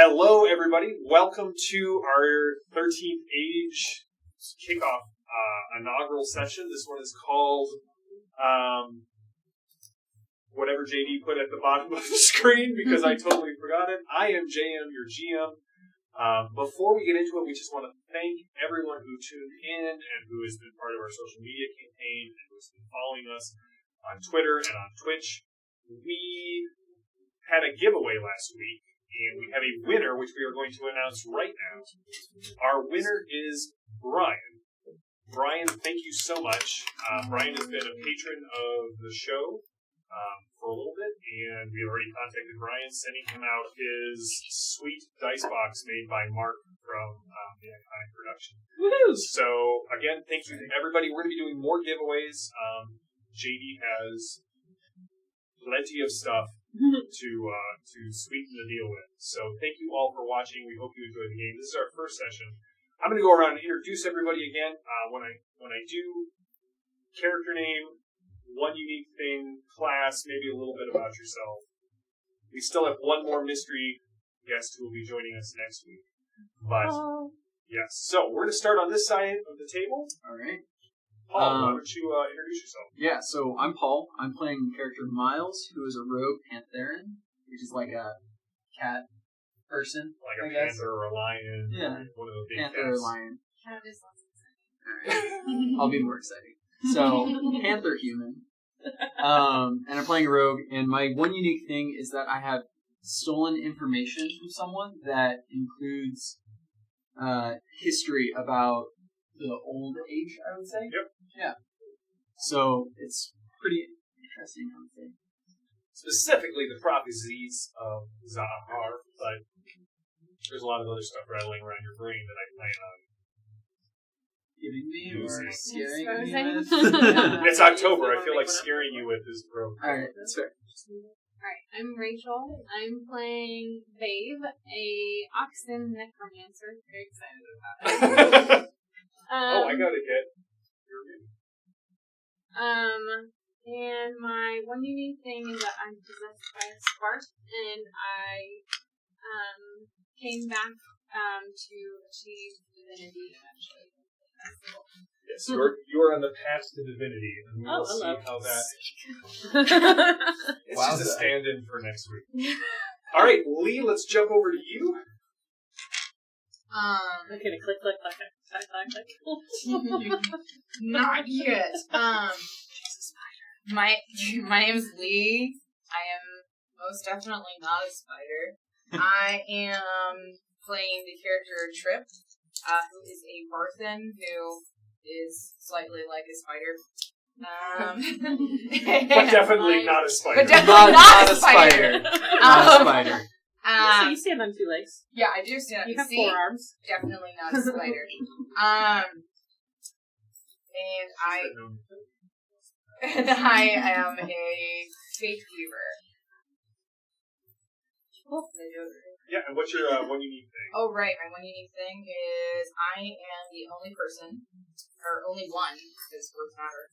Hello, everybody. Welcome to our 13th Age kickoff inaugural session. This one is called whatever JD put at the bottom of the screen because I totally forgot it. I am JM, your GM. Before we get into it, we just want to thank everyone who tuned in and who has been part of our social media campaign and who has been following us on Twitter and on Twitch. We had a giveaway last week, and we have a winner, which we are going to announce right now. Our winner is Brian. Brian, thank you so much. Brian has been a patron of the show for a little bit, and we already contacted Brian, sending him out his sweet dice box made by Mark from the Iconic Production. Woohoo! So, again, thank you to everybody. We're going to be doing more giveaways. JD has plenty of stuff to sweeten the deal with. So thank you all for watching. We hope you enjoyed the game. This is our first session. I'm going to go around and introduce everybody again. When I do, character name, one unique thing, class, maybe a little bit about yourself. We still have one more mystery guest who will be joining us next week. But yes, so we're going to start on this side of the table. All right. Paul, why don't you introduce yourself? Yeah, so I'm Paul. I'm playing the character Miles, who is a rogue pantheran, which is like a cat person. Like a panther or a lion. Yeah. One of the big Panther cats. or lion. Cat is less exciting. Alright. I'll be more exciting. So, panther human. And I'm playing a rogue, and my one unique thing is that I have stolen information from someone that includes history about the old age, I would say. Yep. Yeah. So it's pretty interesting, I would say. Specifically the prophecies of Zahar, but there's a lot of other stuff rattling around your brain that I plan on. Giving me or Losing. scaring me Exposing. with? It's October. I feel like scaring you with this program. Alright, that's fair. Alright, I'm Rachel. I'm playing Babe, a Oxen necromancer. Very excited about it. Oh, I got a hit. And my one unique thing is that I'm possessed by a spark, and I came back to achieve divinity eventually. Yes, you're on the path to divinity, and we'll see hello. how that. It's just a stand-in for next week. All right, Lee, let's jump over to you. Okay, click, click, click, click, click. Not yet. My name's Lee. I am most definitely not a spider. I am playing the character Trip, who is a Barthen who is slightly like a spider. But definitely not a spider. But definitely not a spider. Not a spider. So you stand on two legs. Yeah, I do stand. You have See? 4 arms. Definitely not a spider. And I am a fate weaver. Cool. Yeah, and what's your one unique thing? Oh, right. My one unique thing is I am the only person, or only one, because words matter,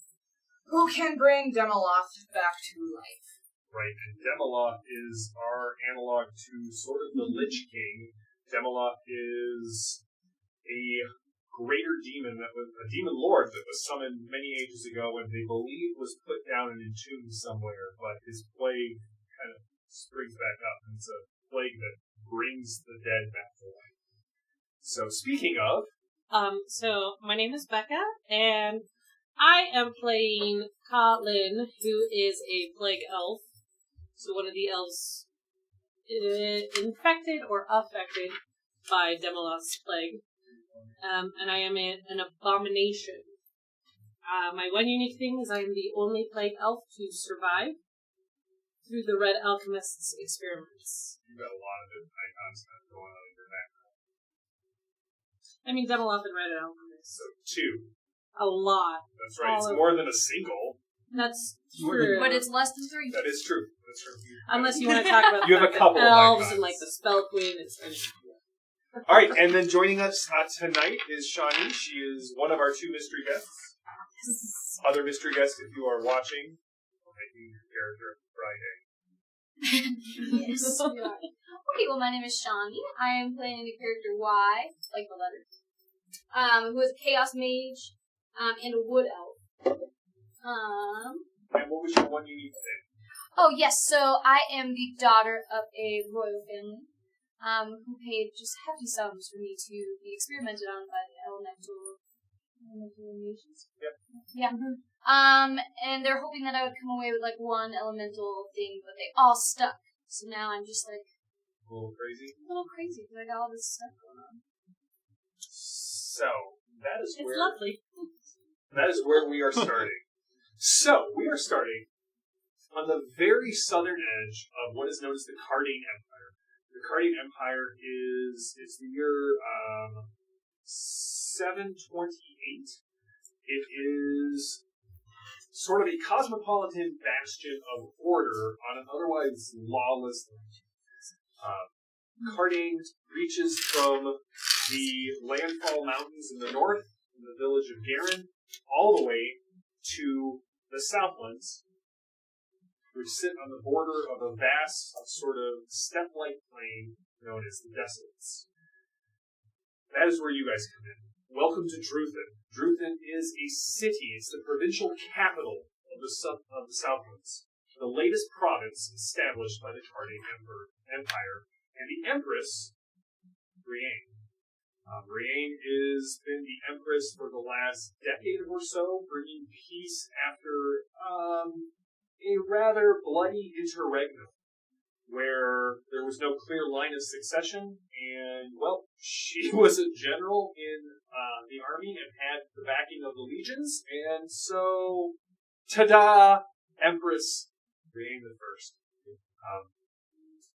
who can bring Demoloth back to life. Right, and Demoloth is our analog to sort of the Lich King. Demoloth is a greater demon a demon lord that was summoned many ages ago and they believe was put down and entombed somewhere, but his plague kind of springs back up, and it's a plague that brings the dead back to life. So speaking of... So my name is Becca, and I am playing Kotlin, who is a plague elf. So one of the elves infected or affected by Demoloth's plague. And I am an abomination. My one unique thing is I am the only plague elf to survive through the Red Alchemist's experiments. You've got a lot of different icons going on in your background. I mean, Demoloth and Red Alchemist. So 2. A lot. That's right, it's more than a single. That's More true. But it's less than 3. That is true. That's true. Unless you want to talk about You have a couple of elves icons. and like the Spell Queen and stuff. All right, and then joining us tonight is Shawnee. She is one of our 2 mystery guests. Other mystery guests, if you are watching, we're making your character Friday. Yes. Okay, well, my name is Shawnee. I am playing the character Y, like the letter, who is a chaos mage, and a wood elf. And what was your one unique thing? Oh, yes, so I am the daughter of a royal family, who paid just hefty sums for me to be experimented on by the elemental nations. Yep. Yeah. And they're hoping that I would come away with like one elemental thing, but they all stuck. So now I'm just like A little crazy. because I got all this stuff going on. So that is It's where lovely. that is where we are starting. So we are starting on the very southern edge of what is known as the Cardine Empire. The Cardine Empire is the year 728. It is sort of a cosmopolitan bastion of order on an otherwise lawless land. Cardine reaches from the Landfall Mountains in the north, in the village of Garin, all the way to the Southlands, which sit on the border of a vast sort of steppe-like plain known as the Desolates. That is where you guys come in. Welcome to Druthen. Druthen is a city. It's the provincial capital of the Southlands, the latest province established by the Cardine Empire, and the Empress, Brienne. Brienne has been the Empress for the last decade or so, bringing peace after a rather bloody interregnum, where there was no clear line of succession, and, well, she was a general in the army and had the backing of the legions, and so, ta-da, Empress Brienne the First.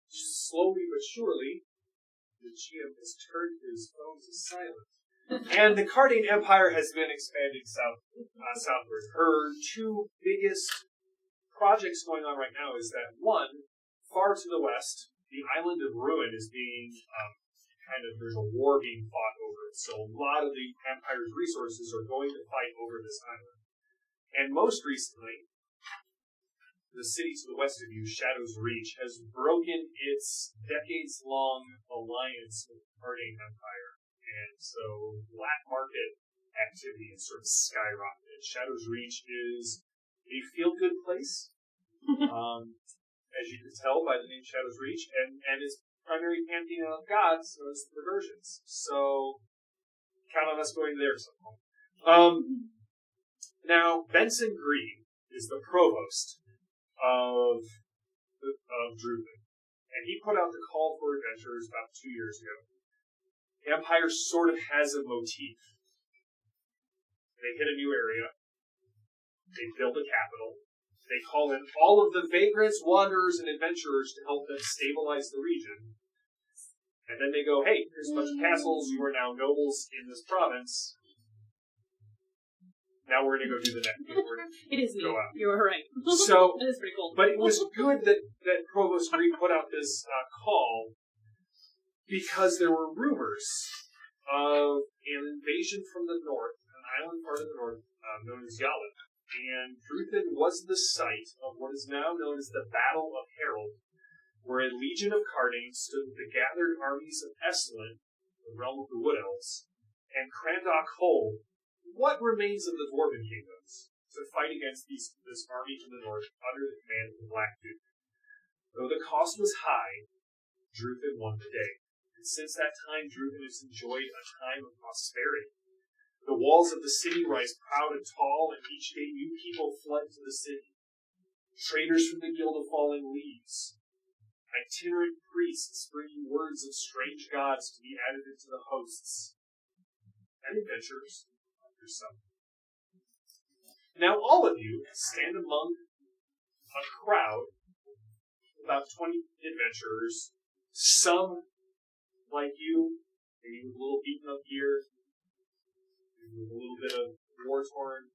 Slowly but surely, the GM has turned his phones to silent. And the Cardine Empire has been expanding southward. Her two biggest projects going on right now is that, one, far to the west, the island of Ruin is being there's a war being fought over it. So a lot of the Empire's resources are going to fight over this island. And most recently, the city to the west of you, Shadow's Reach, has broken its decades-long alliance with the Cardine Empire. And so black market activity has sort of skyrocketed. Shadow's Reach is a feel-good place, as you can tell by the name Shadow's Reach, and its primary pantheon of gods known as the Perversions. So count on us going there at some point. Now, Benson Green is the provost of Druthen, and he put out the call for adventurers about 2 years ago. The Empire sort of has a motif. They hit a new area. They build a capital. They call in all of the vagrants, wanderers, and adventurers to help them stabilize the region. And then they go, hey, here's a bunch of castles. You are now nobles in this province. Now we're going to go do the next. It is me. Go out. You were right. So, that is pretty cool. but it was good that Provost Green put out this call, because there were rumors of an invasion from the north, an island part of the north known as Yalin. And Druthen was the site of what is now known as the Battle of Herald, where a legion of Cardane stood with the gathered armies of Estlin, the realm of the Wood Elves, and Crandok Hole, what remains of the Dwarven kingdoms, to fight against this army from the north under the command of the Black Duke. Though the cost was high, Druthen won the day. And since that time, Druthen has enjoyed a time of prosperity. The walls of the city rise proud and tall, and each day new people flood to the city. Traders from the Guild of Falling Leaves, itinerant priests bringing words of strange gods to be added into the hosts, and adventurers like yourself. Now all of you stand among a crowd, about 20 adventurers, some like you, maybe with a little beaten up gear, with a little bit of war-torn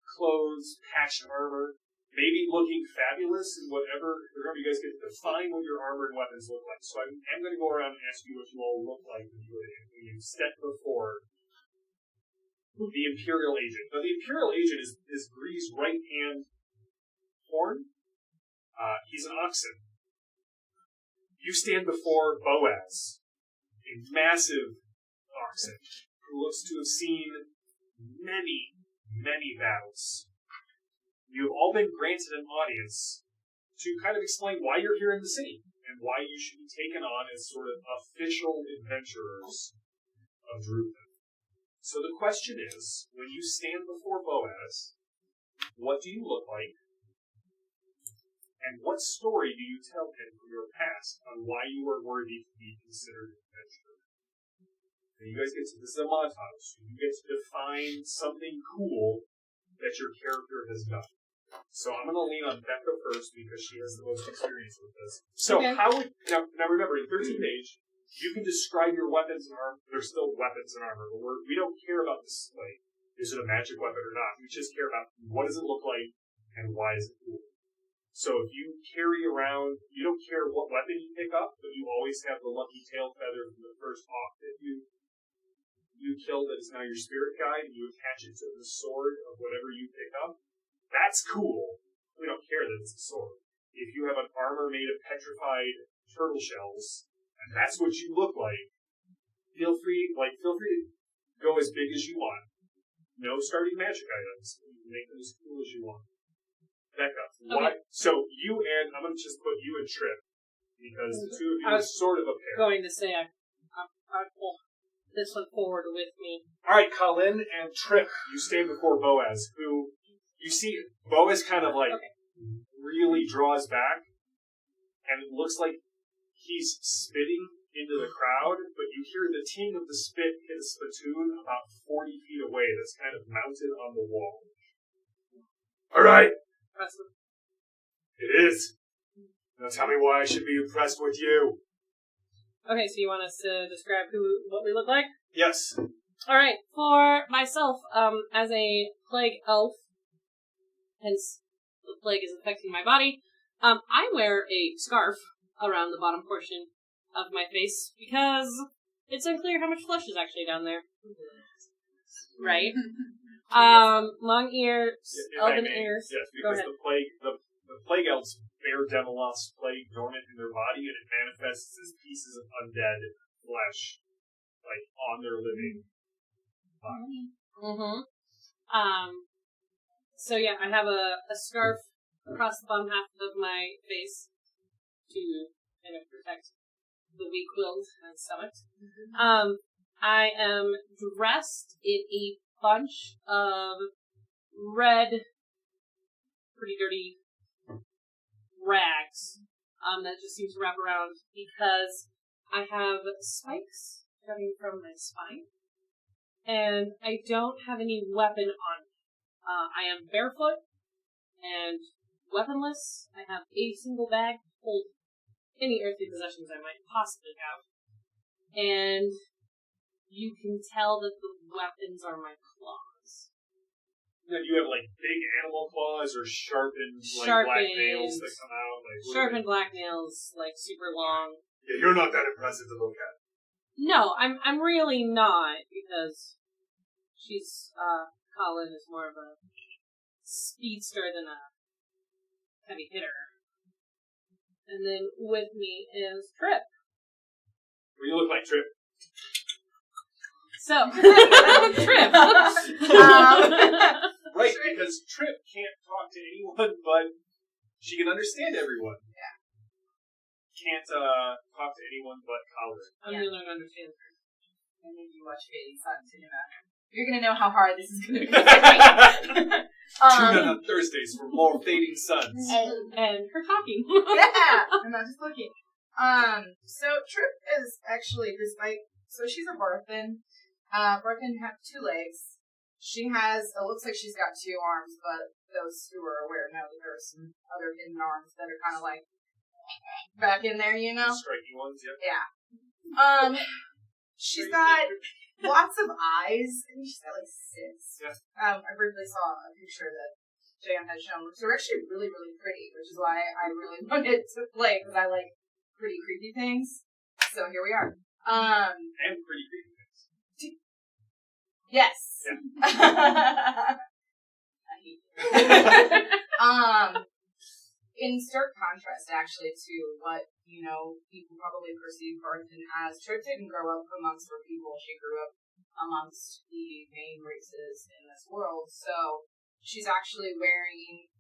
clothes, patched armor, maybe looking fabulous in whatever. Remember, you guys get to define what your armor and weapons look like. So I'm going to go around and ask you what you all look like when you step before the Imperial Agent. Now, the Imperial Agent is Gree's right-hand horn. He's an oxen. You stand before Boaz, a massive oxen, who looks to have seen many, many battles. You have all been granted an audience to kind of explain why you're here in the city and why you should be taken on as sort of official adventurers of Jerusalem. So the question is, when you stand before Boaz, what do you look like? And what story do you tell him from your past on why you are worthy to be considered an adventurer? And you guys get to, this is a montage, so you get to define something cool that your character has done. So I'm going to lean on Becca first because she has the most experience with this. So how would, now remember, in 13th Age, you can describe your weapons and armor. They're still weapons and armor, but we don't care about this, like, is it a magic weapon or not? We just care about what does it look like and why is it cool. So if you carry around, you don't care what weapon you pick up, but you always have the lucky tail feather from the first hawk that you killed that is now your spirit guide, and you attach it to the sword of whatever you pick up. That's cool. We don't care that it's a sword. If you have an armor made of petrified turtle shells, and that's what you look like, feel free to go as big as you want. No starting magic items. You can make them as cool as you want. Becca, why? So you and I'm going to just put you and Trip because the two of you are sort of a pair. Going to say I pull this one forward with me. All right, Colin and Trip, you stand before Boaz, who you see Boaz kind of like really draws back, and it looks like he's spitting into the crowd, but you hear the ting of the spit hit a spittoon about 40 feet away that's kind of mounted on the wall. All right. Impressive. It is. Now tell me why I should be impressed with you. Okay, so you want us to describe what we look like? Yes. All right. For myself, as a plague elf, hence the plague is affecting my body, I wear a scarf around the bottom portion of my face because it's unclear how much flesh is actually down there. Right? Long ears, elven ears. Yes, because the plague elves bear Demolos plague dormant in their body, and it manifests as pieces of undead flesh, like on their living body. So yeah, I have a scarf across the bottom half of my face to kind of protect the weak-willed and stomach. I am dressed in a bunch of red, pretty dirty rags that just seem to wrap around because I have spikes coming from my spine, and I don't have any weapon on me. I am barefoot and weaponless. I have a single bag to hold any earthly possessions I might possibly have, and you can tell that the weapons are my claws. Now, do you have like big animal claws or sharpened black nails that come out? Sharpened black nails, like super long. Yeah, you're not that impressive to look at. No, I'm really not, because Colin is more of a speedster than a heavy hitter. And then with me is Trip. Well, you look like Trip. So, Trip. Right, because Trip can't talk to anyone, but she can understand everyone. Yeah. Can't talk to anyone but Colin. I'm going to understand her. And then you watch Fading Suns and you're gonna know how hard this is gonna be. Tune in on Thursdays for more Fading Suns. And her talking. Yeah, I'm not just looking. So Trip is actually, so she's a Barthen. Barthen have 2 legs. She has, it looks like she's got 2 arms, but those who are aware know that there are some other hidden arms that are kind of like back in there, you know? Striking ones, yep. Yeah. She's got lots of eyes. I think she's got like 6. Yeah. I briefly saw a picture that Jan had shown, which are actually really, really pretty, which is why I really wanted to play, because I like pretty creepy things. So here we are. And pretty creepy things. Yes. Yeah. I hate you. In in stark contrast, actually, to what, people probably perceive Barthen as, Trip didn't grow up amongst her people. She grew up amongst the main races in this world. So she's actually wearing,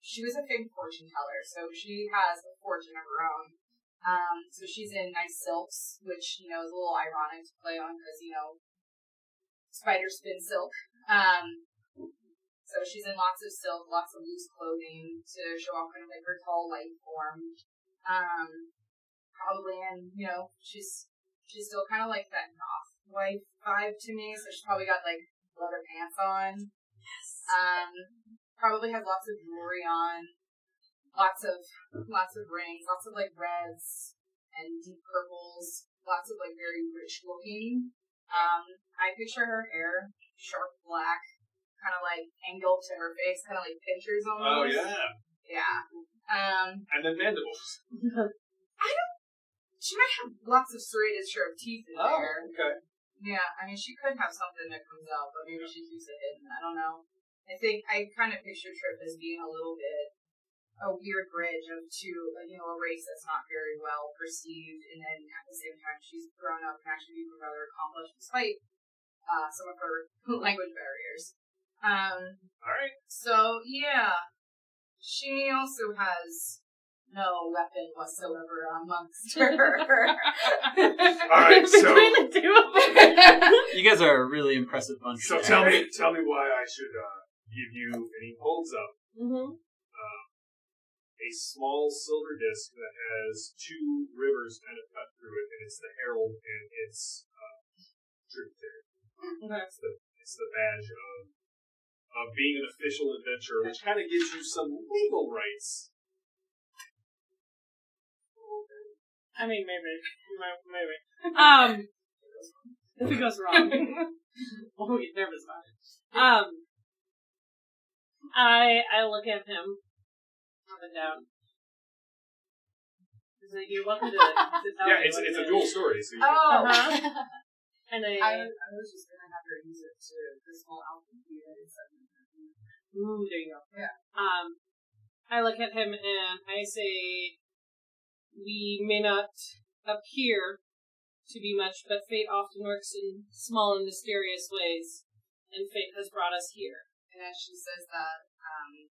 she was a famed fortune teller, so she has a fortune of her own. So she's in nice silks, which, is a little ironic to play on because, spider spin silk. So she's in lots of silk, lots of loose clothing to show off kind of like her tall, light form. Probably, and she's still kind of like that goth wife vibe to me. So she's probably got like leather pants on. Yes. Probably has lots of jewelry on, lots of rings, lots of like reds and deep purples, lots of like very rich looking. I picture her hair sharp black, kind of like angled to her face, kind of like pinchers almost. Oh yeah. Yeah. And then mandibles. She might have lots of serrated sharp teeth in there. Okay. Yeah, I mean, she could have something that comes out, but maybe she keeps it hidden. I don't know. I think I kind of picture Trip as being a little bit a weird bridge of two, a race that's not very well perceived, and then at the same time she's grown up and actually become rather accomplished despite some of her language barriers. Alright. So, yeah. She also has no weapon whatsoever amongst her. Alright, so Between the two of them. You guys are a really impressive bunch. So tell me why I should give you, and he holds up a small silver disc that has two rivers kind of cut through it, and it's the herald and it's tributary. Okay. It's the badge of being an official adventurer, which kind of gives you some legal rights. I mean, maybe. If it goes wrong. Oh, get nervous about it. I look at him up and down. He's like, you're welcome to tell Yeah, me it's what a it dual is. story. So you And I was just going to have her use it to the small alphabet instead of ooh, there you go. Yeah. I look at him and I say, we may not appear to be much, but fate often works in small and mysterious ways, and fate has brought us here. And then she says that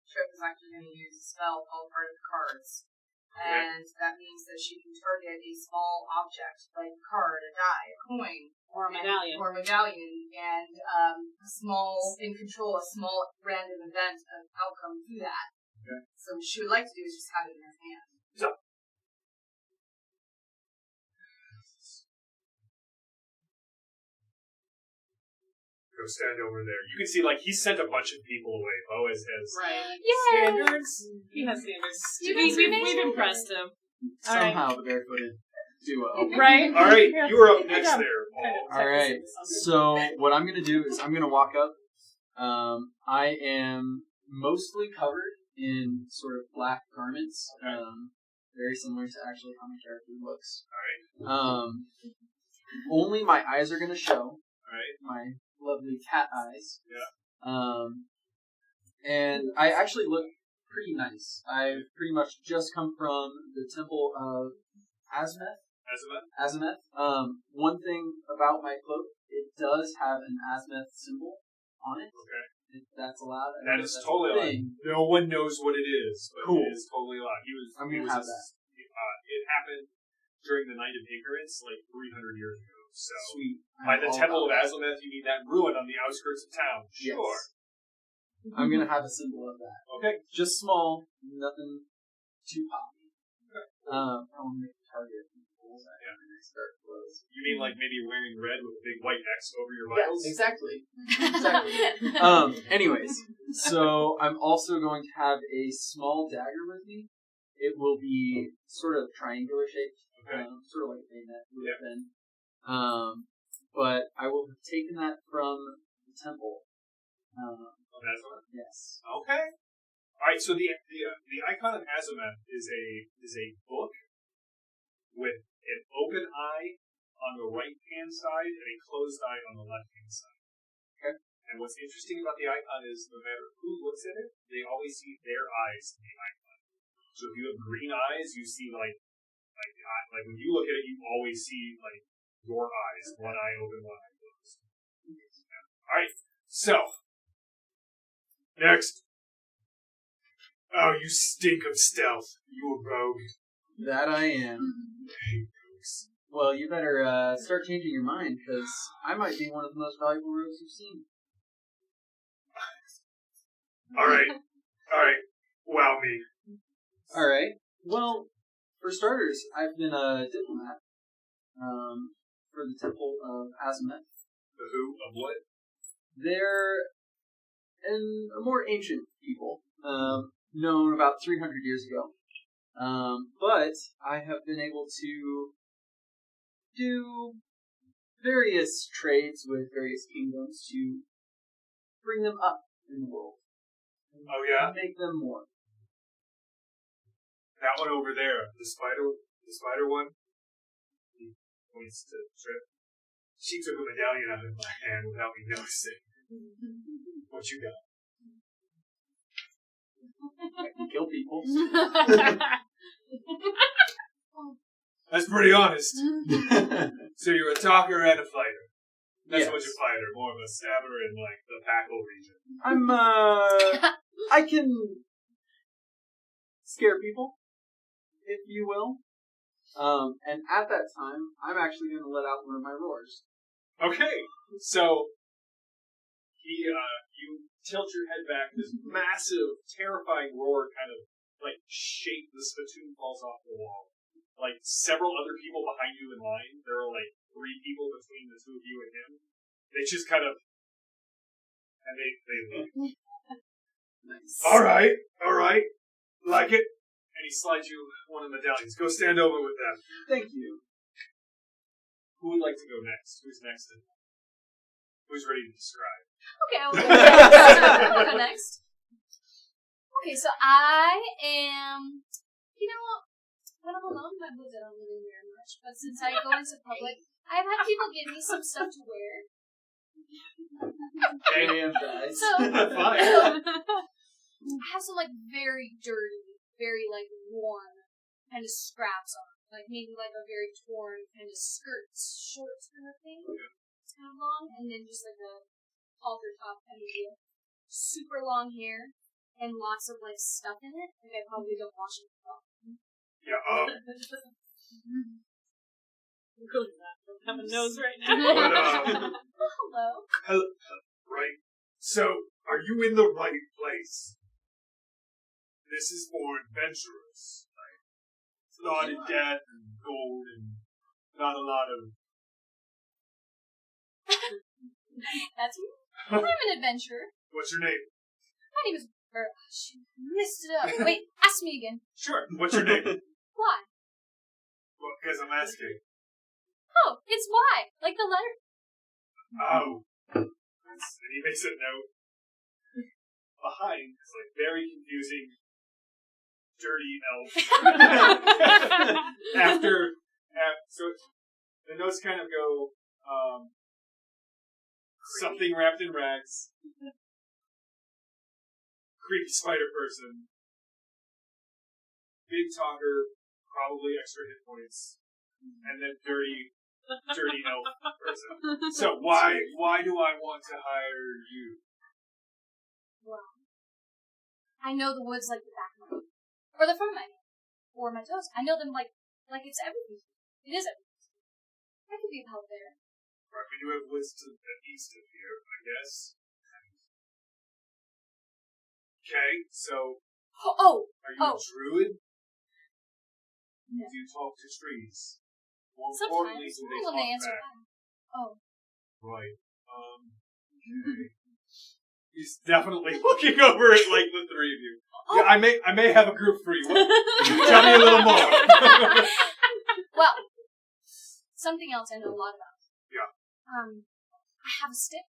Trip is actually going to use a spell called Heart of Cards. And that means that she can target a small object, like a card, a die, a coin, Or a medallion. And control a small random event of outcome to that. Okay. So what she would like to do is just have it in her hand. So, go stand over there. You can see, he sent a bunch of people away. Bo has Right. Yay! Standards? He has standards. Students We've impressed him. Somehow the barefooted duo. Right? All right, Yeah. you are up Good next job. there, Paul. All right. So what I'm gonna do is I'm gonna walk up. I am mostly covered in sort of black garments, very similar to actually how my character looks. All right. Only my eyes are gonna show. All right. My lovely cat eyes. Yeah. And I actually look pretty nice. I've pretty much just come from the temple of Azimeth. Azimeth. One thing about my cloak, it does have an Azimeth symbol on it. Okay. If that's allowed. That is totally allowed. No one knows what it is, but Cool. it is totally allowed. I'm gonna have that. It happened during the Night of Ignorance, 300 years ago. So, Sweet. by the I'm all Temple of about Azimeth, you mean that ruin on the outskirts of town. Yes. Sure. I'm gonna have a symbol of that. Okay. Just small, nothing too poppy. Okay. I want to make a target. Yeah. And I start close. You mean maybe wearing red with a big white X over your vitals? Exactly. Anyways, so I'm also going to have a small dagger with me. It will be sort of triangular shaped, Okay. sort of like a bayonet would have been. But I will have taken that from the temple. Azimeth? Yes. Okay. All right. So the icon of Azimeth is a book with an open eye on the right hand side and a closed eye on the left hand side. Okay. And And what's interesting about the icon is no matter who looks at it, they always see their eyes in the icon. So if you have green eyes, you see like when you look at it, you always see like your eyes, one eye open, one eye closed. All right, so next. Oh, you stink of stealth. You a rogue. That I am. Hey, rogues. Well, you better start changing your mind, because I might be one of the most valuable rogues you've seen. All right. Wow me. All right. Well, for starters, I've been a diplomat for the Temple of Azimuth. The who of what? They're a more ancient people, known about 300 years ago. But I have been able to do various trades with various kingdoms to bring them up in the world. Oh yeah, And make them more. that one over there, the spider one. He points to Trip. She took a medallion out of my hand without me noticing. What you got? I can kill people. That's pretty honest. So you're a talker and a fighter. Not Yes. so much a fighter, more of a stabber in like the Packle region. I can scare people, if you will. And at that time, I'm actually going to let out one of my roars. Okay, so you tilt your head back. This massive, terrifying roar kind of like shake. The spittoon falls off the wall. Like several other people behind you in line. There are like 3 people between the 2 of you and him. They just kind of and they look. Nice. All right, like it. And he slides you one of the medallions. Go stand over with them. Thank you. Who would like to go next? Who's next? Who's ready to describe? Okay, I'll go next. I'll go next. Okay, so I am, when I'm alone in my woods, I don't really wear much, but since I go into public, I've had people give me some stuff to wear. Damn, guys. So, Fine. I have some, very dirty, very, worn kind of scraps on. Maybe, a very torn kind of shorts kind of thing. It's kind of long, and then just, a halter top kind of deal. Super long hair, and lots of, stuff in it. I probably don't wash it often. Yeah, I'm good at that. I don't have a nose right now. Hello. right. So, are you in the right place? This is for adventurers. It's not in death and gold and not a lot of... That's me. I'm an adventurer. What's your name? My name is... shoot, I messed it up. Wait, ask me again. Sure. What's your name? Why? Well, because I'm asking. Oh, it's Y. Like the letter. Oh. And he makes a note. Behind is very confusing, dirty elf. So the notes kind of go, something wrapped in rags, creepy spider person, big talker, probably extra hit points, and then dirty elf person. So why do I want to hire you? Wow. I know the woods like the back of my hand. Or the front of my hand. Or my toes. I know them like it's everything. It is everything. I could be of help there. Right, we do have woods to the east of here, I guess. Okay, so Oh! are you a druid? No. Do you talk to trees? More importantly, Sometimes. do they When they talk answer back? back. Oh. Right. Okay. He's definitely looking over at the 3 of you. Oh. Yeah, I may have a group for you. Tell me a little more. Well, something else I know a lot about. Yeah. I have a stick.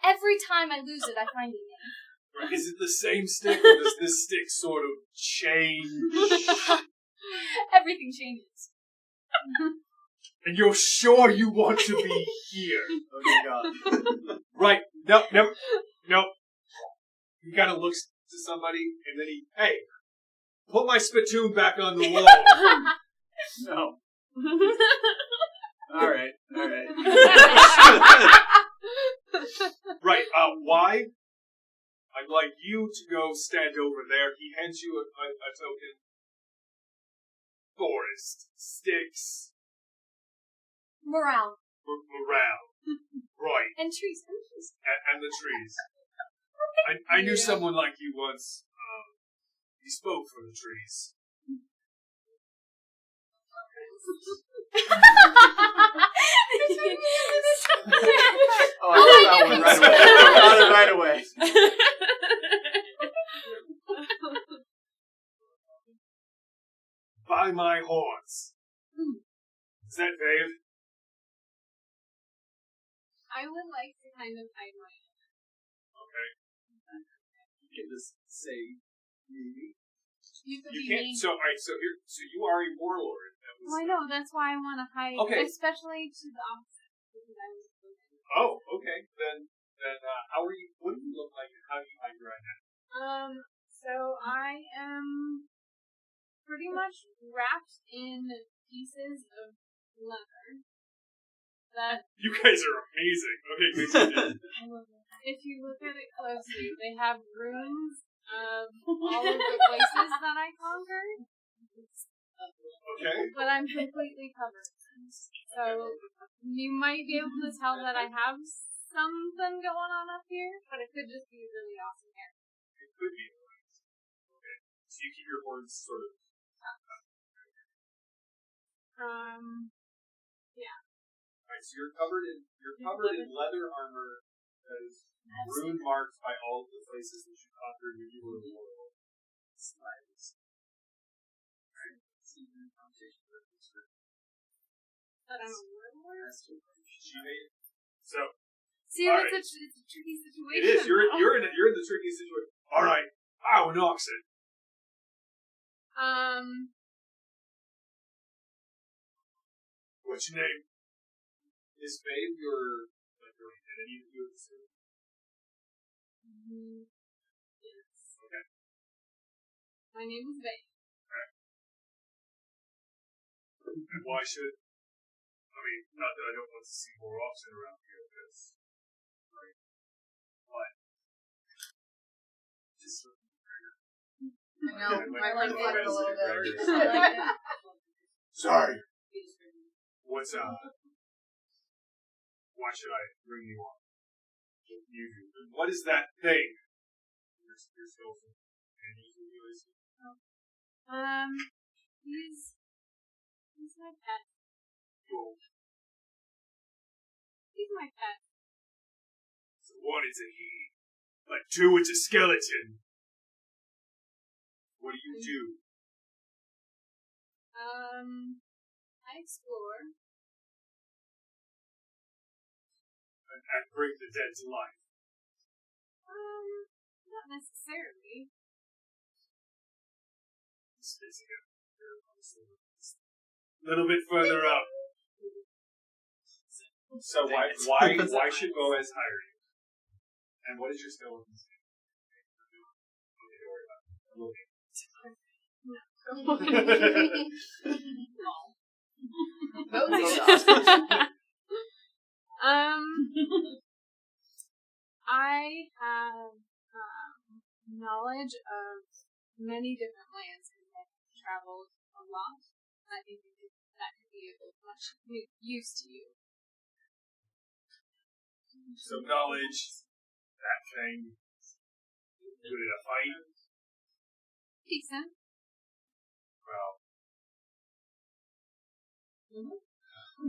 Every time I lose it, I find it again. Right. Is it the same stick, or does this stick sort of change? Everything changes. And you're sure you want to be here? Okay, God. Right. No. He kind of looks to somebody, and then hey, put my spittoon back on the wall. No. All right. Right. Why? I'd like you to go stand over there. He hands you a token. Forest. Sticks. Morale. Morale. Right. And trees. And the trees. I knew someone like you once. He spoke for the trees. Oh, I got that one right away. I got it right away. By my horns. Is that vague? I would like to kind of hide my Okay. You can just say maybe. You could You be can't. mean. So, all right. So you are a warlord. That was, Well, I know, that's why I want to hide, Okay. especially to the opposite. Because I was Oh, okay. Then, how are you? What do you look like, and how do you hide your identity? So I am pretty much wrapped in pieces of leather that, You guys are amazing. Okay, continue. if you look at it closely, they have runes of all of the places that I conquered. Okay. But I'm completely covered. So you might be able to tell that I have something going on up here, but it could just be really awesome hair. It could be. Okay. So you keep your horns sort of. Yeah. Alright, so you're covered in leather armor that is rune marked by all of the places that you conquered when you were a warlord. Slides. Right. But I'm a warlord. She made it. So See, all it's right. a tricky situation. it is. You're in the tricky situation. All right. How knocks it? What's your name? Is Babe your identity that you have assumed? Yes. Okay. My name is Vane. And why should? I mean, not that I don't want to see more oxen around here, because, right? But just sort of I know. I like it a little bit. Gregor. I like it. Sorry. What's why should I bring you on? You do. What is that thing? Your skeleton. And you can use. He's my pet. Cool. He's my pet. So one is a he, but two it's a skeleton. What do you do? I explore. And bring the dead to life. Not necessarily. Spacing it. A little bit further up. So why should Boaz hire you? And what is your skeleton's name? I have knowledge of many different lands because I've traveled a lot. I think that could be of much use to you. Some knowledge, that thing, good at a fight. Decent. Well,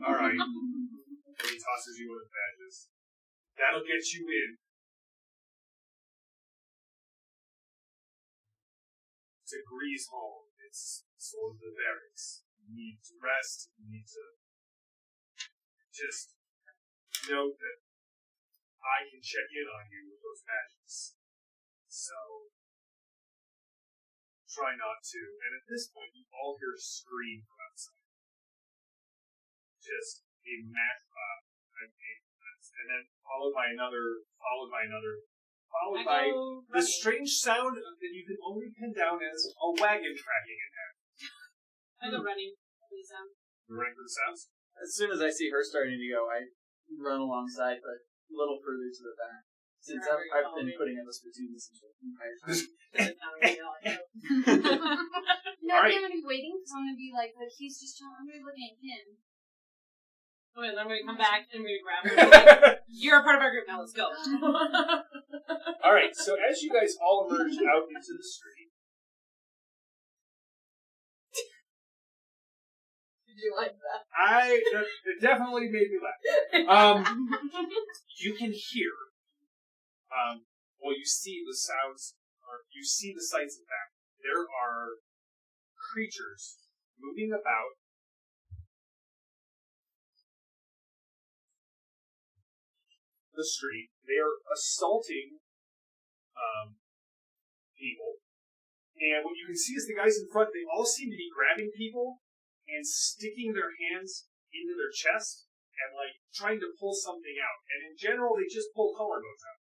all right. And he tosses you one of the badges. That'll get you in. To Grease Hall. It's sort of the barracks. You need to rest. You need to just note that I can check in on you with those badges. So try not to. And at this point, you all hear a scream from outside. just a mass, and then followed by the strange sound that you can only pin down as a wagon tracking ahead. I go running for the sound. You're running for the sounds? As soon as I see her starting to go, I run alongside, but a little further to the back. Since I've been putting up a spittoon this entire time. No, All right. I'm gonna be waiting because I'm gonna be like, but he's just I'm gonna be looking at him. Okay, then I'm going to come back and I'm going to grab her. You're a part of our group now, let's go. Alright, so as you guys all emerge out into the street. Did you like that? It definitely made me laugh. You can hear, you see the sounds, or you see the sights of that. There are creatures moving about. The street. They are assaulting people. And what you can see is the guys in front, they all seem to be grabbing people and sticking their hands into their chest and like trying to pull something out. And in general, they just pull collarbones out.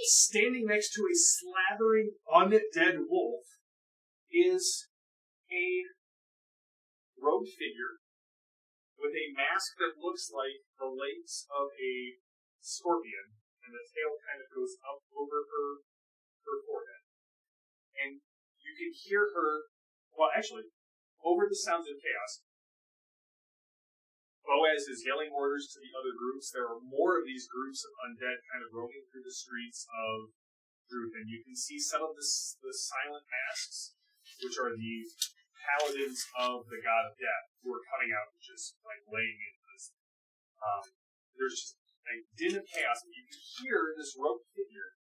Standing next to a slathering undead wolf is a robed figure with a mask that looks like the legs of a scorpion, and the tail kind of goes up over her forehead. And you can hear her, over the sounds of chaos, Boaz is yelling orders to the other groups. There are more of these groups of undead kind of roaming through the streets of Druth, and you can see some of the silent masks, which are the paladins of the god of death, who are coming out and just like laying into this. There's just a din of chaos, and you can hear this robed figure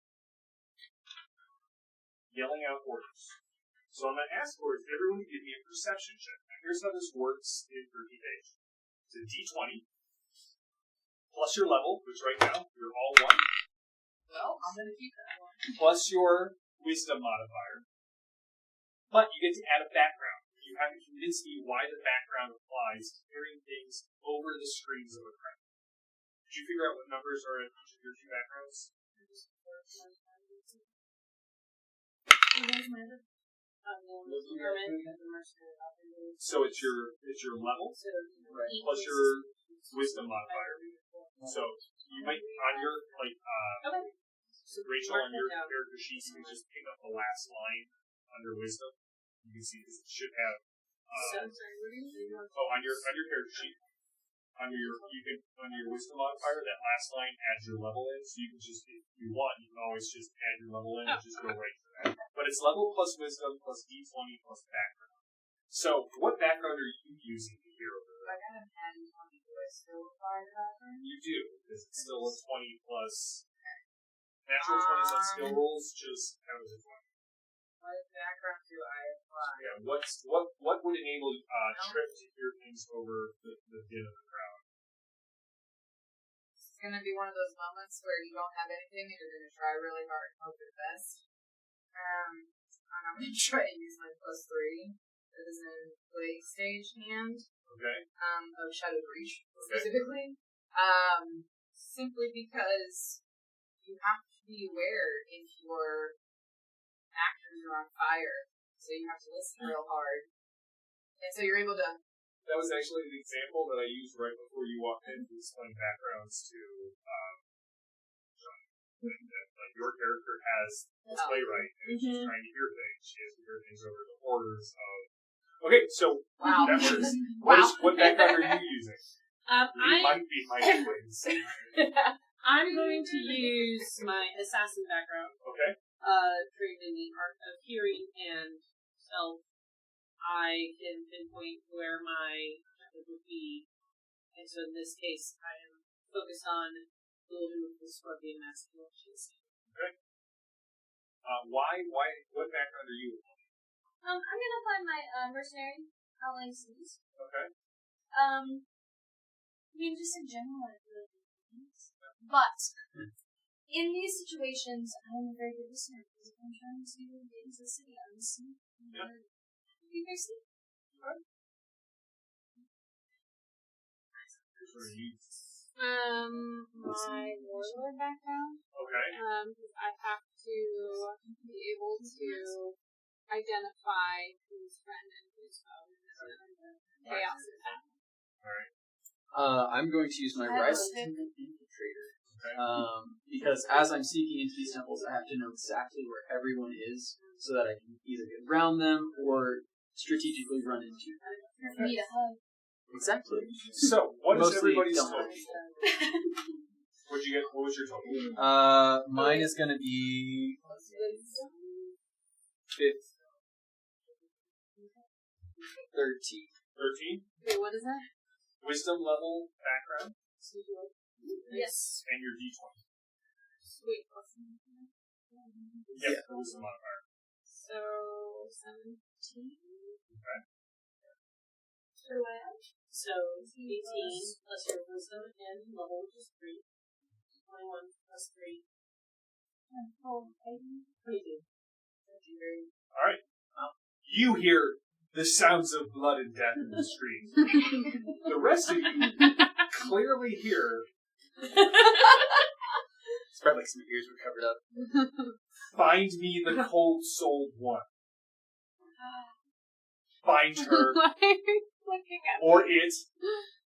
yelling out orders. So I'm going to ask for everyone to give me a perception check. Now here's how this works in 30 days. It's a D20 plus your level, which right now you're all 1. Well, I'm going to keep that one. Plus your wisdom modifier. But you get to add a background. You have to convince me why the background applies to hearing things over the screens of a crowd. Did you figure out what numbers are in each of your 2 backgrounds? So it's your level plus your wisdom modifier. So you might on your Rachel on your character sheet, you can just pick up the last line under wisdom. You can see this should have on your character sheet under your wisdom modifier, that last line adds your level in, so you can just, if you want, you can always just add your level in and just go right to that. But it's level plus wisdom plus D20 plus background. So what background are you using to hear over If I got an added 20, do I still require the background? You do, because it's still a 20 plus natural 20s on skill rolls, just count as a 20. What background do I apply? Yeah, what would enable Trip to hear things over the din of the crowd? It's going to be one of those moments where you don't have anything and you're going to try really hard and hope for the best. And I'm going to try to use my +3 that is in late stage hand. Okay. Of Shadow Breach specifically. Simply because you have to be aware if your actors are on fire, so you have to listen real hard, and so you're able to. That was actually the example that I used right before you walked in to explain backgrounds to Johnny. Like your character has a playwright, and she's trying to hear things. She has to hear things over the orders of. Okay, so Wow. that works. Wow. What background are you using? It might be my ways. I'm going to use my assassin background. Okay. Trained in the art of hearing and stealth. I can pinpoint where my objective would be, and so in this case, I am focused on the woman with the scorpion mask. Okay. What background are you? I'm gonna find my mercenary outline skills. Okay. I mean, just in general, I feel like things. But in these situations, I'm a very good listener because if I'm trying to get into the city, I'm listening. Be very sneaky. Or you? My warlord background. Okay. I have to be able to identify who's friend and who's foe. Chaos attack. Alright. I'm going to use my resident infiltrator. Because as I'm sneaking into these temples, I have to know exactly where everyone is so that I can either get around them or strategically run into them. Need a hug. Exactly. So, what is Mostly everybody's don't. total? What'd you get? What was your total? Mine is going to be 13. 13? Wait, what is that? Wisdom level background? Yes. And your d20. Sweet. Yep, wisdom modifier. So, 17. Okay. So 18 plus your wisdom and level, which is 3. 21 plus 3. 22. Alright. You hear the sounds of blood and death in the street. The rest of you clearly hear It's probably like some ears were covered up. "Find me the cold-souled one." Find her, Why are you looking at or it,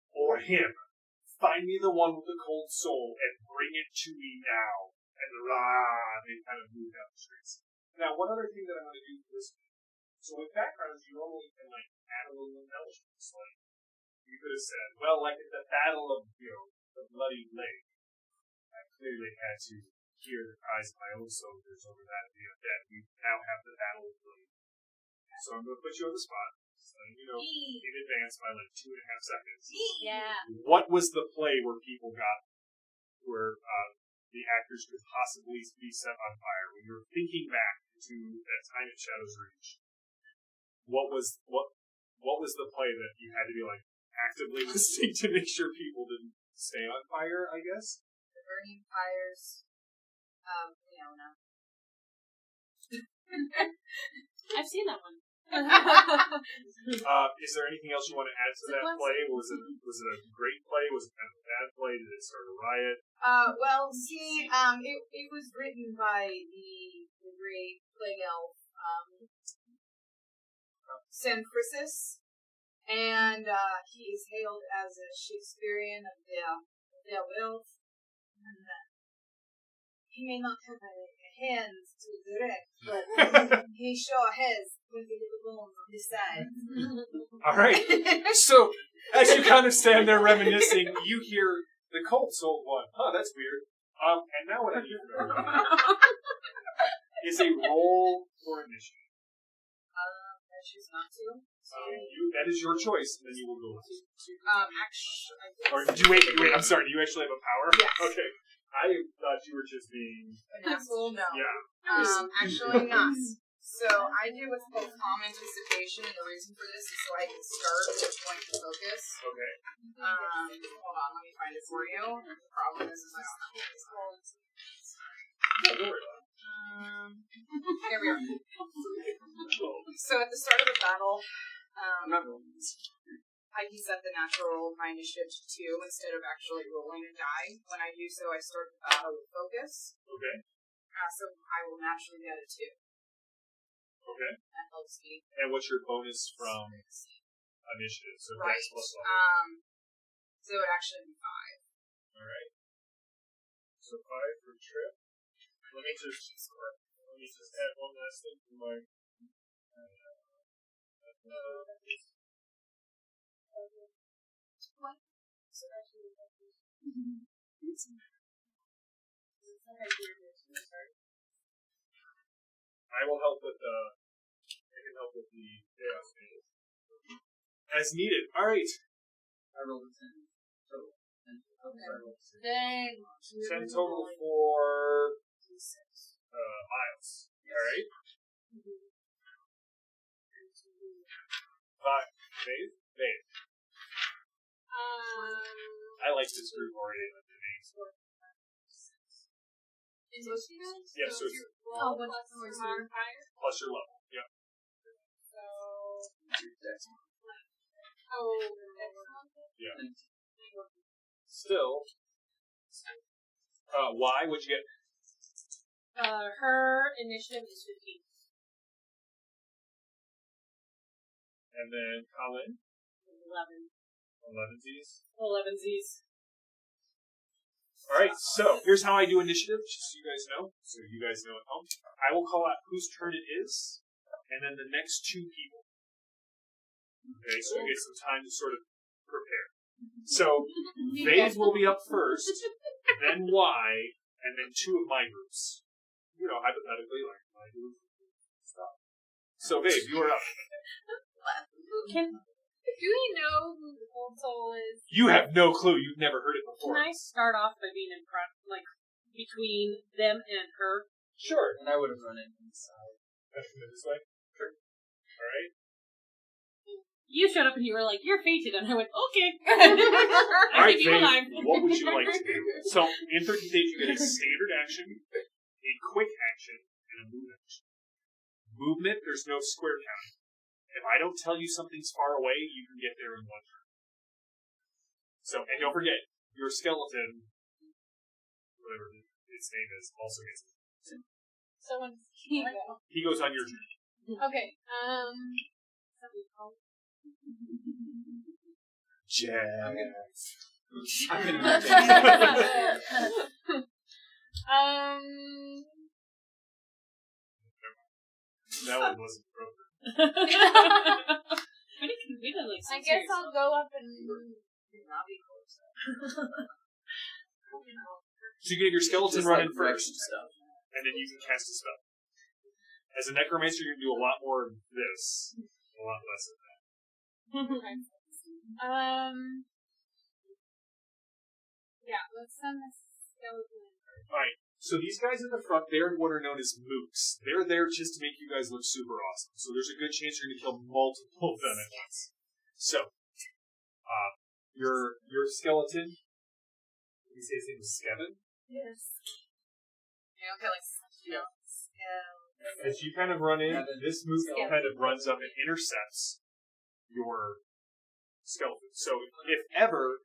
or him. Find me the one with the cold soul and bring it to me now. And they kind of move down the streets. Now, one other thing that I'm going to do for this one. So with backgrounds, you normally can add a little embellishments. You could have said, well, like at the battle of, the Bloody Lake, I clearly had to hear the cries of my own soldiers over that of the undead. We now have the battle of Bloody Lake. So I'm going to put you on the spot, so in advance by 2.5 seconds. Yeah. What was the play where people got, where the actors could possibly be set on fire? When you're thinking back to that time at Shadow's Reach, what was the play that you had to be actively listening to make sure people didn't stay on fire? I guess. The Burning Fires of Leona. I've seen that one. Is there anything else you want to add to that play? Was it a great play? Was it kind of a bad play? Did it start a riot? Well, see, it was written by the great plague elf, Sanchrisis, and he is hailed as a Shakespearean of their wealth, and he may not have a hand to direct, but he sure has 20 little bones on his side. All right. So, as you kind of stand there reminiscing, you hear the cold soul one. Huh, that's weird. And now what I hear is a roll for initiative. I choose not to. That is your choice, then you will go with it. Actually, Or do you wait, I'm sorry, do you actually have a power? Yes. Okay. I thought you were just being... an asshole? No. Yeah. Actually not. So I do what's called calm anticipation, and the reason for this is so I can start with a point of focus. Okay. Hold on, let me find it for you. The problem is I don't know what it's called. Don't worry about it. Here we are. So at the start of a battle, I can set the natural roll of my initiative to 2 instead of actually rolling a die. When I do so, I start the battle with focus. Okay. So I will naturally get a 2. Okay. That helps me. And what's your bonus from initiative? So Right. Dex plus 1. So it would actually be 5. Alright. So 5 for Trip. Let me just add one last thing to my... I will help with I can help with the chaos phase. As needed. Alright. I rolled a 10 total. Dang. 10 total for Miles. Alright. 5. Dave? Dave. I like this group already. Yeah, so it's plus your level. Yeah. Yeah. Still. Why? What'd you get? Her initiative is 15. And then Colin? 11. 11 Z's. 11 Z's. Alright, so here's how I do initiative, just so you guys know. So you guys know at home. I will call out whose turn it is, and then the next two people. Okay, so you get some time to sort of prepare. So, Vave will be up first, then Y, and then two of my groups. You know, hypothetically, like my group. Stop. So, Vave, you are up. Do we know who the Old Soul is? You have no clue. You've never heard it before. Can I start off by being in front, like, between them and her? Sure. And I would have run it inside. Can I come in this way? Sure. Alright. You showed up and you were like, "You're fated," and I went, "Okay." I Alright, keep you alive. Vave, what would you like to do? So, in 30 days, you get a standard action, a quick action, and a move action. Movement, there's no square count. If I don't tell you something's far away, you can get there in one turn. So, and don't forget, your skeleton, whatever its name is, also gets it. So when he go? He goes on your turn. Okay. Jeff. I'm gonna That one wasn't broken. We did like I 6 guess years. I'll go up and. So you get your skeleton Just running like first, direction stuff. and then you can cast a spell. As a necromancer, you can do a lot more of this, a lot less of that. Yeah, let's send this skeleton in first. Alright, so these guys in the front, they're what are known as mooks. They're there just to make you guys look super awesome. So there's a good chance you're going to kill multiple of them at once. So, your skeleton, did you say his name was Skevin? Yes. Yeah, okay, like, you know, As you kind of run in, this mook kind of runs up and intercepts your skeleton. So if ever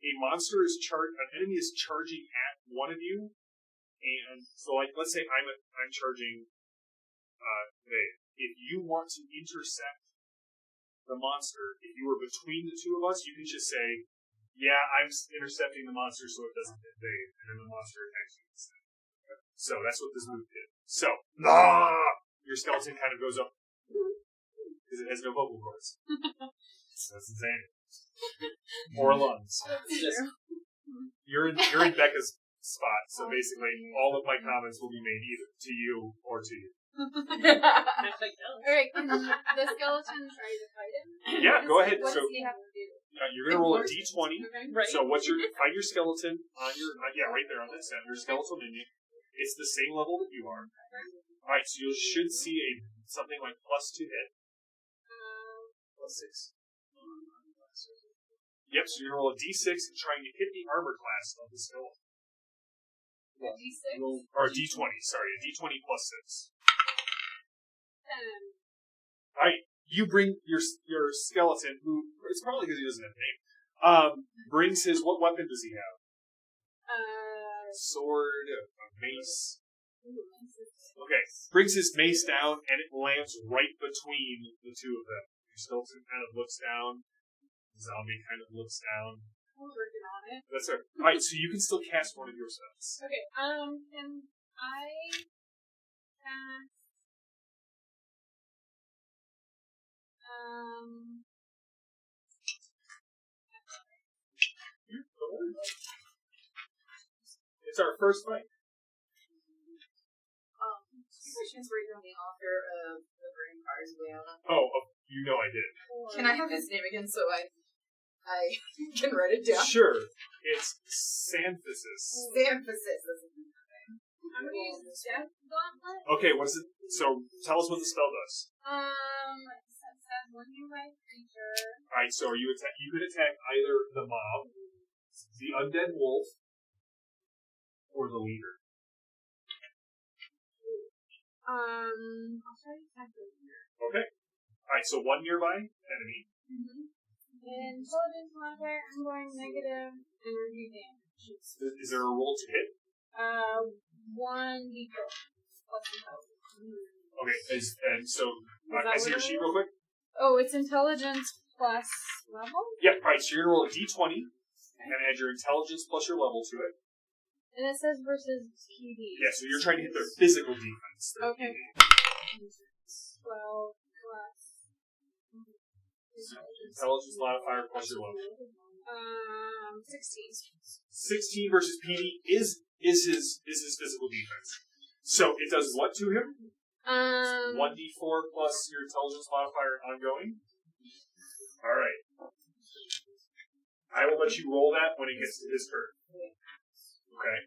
a monster is an enemy is charging at one of you, and so like let's say I'm charging Vave. If you want to intercept the monster, if you were between the two of us, you can just say, "Yeah, I'm intercepting the monster, so it doesn't hit Vave," and then the monster attacks you instead. So that's what this move did. So your skeleton kind of goes up because it has no vocal cords. So that's insane. Or lungs. You're in Becca's spot, so basically all of my comments will be made either to you or to you. Alright, can the skeleton try to fight him? Yeah, go ahead. What So does he have to do? you're gonna roll a d20. Okay. Right. So find your skeleton on your right there on this end. Your skeletal minion. It's the same level that you are. Alright, so you should see something like +2 hit. +6. Yep, so you're gonna roll a d6 and trying to hit the armor class of the skeleton. D6? Or d20, sorry, a d20 +6. 10. Alright, you bring your skeleton, who, it's probably because he doesn't have a name, brings his, what weapon does he have? Sword, a mace. Okay, brings his mace down, and it lands right between the two of them. Your skeleton kind of looks down, the zombie kind of looks down. We're working on it. That's right. Alright, so you can still cast one of your spells. Okay, can I cast, It's our first fight. Questions were on the author of the Burning Fires of Leona. Oh, you know I did. Can I have his name again so I can write it down? Sure. It's Sanphysis. The emphasis is I'm gonna use the Death Gauntlet. Okay, what is it? So, tell us what the spell does. It says when you write creature. Alright, so you could attack either the mob, the undead wolf, or the leader. I'll try to attack the leader. Okay. Alright, so one nearby enemy. Mm-hmm. Intelligence modifier, I'm going negative and review damage. Is there a roll to hit? 1d4 plus intelligence. Okay, and so that I see what your it sheet is? real quick. Oh, it's intelligence plus level? Yeah, right. So you're gonna roll a d20 and add your intelligence plus your level to it. And it says versus PD. Yeah, so you're trying to hit their physical defense. Okay. 12 plus Intelligence modifier plus your level. 16. 16 versus PD is his physical defense. So it does what to him? 1d4 plus your intelligence modifier ongoing. All right. I will let you roll that when it gets to his turn. Okay.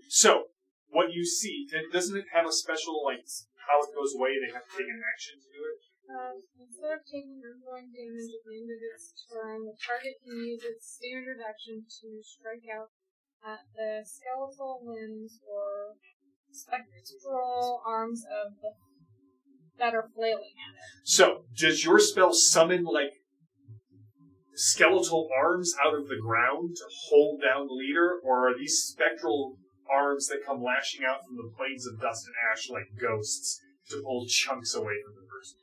So what you see, doesn't it have a special like how it goes away? They have to take an action to do it. Instead of taking ongoing damage at the end of its turn, the target can use its standard action to strike out at the skeletal limbs or spectral arms of the that are flailing at it. So does your spell summon like skeletal arms out of the ground to hold down the leader, or are these spectral arms that come lashing out from the plains of dust and ash like ghosts to pull chunks away from the person?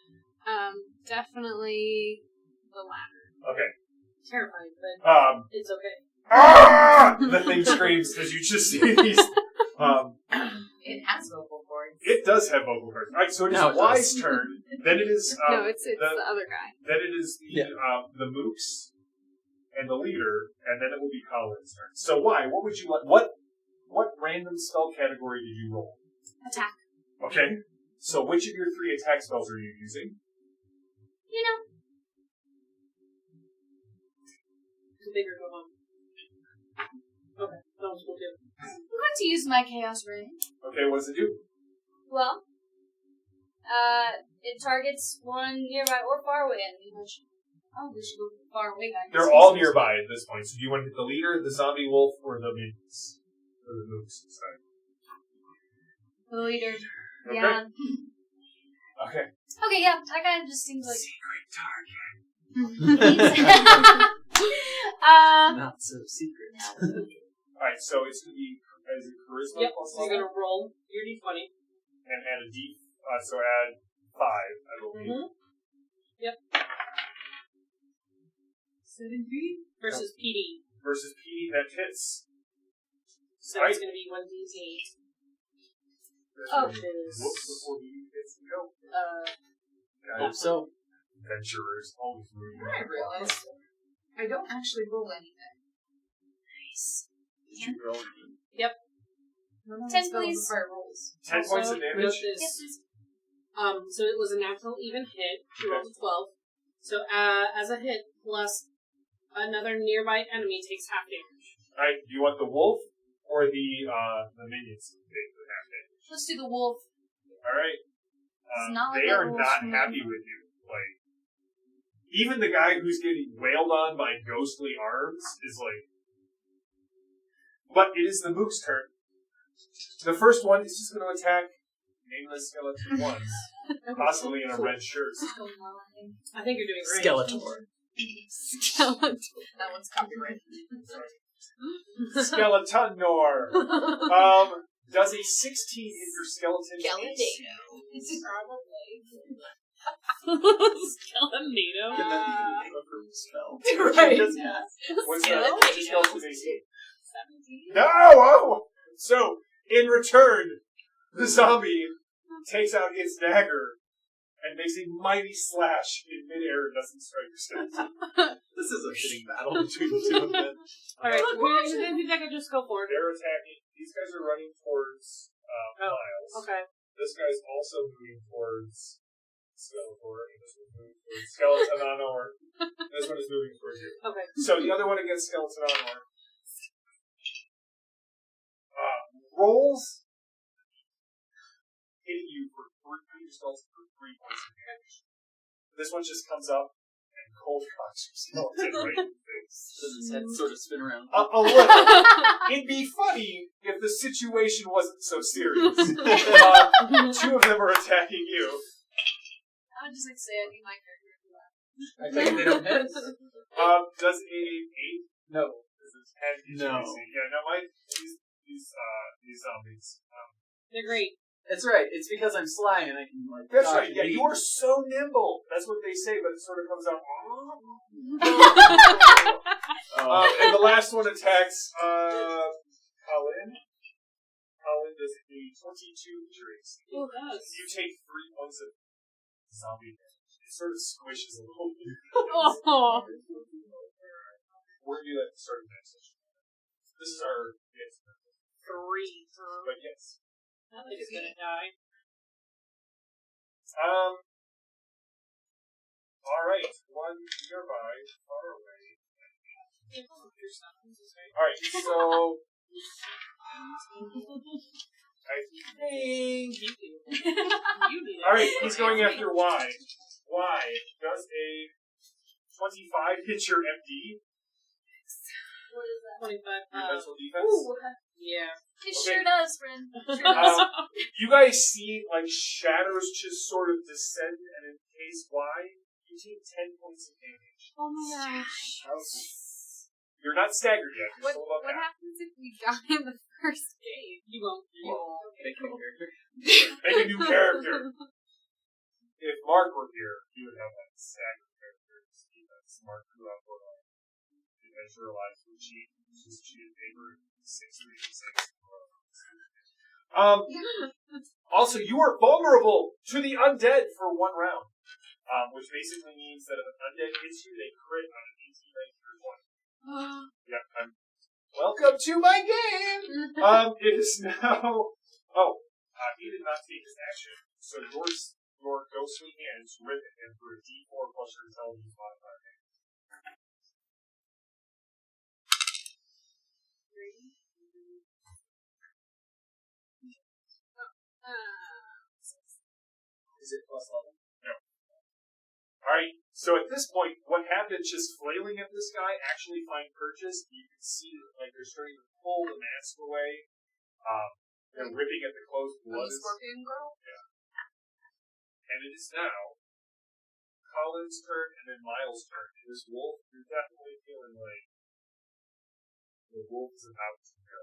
Definitely the latter. Okay. Terrifying, but it's okay. Ah! The thing screams as you just see these. It has vocal cords. It does have vocal cords. All right, so it is No, it Y's does. turn. Then it is. No, it's the other guy. Then it is the mooks and the leader, and then it will be Colin's turn. So why? What would you like? What random spell category did you roll? Attack. Okay. So which of your 3 attack spells are you using? You know, Too big or go home. Okay, that was cool too. I'm going to use my Chaos Ray. Okay, what does it do? Well, it targets one nearby or far away enemy, which we should go for the far away guy. They're all nearby at this point. So do you want to hit the leader, the zombie wolf, or the minions? Or the mooks, sorry. The leader. Okay. Yeah. Okay. Okay, yeah, that guy just seems like. Secret target. Not so secret. Alright, so it's going to be, is it charisma Yep, plus so you're going to roll your d20. and add a D, so add 5, I believe. Mm-hmm. Yep. 17 Versus PD. Versus PD, that hits. So Right. it's going to be 1d8. Oh. Which is, Whoops, before PD hits and go. Hope so. Adventurers always moving. I realized I don't actually roll anything. Nice. Did you roll? None of 10, the spells please. require rolls. 10 points of note damage? this. Yes, please. So it was a natural even hit. She rolled a 12. So as a hit, plus another nearby enemy takes half damage. Alright, do you want the wolf or the minions to take the half damage? Let's do the wolf. Alright. It's not like They that are wolf's not from happy with you. Like, even the guy who's getting wailed on by ghostly arms is like. But it is the mook's turn. The first one is just going to attack nameless skeleton ones, possibly in a red shirt. I think you're doing great. Skeletor. Skeleton. That one's copyrighted. Skeletonor. Does a 16 hit your skeleton? Skeletonado. Spell. Right. What's that? What's your skeleton AC? 17. No! Oh! So, in return, the zombie takes out its dagger and makes a mighty slash in midair and doesn't strike your skeleton. This is a fitting battle between the two of them. Alright, who did I just go for? They're attacking. These guys are running towards Miles. Okay. This guy's also moving towards Skeletor, and this one's moving towards Skeletonor. This one is moving towards you. Okay. So the other one against Skeletonor. Rolls hitting you for 3 points of damage. This one just comes up and cold cocks your skeleton right in the face. Does his head sort of spin around? A little. It'd be funny if the situation wasn't so serious. 2 of them are attacking you. I would just like to say I think my character would do that. I think they don't hit. Does a 8? No. Does a 10 hit No. your AC? Yeah, no, these zombies. They're great. That's right. It's because I'm sly and I can like. That's dodge right. Yeah, and you are so nimble. That's what they say, but it sort of comes out. And the last one attacks Colin. Colin does a 22 injuries. It does. You take 3 points of zombie damage. It sort of squishes a little bit. Oh. We're going to do that at the start of the next session. This is our yes. 3. But yes. That thing's gonna die. Alright. One nearby, far away. Alright, so I think You do. You need it. alright, he's going after Y. Y does a 25 hit your MD, What is that? 25. your mental defense. Ooh, Yeah. it Okay. sure does, friend. Sure does. You guys see like shadows just sort of descend and encase Y. You take 10 points of damage. Oh my gosh. You're not staggered yet. You're What, still above what half. happens if we die in the first game? You won't. Make a character. Make a new character. If Mark were here, he would have that staggered character. That's Mark grew up with Adventure Alive to cheat. Just cheated paper 636. Also, you are vulnerable to the undead for 1 round. Which basically means that if an undead hits you, they crit on an 18, 19, or 20. Yeah, welcome to my game! It is now... he did not take his action. So your ghostly hands rip at him for a D4 plus your intelligence modifier. Is it plus level? No. Alright, so at this point, what happened just flailing at this guy actually find purchase. You can see like they're starting to pull the mask away. They're ripping at the closed blood. Scorpion girl? Yeah. And it is now Colin's turn and then Miles' turn. And this wolf, you're definitely feeling like the wolf is about to go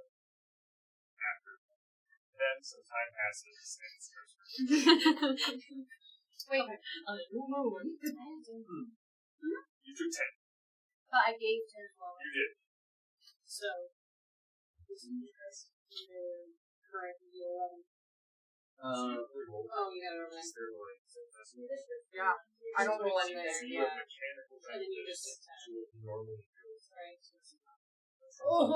after them. Then some time passes and it starts Wait, On a new moon. You took 10. but I gave 10 as well. You did. So, this is correct. 11. Oh, you got it over there. Yeah. I don't roll anything. Yeah. Yeah. And then you just attack. normally do. Right. Oh.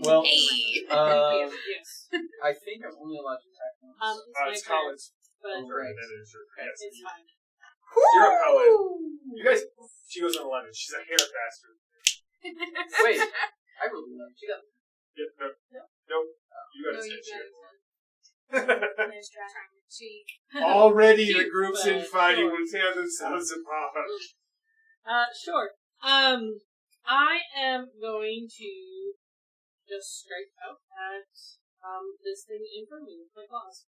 Well, Yes. I think I'm only allowed to attack once. It's Colin's But turn, right. and then it is your turn. Yes. it's fine. You're up, Colin. You guys, she goes on 11. She's a hair bastard. Wait, I rolled 11. She got Nope. You got No, a you 10 shit. There's trying to cheat. Already the Cute, group's but infighting sure. will tear themselves apart. Sure. I am going to just strike out at this thing in front of me with my claws.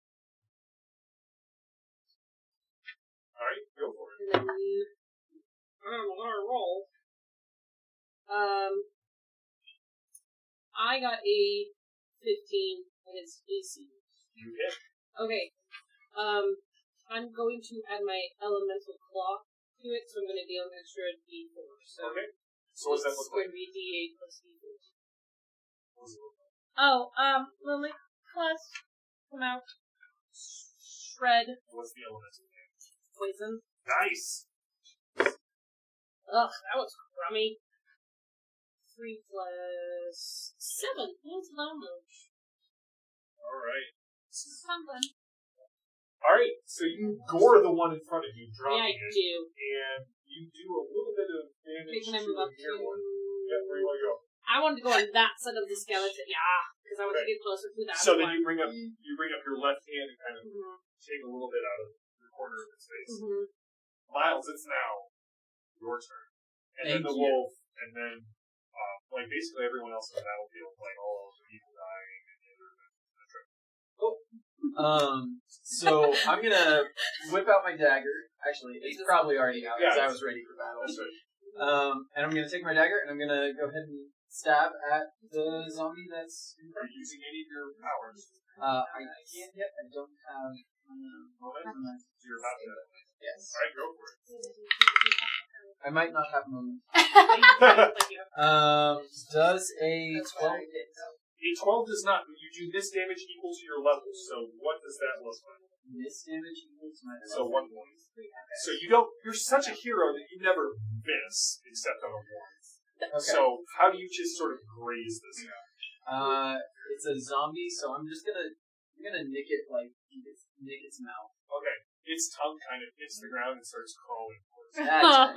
Alright, go for it. And then I'm gonna roll. I got a 15 against AC. You hit. Okay. I'm going to add my elemental claw to it, so I'm going to deal an extra D4. So Okay. So what does that look going like? to be D8 plus D4. Oh, well, my claws come out. Shred. What's the elemental name? Poison. Nice! Ugh, that was crummy. 3 plus 7. That's not much. Alright. Something. Alright, so you gore the one in front of you, Yeah, dropping I it, do. and you do a little bit of damage Can I to move the up hair to... one. Yeah, where you want to go? I wanted to go on that side of the skeleton. Yeah, because I want to Okay. get closer to that So one. then you bring up your left hand and kind of Mhm. take a little bit out of the corner of his face. Mhm. Miles, it's now your turn. And then Thank the you. wolf, and then like basically everyone else in the battlefield, like all of the people dying and the other etc. Oh, So I'm gonna whip out my dagger. Actually, it's probably already out because I was ready for battle. And I'm gonna take my dagger and I'm gonna go ahead and stab at the zombie that's in front. Are you using any of your powers? I can't yet. I don't have. Momentum. You're about to. Yes. Alright, go for it. I might not have moment. Thank you. Does a 12 hit? A 12 does not, but you do this damage equal to your level, so what does that look like? This damage equals my So 1 point. So you're such a hero that you never miss, except on a 1. Okay. So how do you just sort of graze this guy? It's a zombie, so I'm gonna nick it nick its mouth. Okay. Its tongue kind of hits the ground and starts crawling towards you. That's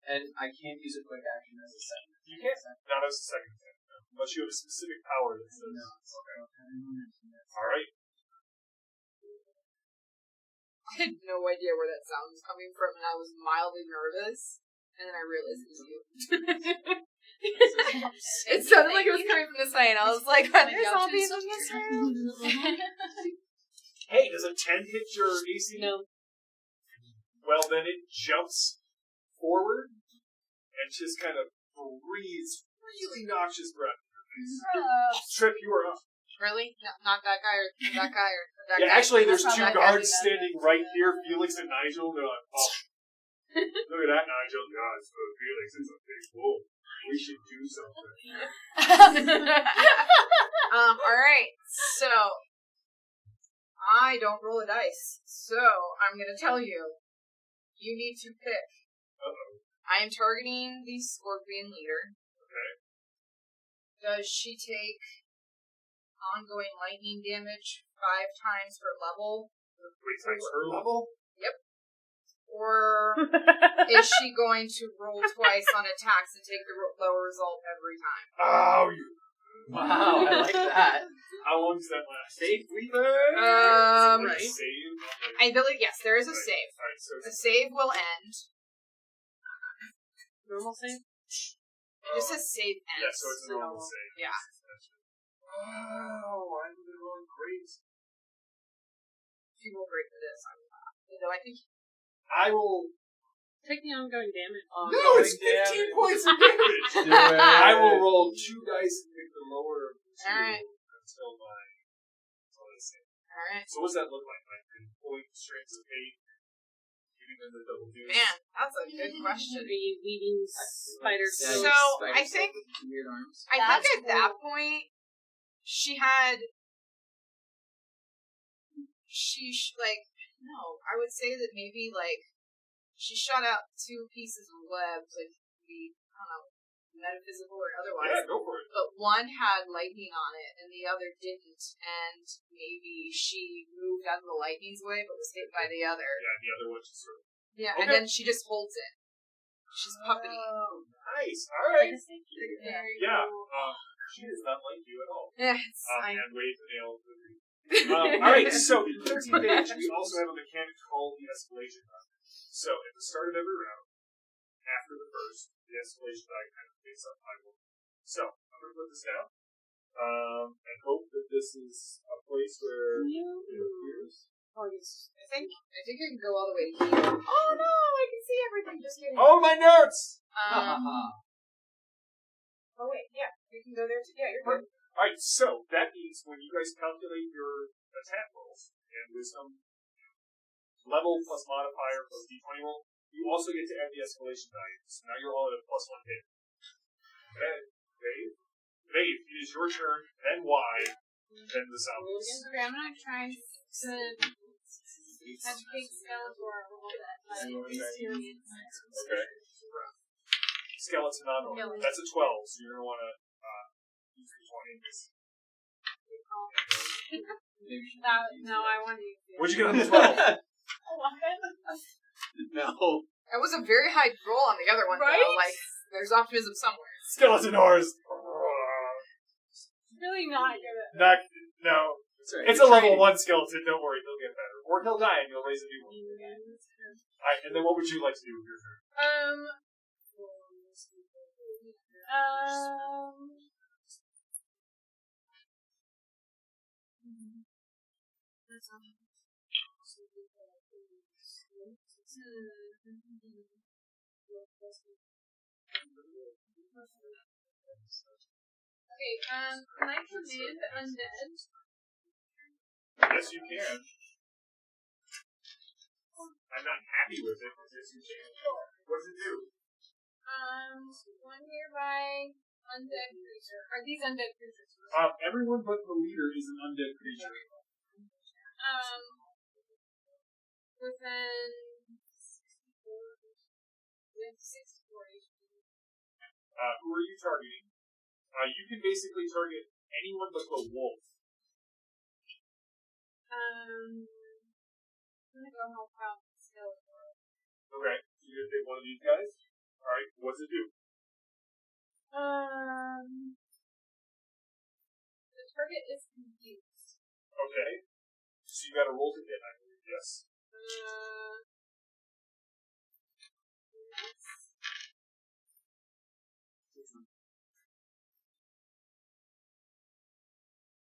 and I can't use a quick action as a second. You can't. Not as a second thing, no. Unless you have a specific power that says. No. Okay. Alright. I had no idea where that sound was coming from, and I was mildly nervous. And then I realized it was you. It sounded like it was coming from this way, and I was like, "Are there zombies in this room?" Hey, does a 10 hit your AC? No. Well, then it jumps forward and just kind of breathes really noxious breath in your face. Trip, you are up. Really? No, not that guy or that guy or that Yeah, guy. actually, there's That's 2 not that guy. guards standing right here, Felix and Nigel. They're like, oh, look at that, Nigel. God, so Felix is a big wolf. We should do something. Alright, so I don't roll a dice. So I'm gonna tell you. You need to pick. Uh-oh. I am targeting the scorpion leader. Okay. Does she take ongoing lightning damage 5 times her level? Wait, times her level? Or is she going to roll twice on attacks and take the lower result every time? Oh, you. Wow, I like that. How long does that last? Safe weaver. Like Right. save? I believe, yes, there is a Right. save. Alright, so The save will end. Normal save? It just says save ends. yeah, so it's a normal save. Yeah. Oh, I'm rolling great. She will break for this. Though I think I will. Take the ongoing damage. No, it's 15 points of damage. Do it. I will roll 2 dice and pick the lower of 2 Alright. until I save. Alright. So what does that look like? Like pulling strings of hate, giving them the double deuce? Man, that's a good question. Are you weaving spider Yeah, silk? So, spider I silk think- with weird arms. I That's think at that point, she had. No, I would say that maybe, she shot out 2 pieces of web, I don't know, metaphysical or otherwise. Yeah, go for it. But one had lightning on it, and the other didn't, and maybe she moved out of the lightning's way, but was hit by the other. Yeah, the other one just sort of. Yeah, Okay. and then she just holds it. She's puppety. Oh, nice. All right. Very Yeah. cool. She does not like you at all. Yeah, it's fine. And wave the nail of the tree. Alright, so in 13th age, we also have a mechanic called the escalation die. So at the start of every round, after the first, the escalation die kind of takes up my one. So I'm going to put this down and hope that this is a place where it appears. I think I can go all the way to here. Oh no, I can see everything. Just kidding. Oh, my notes! Oh wait, yeah, you can go there too. Yeah, you're good. Alright, so that means when you guys calculate your attack rolls and wisdom level plus modifier plus d20 roll, you also get to add the escalation die. So now you're all at a +1 hit. Okay, Vave. Vave, it is your turn, then Y, then the zombies. Okay, I'm gonna try to educate Skeletor a little bit by experience. Okay. Skeleton on order. That's a 12, so you're going to want to use the 20 in this. No, I want to use it. What'd you get on the 12? No. That was a very high roll on the other one, Right? though. There's optimism somewhere. Skeletonors! Really not good. No. Sorry, It's a level 1 skeleton, don't worry, he'll get better. Or he'll die and you'll raise a new one. Alright, and then what would you like to do with your turn? Okay, can I command undead? Yes, you can. I'm not happy with it, but yes, you can. What does it do? One nearby undead creature. Are these undead creatures? Everyone but the leader is an undead creature. Within 64 HP. Who are you targeting? You can basically target anyone but the wolf. I'm gonna go help out the skeleton. Okay, so you're gonna take one of these guys? Alright, what's it do? The target is confused. Okay. So you gotta roll to hit, I believe, yes.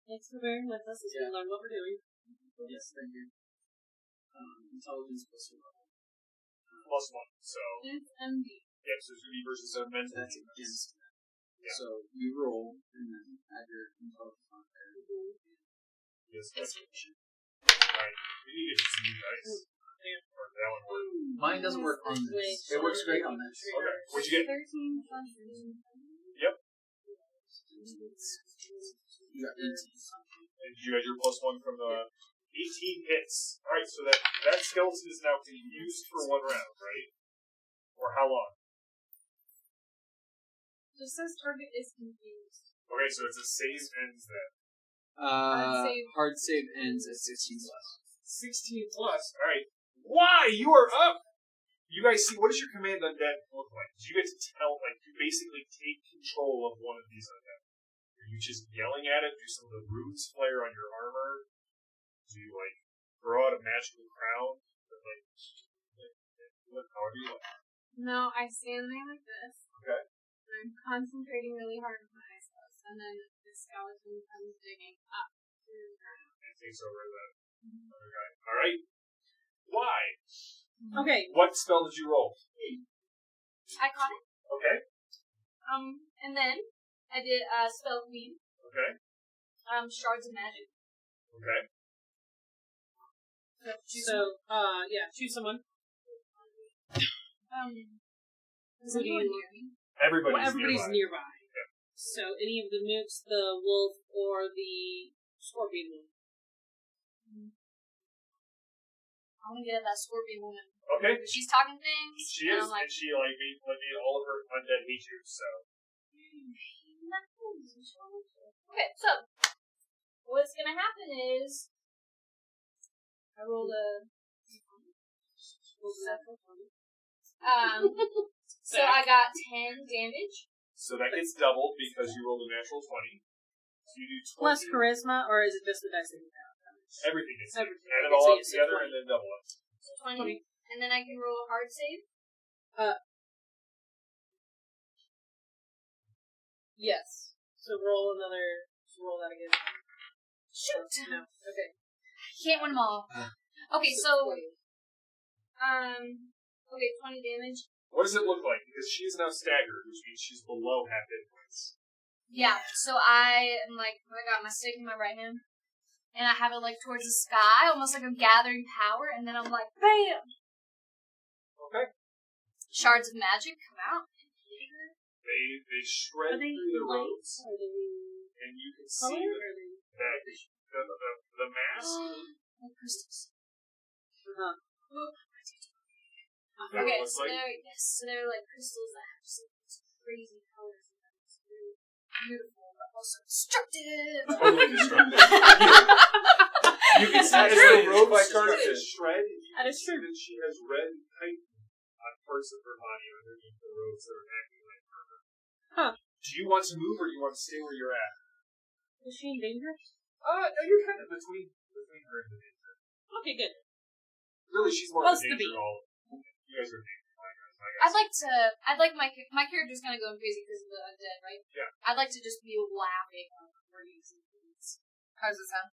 Thanks for bearing with us as we learn what we're doing. Yes, thank you. Intelligence plus level. Plus one, so... It's MD. Yep, so it's gonna be versus a mental That's defense. against that. Yeah. So you roll and then add your intelligence on there. Yes, that's Alright, we need to see you guys. Or that one work. Mine doesn't work on this. It works great on this. Okay, what'd you get? 13 plus 13. Yep. You got 18. And you had your plus one from the 18 hits. Alright, so that skeleton is now confused for one round, right? Or how long? It says target is confused. Okay, so it's a save ends then. Hard save ends at 16 plus. 16 plus, alright. Why? You are up! You guys see, what does your command undead look like? Do you get to tell, you basically take control of one of these undead? Are you just yelling at it? Do some of the runes flare on your armor? Do you, throw out a magical crown? However you like. No, I stand there like this. Okay. And I'm concentrating really hard on my eyes, and then the skeleton comes digging up through the ground. And takes over the other guy. Alright. Why? Okay. What spell did you roll? I caught it. Okay. And then I did spell queen. Okay. Shards of magic. Okay. So, choose someone. Is anyone near me? Everybody's nearby. Yeah. So, any of the mooks, the wolf, or the scorpion moon. I want to get at that scorpion woman. Okay. She's talking things. She is, and she made all of her undead hate you, so. Okay, so what's gonna happen is I rolled a so I got 10 damage. So that gets doubled because you rolled a natural 20. So you do 20. Plus charisma, or is it just the dice that you have? Everything is Everything. add it all So up yes, together 20. and then double it. 20. And then I can roll a hard save. Yes. So roll that again. Shoot! No. Okay. Can't win them all. Okay, so 20 damage. What does it look like? Because she's now staggered, which means she's below half hit points. Yeah, so I am I got my stick in my right hand, and I have it towards the sky, almost like I'm gathering power, and then I'm like, BAM! Okay. Shards of magic come out. They shred through the roads, and you can see that the mask. Like crystals. Uh-huh. Okay, so they're like crystals that have just these crazy colors in them. It's really beautiful, but also destructive. Totally destructive. You can see as the robe starts to shred, you can see that she has red titan on parts of her body underneath the robes that are acting like armor. Huh. Do you want to move or do you want to stay where you're at? Is she in danger? No, you're kind of between her and the danger. Okay, good. Really, she's more Close of to the danger. me. All you guys are danger. I'd like my character's kind of going crazy because of the undead, right? Yeah. I'd like to just be laughing on where you see things. How does it sound?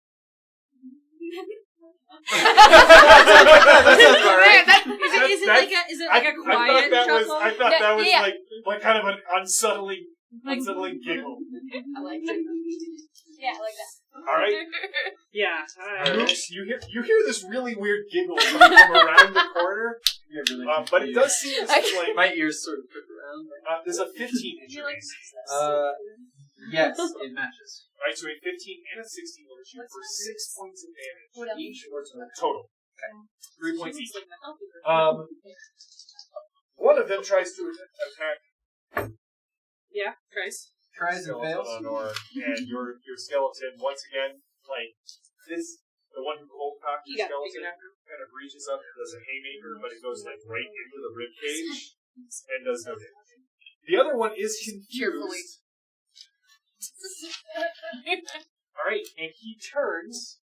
That sounds about right. Is it like a quiet chuckle? I thought that was Yeah. like kind of an unsettling giggle. I like it. Yeah, like that. All right. Yeah. Oops, you hear this really weird giggle coming from around the corner, Yeah, really but it does seem as if, like my ears sort of prick around. there's a 15 injury. Yes, it matches. Right, so a 15 and a 16 will hit you for 6 points of damage What else? each, or total. Okay. 3 points each. Like the healthy One of them tries to attack Yeah, Christ. Tries and fails. Eleanor, and your skeleton once again, like this, the one who cold cocked You your got skeleton, bigger after. kind of reaches up and does a haymaker, but it goes like right into the rib cage and does no damage. The other one is Cheerfully. confused. All right, and he turns.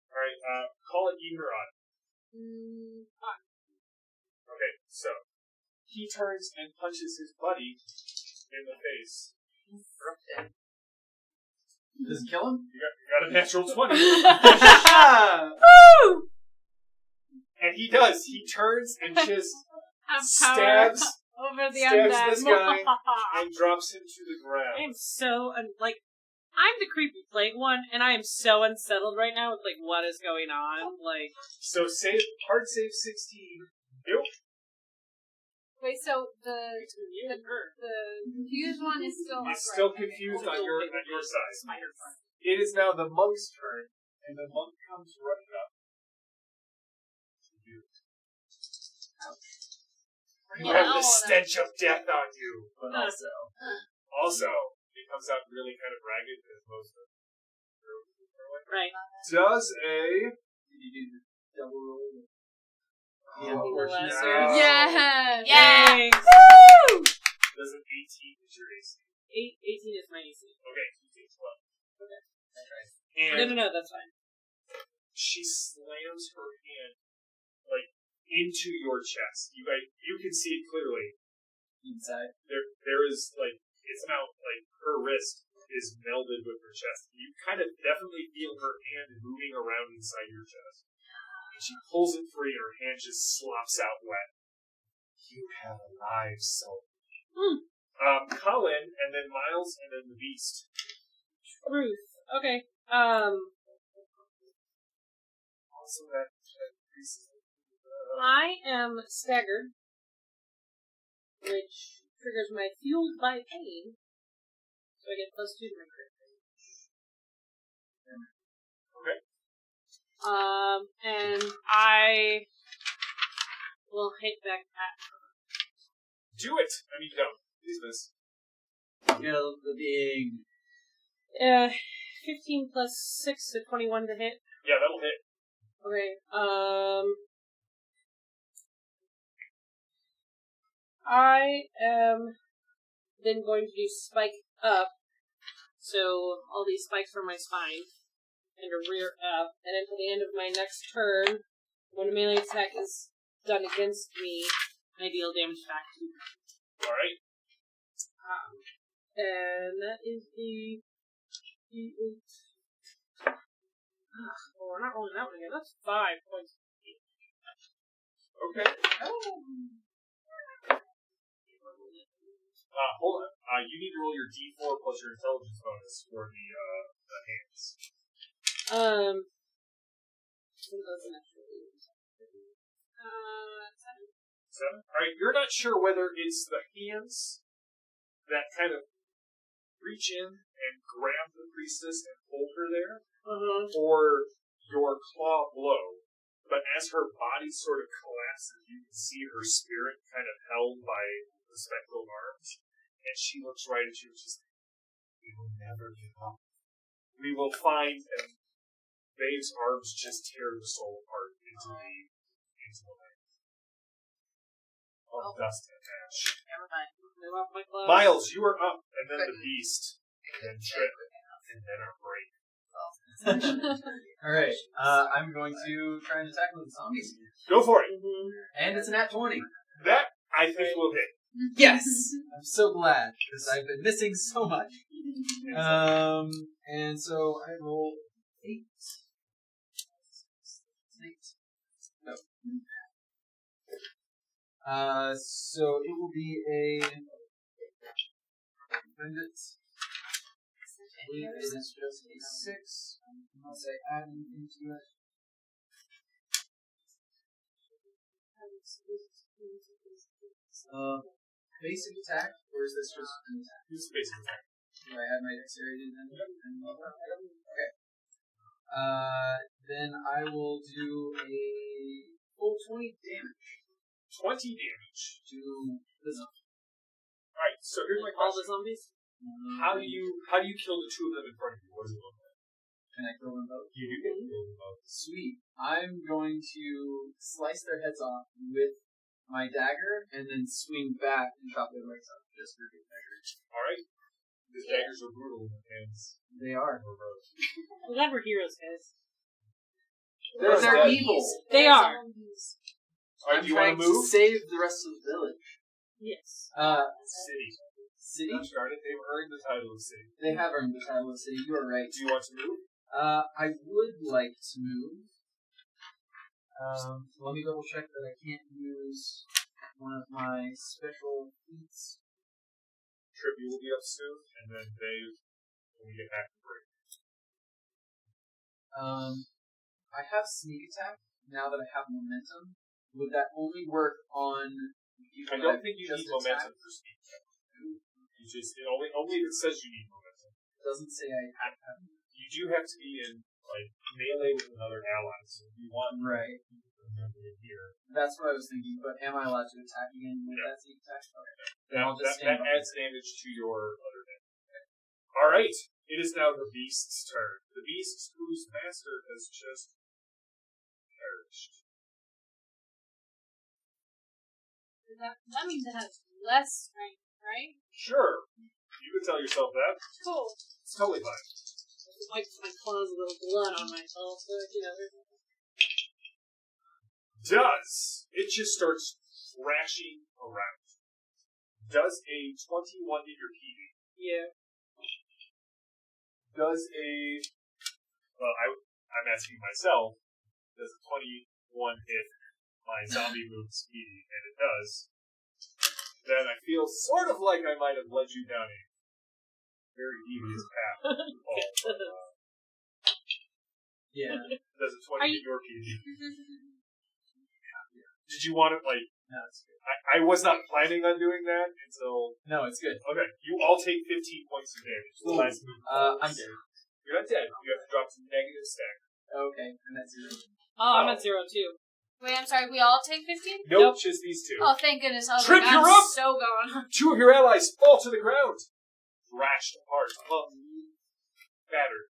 All right, call it even or odd. Okay, so he turns and punches his buddy in the face. Does it kill him? You got a natural 20. And he does. He turns and just stabs over the stabs undead. this guy and drops him to the I ground. am so I'm the creepy plague one, and I am so unsettled right now with like what is going on. Like, So hard save 16. Nope. Wait, so the confused one is still It's upright. still confused on your side. It is now the monk's turn, and the monk comes running up. You have the stench of death on you, but also it comes out really kind of ragged because most of right. does a Did you do the double roll? lesser. Yeah. Yay! does an 18 is your AC. 18 is my AC. Okay, you take 12. Okay. And No, that's fine. she slams her hand like into your chest. You can see it clearly. Inside. There is like it's now like her wrist is melded with her chest. You kind of definitely feel her hand moving around inside your chest. And she pulls it free and her hand just slops out wet. You have a live soul. Colin, and then Miles, and then the Beast. Ruth. Okay. Also that increases. I am staggered, which triggers my fueled by pain, so I get +2 to my crit range. Okay. And I will hit back at Do it! I mean, don't. Please miss. Kill the being. 15 plus 6 to 21 to hit. Yeah, that'll hit. Okay, I am then going to do spike up, so all these spikes from my spine, and a rear up, and then for the end of my next turn, when a melee attack is done against me, I deal damage back to you. Alright. And that is the D8. Oh, we're not rolling that one again. That's 5 points. Okay. Hold on. You need to roll your D4 plus your intelligence bonus for the hands. That's an extra 7. Alright, you're not sure whether it's the hands that kind of reach in and grab the priestess and hold her there, or your claw blow. But as her body sort of collapses, you can see her spirit kind of held by the spectral arms, and she looks right at you and she's like, "We will never give up. We will find." And Babe's arms just tear the soul apart into the light of dust and ash. Never mind. Move off my glove. Miles, you are up, and then the beast, and then Trip, and then our break. Alright, I'm going to try and attack with the zombies again. Go for it. And it's a nat 20. That, I think, will hit. Yes! I'm so glad, because I've been missing so much. And so I roll 8. So it will be a. Find it. I believe it is just a 6, unless I add anything to it. Basic attack, or is this just an attack? This is basic attack. Do I add my dexterity then? Okay. Then I will do a full 20 damage 20 damage. to the zombie. Alright, so here's my All the question. zombies? How do you kill the two of them in front of you? What does it look like? Can I kill them both? You do get to kill them both. Sweet. I'm going to slice their heads off with my dagger and then swing back and chop their legs off just for good measure. Alright? These daggers are brutal in the hands. They are. Or both. I'm glad we're heroes, guys. They're zombies. evil. They are. Alright, do you want trying to move? save the rest of the village. Yes. City. City? I'm started. They've earned the title of city. They have earned the title of city. You are right. Do you want to move? I would like to move. Let me double check that I can't use one of my special feats. Trippy will be up soon, and then Dave when we get back to break. I have sneak attack now that I have momentum. Would that only work on people I that don't I've think you just need momentum attacked? for speed. You just only if it says you need momentum. It doesn't say I have to have momentum. You do have to be in like melee with another ally, so if you want Right. in here. That's what I was thinking, but am I allowed to attack again with that sneak attack? Okay. Then I'll just That stand by. adds damage to your other hit. Alright, it is now the beast's turn. The beast whose master has just perished. That means it has less strength, right? Sure, you could tell yourself that. Cool. It's totally fine. Wipe my claws a little blood on myself, so Does it just starts thrashing around? Does a 21 hit your PD? Yeah. Does a I'm asking myself, does a 21 hit my zombie move speedy? And it does. Then I feel sort of like I might have led you down a very devious path. Yeah. Does a 20 Are hit you- your PD? Did you want it like? No, it's good. I was not planning on doing that until. No, it's good. Okay, you all take 15 points of damage. The last move. I'm dead. You're not dead. You have to drop some negative stack. Okay, and that's 0. Oh, I'm at 0 too. Wait, I'm sorry. We all take 15? Nope, just these two. Oh, thank goodness. I was Trip, like, you're I'm up! so gone. Two of your allies fall to the ground. Thrashed apart. Battered.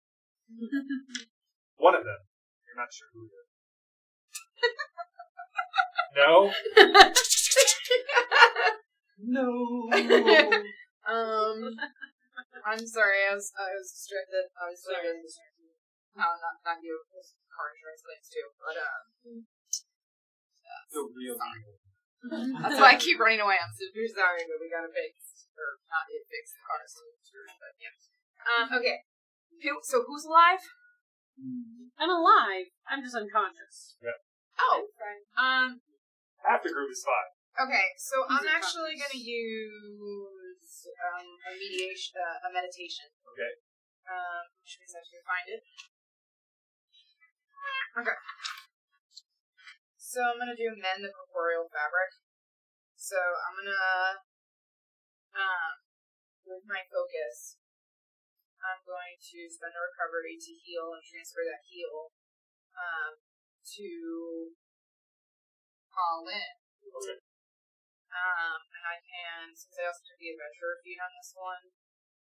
One of them. You're not sure who it is. No? No. I'm sorry. I was distracted. I was sorry. Not you. Car insurance claims too, but The real evil. that's why I keep running away. I'm super sorry, but we gotta fix, or not yet fix the car, but yeah. Okay. Who's alive? I'm alive. I'm just unconscious. Oh. Half the group is fine. Okay. So Who's I'm in actually progress? gonna use a meditation. Okay. Which means I have to find it. Okay. So I'm gonna do mend the corporeal fabric. So I'm gonna, with my focus, I'm going to spend a recovery to heal and transfer that heal, to Lynn. Okay. And I can, since I also took the adventurer feat on this one,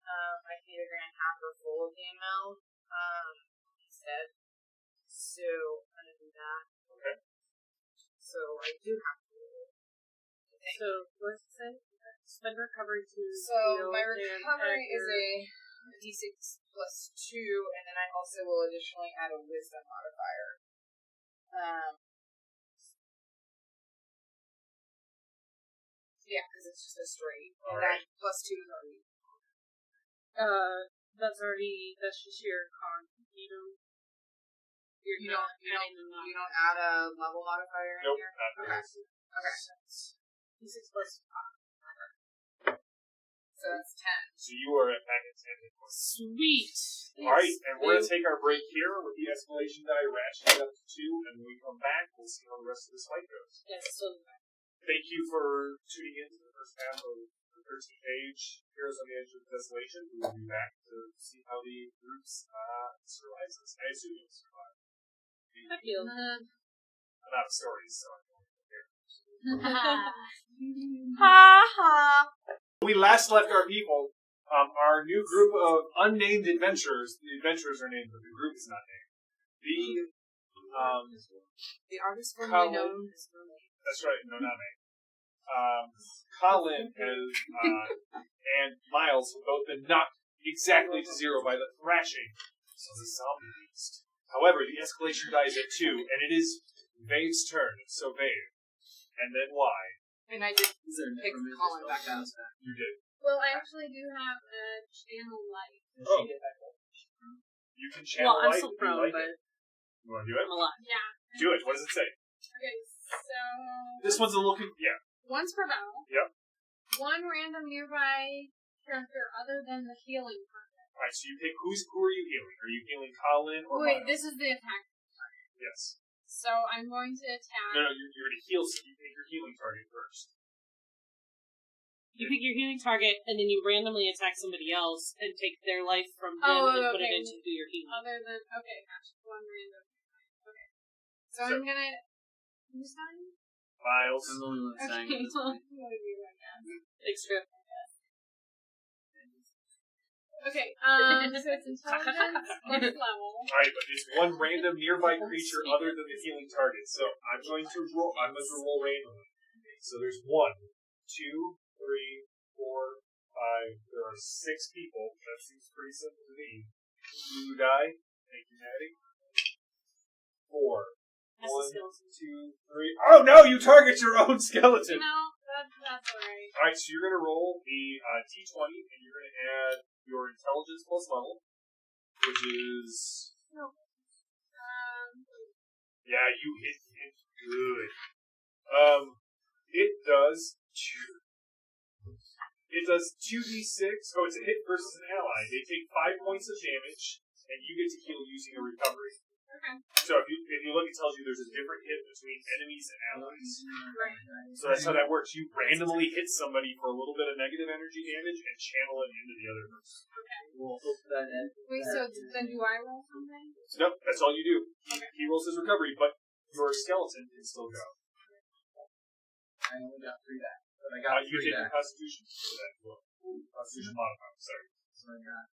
I can either grant half or full of the amount, instead. So I'm gonna do that. Okay. So I do have to roll. I think. So, what's it say? Spend recovery to So heal my and recovery add is your- a d6 plus 2, and then I also will additionally add a wisdom modifier. Yeah, because it's just a straight. And Alright. that plus 2 is already. that's just your con, you know. You don't add a level modifier in Nope, here? not Okay. this. Okay. D6 plus 5. So that's 10. So you are at back at 10 hit points. Sweet. Alright, and we're going to take our break here with the escalation die ratcheted up to 2, and when we come back, we'll see how the rest of this fight goes. Yes, so Thank you for tuning in to the first half of the 13th page, Heroes on the Edge of Desolation. We will be back to see how the groups survives this. I assume you'll survive. I feel. I'm out of stories, so I'm going to prepare. Ha ha. We last left our people. Our new group of unnamed adventurers. The adventurers are named, but the group is not named. The artist Colin- formerly known as Mermaid. That's right, no, not named. Colin and Miles have both been knocked exactly to 0 by the thrashing of the zombie beast. However, the escalation die is at 2, and it is Vave's turn. So Vave. And then Y. And I just Is there picked never Colin back up. You did. Well, I actually do have a channel light. Oh. You can channel Well, I'm light still if you prone, like but it. You want to do it? I'm alive. Yeah. Do it. What does it say? Okay, so This one's a little... Yeah. once per battle. Yep. One random nearby character other than the healing target. Alright, so you pick who are you healing? Are you healing Colin or Wait, Miles? this is the attack. Yes. So I'm going to attack. No, you're going to heal, so you pick your healing target first. You pick your healing target, and then you randomly attack somebody else and take their life from them Oh, and put it okay. into who you're healing. Other than gotcha. One random. Okay. So So- I'm gonna. Who's time? Miles. I'm the only one saying Okay. this. Well, I'm gonna do that now. Extra. Okay. So it's intelligence plus level. Alright, but it's one random nearby creature other than the healing target. So I'm going to roll randomly. So there's 1, 2, 3, 4, 5. There are 6 people. That seems pretty simple to me. Blue die. Thank you, Maddie. 4. That's 1, a skeleton. 2, 3. Oh no! You target your own skeleton! No, that's alright. Alright, so you're going to roll the d20, and you're going to add your intelligence plus level, which is... Yeah, you hit it good. It does 2d6. Oh, it's a hit versus an ally. They take 5 points of damage, and you get to heal using a recovery. Okay. So if you look, it tells you there's a different hit between enemies and allies. Right. So that's how that works. You randomly hit somebody for a little bit of negative energy damage and channel it into the other person. We'll hope that Wait, so then do I roll something? So nope, that's all you do. He rolls his recovery, but your skeleton can still go. I only got 3 back. But I got You 3 take your back. Constitution for that as well. Constitution modifier, sorry. So I got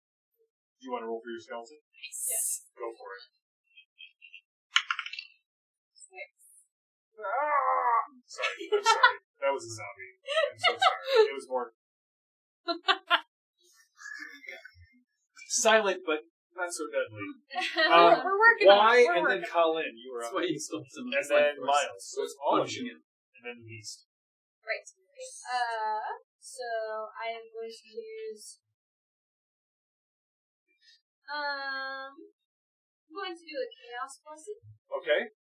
Do you want to roll for your skeleton? Yes. Go for it. 6. Sorry, I'm sorry. That was a zombie. I'm so sorry. It was more silent, but not so deadly. We're working on Y it. and then Colin, you were That's up. why you stole some of And his then life force. Miles. So it's all of Punching you. him. And then Beast. Right. So I am going to use. I'm going to do a chaos blessing. Okay.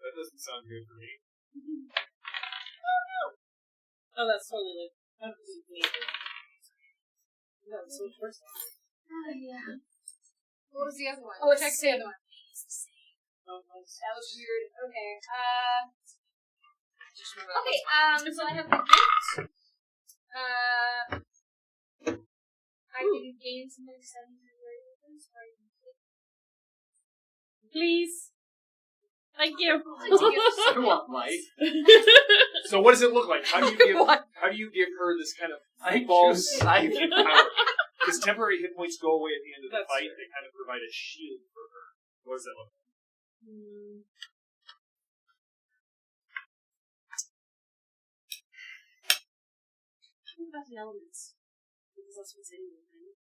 That doesn't sound good for me. Oh, that's totally like. That was me. That was so much worse. Yeah. What was the other one? Oh, it's Check the the other one. Oh, nice. That was weird. Okay. Just remember Okay. that So I have the gift. I can gain some extended items. Please. Thank you. I want life. So what does it look like? How do you give her this kind of I false choose life. power? Because temporary hit points go away at the end of the That's fight. true. They kind of provide a shield for her. What does that look like? Think about the elements. Because that's what's in you, right?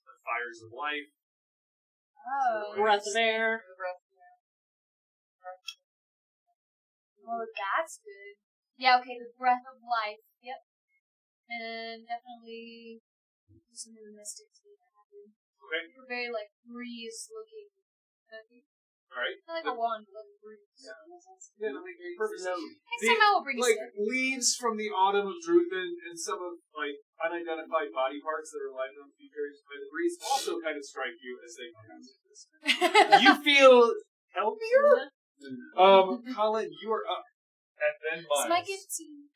The fires of life. Oh. Breath of air. Well, that's good. Yeah. Okay. The breath of life. Yep. And definitely some of the mystics. Okay. Very like breeze looking. All right. Like a wand of breeze. Perfect. And somehow a breeze. Like leaves from the autumn of Druthan and some of like unidentified body parts that are lighted on the carried by the breeze also kind of strike you as they come out of this. You feel healthier? Colin, you are up. And then Miles. It's my gift to you.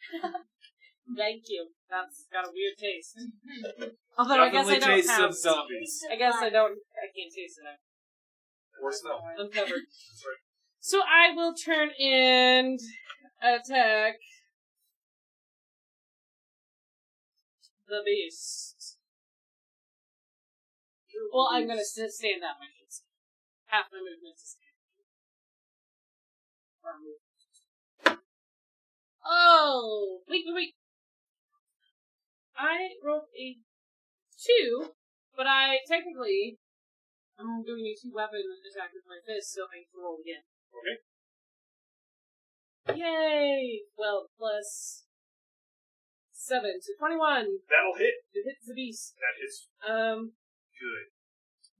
Thank you. That's got a weird taste. Although I guess I don't tastes have. of zombies. I guess I don't. I can't taste it. Or smell. I'm covered. That's right. So I will turn and attack the beast. Well, I'm gonna stand that way. Half my movement is stand. Oh, wait. I rolled a 2, but I'm doing a 2-weapon attack with my fist, so I can roll again. Okay. Yay! Well, plus 7, so 21. That'll hit. It hits the beast. That hits. Good.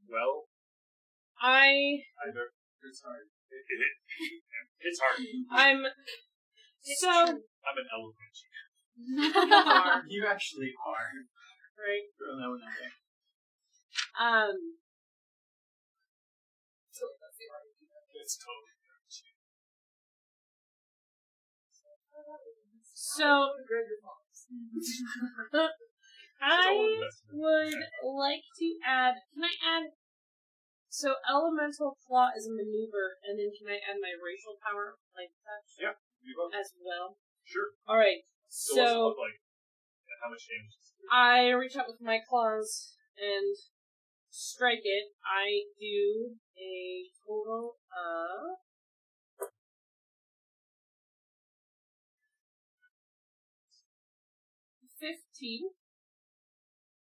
Well. It's hard. It's hard. I'm an eloquent. You actually are. right. Throw that one out there. It's totally So I would like to add. Can I add? So elemental claw is a maneuver, and then can I add my racial power, like touch? Yeah, you go. As well. Sure. All right. So what's it So look like? And how much damage does it do? I reach out with my claws and strike it. I do a total of 15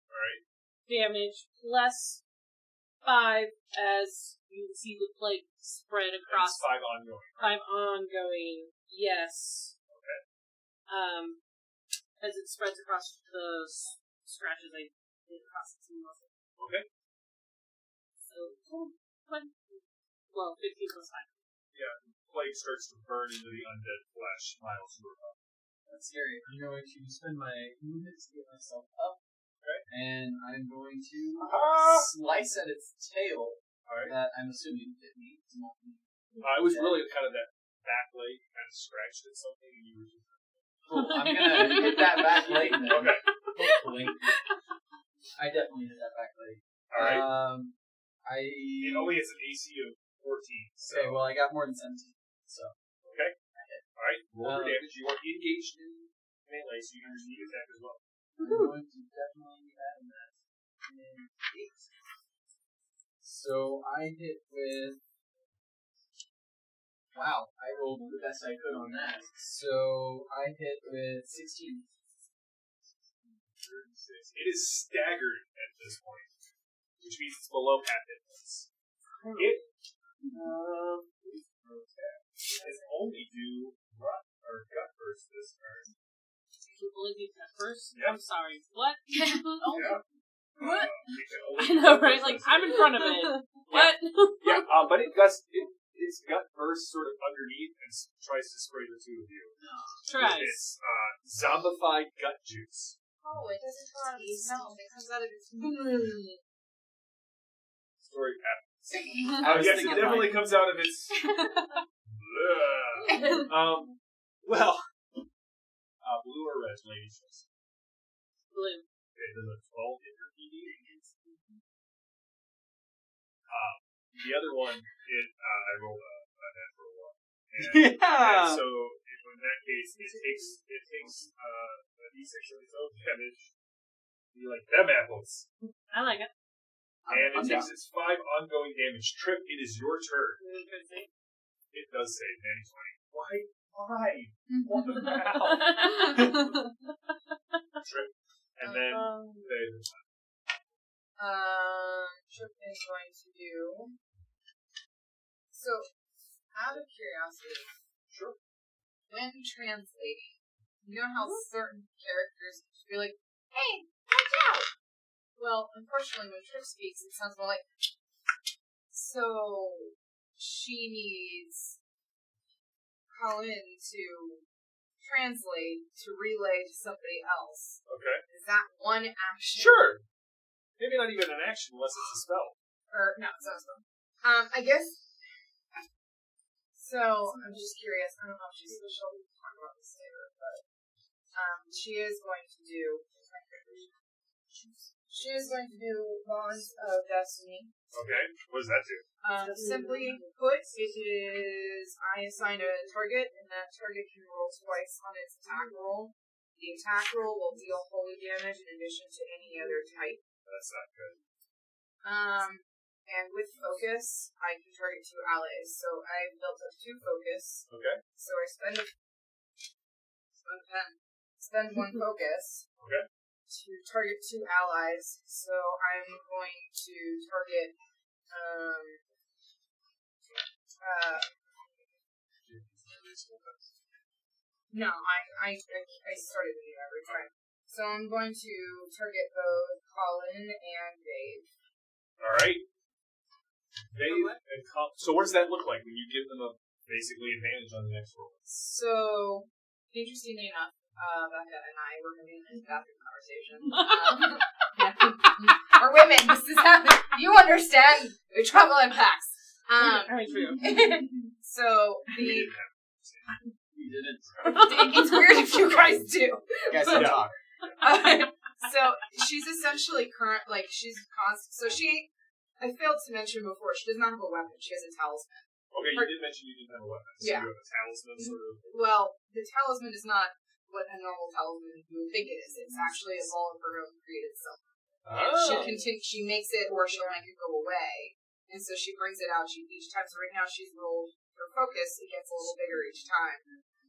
Alright. damage plus 5 as you can see the plague spread across. That's 5 ongoing. 5 ongoing, yes. Okay. As it spreads across the scratches I did across the muscle. Okay. So, 15 plus 5. Yeah, plague starts to burn into the undead flesh. Miles, you are up. That's scary. I'm going to spend my movement to get myself up. Okay. And I'm going to slice at its tail. Alright. That I'm assuming bit me. It's not me. It was really kind of that back leg kind of scratched at something, and you were just. Cool. I'm gonna hit that back leg then. Okay. Hopefully. I definitely hit that back leg. Alright. It only has an AC of 14. So. Okay, well, I got more than 17. So. Okay. Alright, roll your damage. You are engaged in melee, so you can use sneak attack as well. I'm going to definitely add that. And 8. So I hit with. Wow, I rolled the best I could on that. So I hit with 16. 36. It is staggered at this point, which means it's below half hit points. It is only do gut burst this turn. You only do that first? Yep. I'm sorry. What? Yeah. What? It can only I do know, gut right? burst Like, this I'm in front of it. What? Yeah, but its gut bursts sort of underneath and tries to spray the two of you. Tries. It's zombified gut juice. Oh, it doesn't come out of its mouth. It comes out of its Story happens. I was Yes, it thinking definitely like, comes out of its. Blue or red, ladies choice. Blue. Okay, there's a 12 hit your PD. The other one, I rolled a natural one. And, and so, in that case, it takes a d6 of its own damage. You like them apples. I like it. And I'm it takes down. its 5 ongoing damage. Trip, it is your turn. It does say Nanny 20. Why? What the hell? Trip. And then they Trip is going to do. So, out of curiosity, Sure. when translating, you know how certain characters be like, "Hey, watch out!" Well, Well, unfortunately, when Trip speaks, it sounds more like, so she needs Colin to translate, to relay to somebody else. Okay. Is that one action? Sure. Maybe not even an action unless it's a spell. Or, no, it's not a spell. I guess, so, I'm just curious, I don't know if she'll talk about this later, but, she is going to do Bonds of Destiny. Okay. What does that do? Simply put, it is, I assign a target, and that target can roll twice on its attack roll. The attack roll will deal holy damage in addition to any other type. That's not good. And with focus, I can target 2 allies. So I built up 2 focus. Okay. So I spend one focus. Okay. To target 2 allies. So I'm going to target no, I started it every time. So I'm going to target both Colin and Dave. Alright. Dave and Colin. So what does that look like when you give them a basically advantage on the next roll? So, interestingly enough, Becca and I were having a bathroom conversation. We're women. This is how you understand. We travel in packs. So You didn't. it's weird if you guys do. Guys don't talk. So she's essentially I failed to mention before, she does not have a weapon. She has a talisman. Okay, you did mention you didn't have a weapon. So Yeah. you have a talisman sort of. Well, the talisman is not what a normal talisman you would think it is. It's actually a ball of her own created self. She makes it, or she'll make it go away. And so she brings it out each time. So right now she's rolled her focus, it gets a little bigger each time.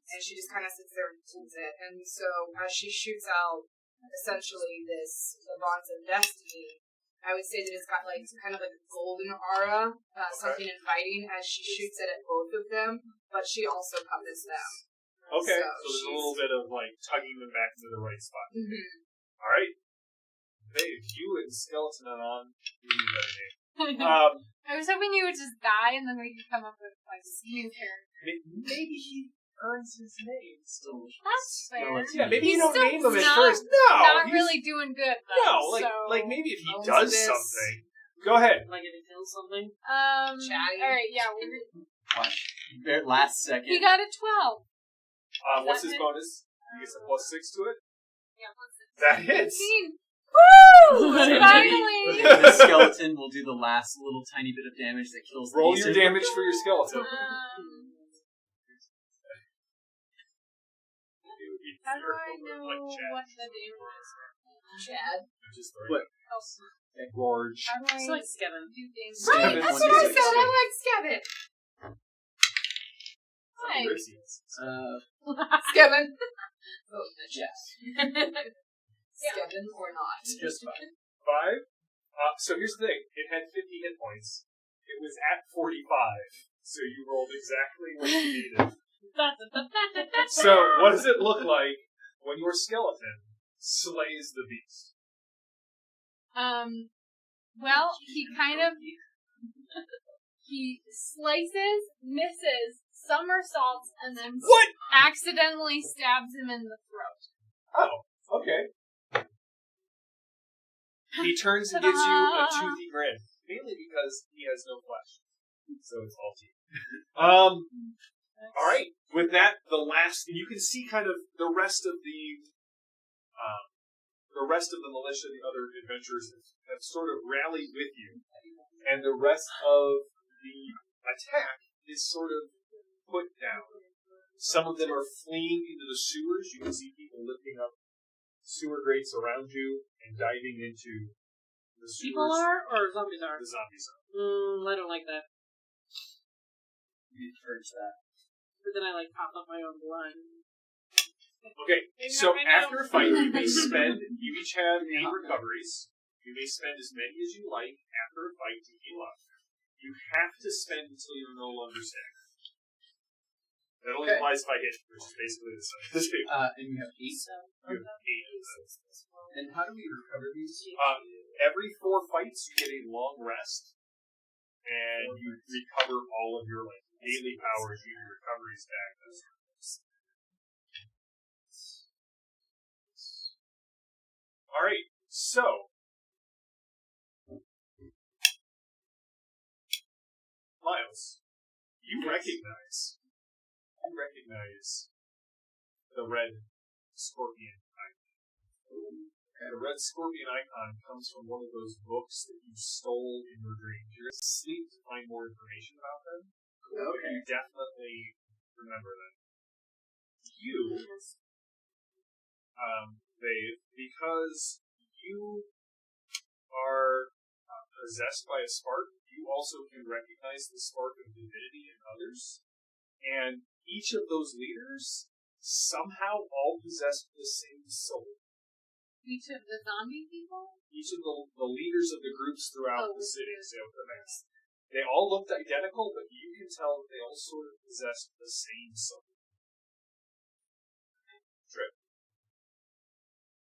And she just kind of sits there and holds it. And so as she shoots out, essentially, the Bonds of Destiny, I would say that it's got like kind of like a golden aura, something inviting as she shoots it at both of them, but she also covers them. Okay, so there's a little bit of like tugging them back to the right spot. Mm-hmm. Alright. Dave, you and Skeleton are on. You need a better name. I was hoping you would just die and then we could come up with like new character. Maybe he earns his name still. That's fair. Yeah, maybe He's you don't still name him at not- first. No, Not he's really doing good though. no. Like maybe if he Bones does of this. something. Go ahead. Am I gonna kill something? Chatty. Alright, yeah, Last second. he got a 12. What's his it? bonus? He gets a +6 to it. Yeah, what's it? That hits. 15. So Woo! Finally! The skeleton will do the last little tiny bit of damage that kills the Roll beast. your damage for your skeleton. How do I know Like Chad. what the damage is? Chad. Just What? Gorge. How do I It's like Skevin. do damage? Right, That's one what I d6. said. I like Skevin. Hi. Skevin. Vote in the chat. Yeah. Skevin or not. Just fine. 5. So here's the thing. It had 50 hit points. It was at 45. So you rolled exactly what you needed. So what does it look like when your skeleton slays the beast? Well, he kind of he slices, misses, somersaults, and then What? accidentally stabs him in the throat. Oh, okay. He turns and gives you a toothy grin, mainly because he has no flesh, so it's all teeth. All right. With that, the last, and you can see kind of the rest of the militia, the other adventurers, have sort of rallied with you, and the rest of the attack is sort of put down. Some of them are fleeing into the sewers. You can see people lifting up sewer grates around you and diving into the sewers. People are, or zombies are? The zombies are. I don't like that. You encourage that. But then I like pop up my own blood. Okay, so after a fight, you may spend, you each have 8 recoveries. You may spend as many as you like after a fight to heal up. You have to spend until you're no longer sick. That only applies if I hit, which is basically the same. And you have 8. So, You have 8 of those. And how do we recover these? every 4 fights, you get a long rest, and you recover all of your daily powers. You get your recovery stack. All right, so Miles, you recognize the red scorpion icon. The red scorpion icon comes from one of those books that you stole in your dreams. You're going to sleep to find more information about them. Okay. You definitely remember them. You, Dave, because you are possessed by a spark, you also can recognize the spark of divinity in others. And each of those leaders somehow all possess the same soul. Each of the zombie people? Each of the leaders of the groups throughout the city. They all looked identical, but you can tell that they all sort of possessed the same soul. Trip.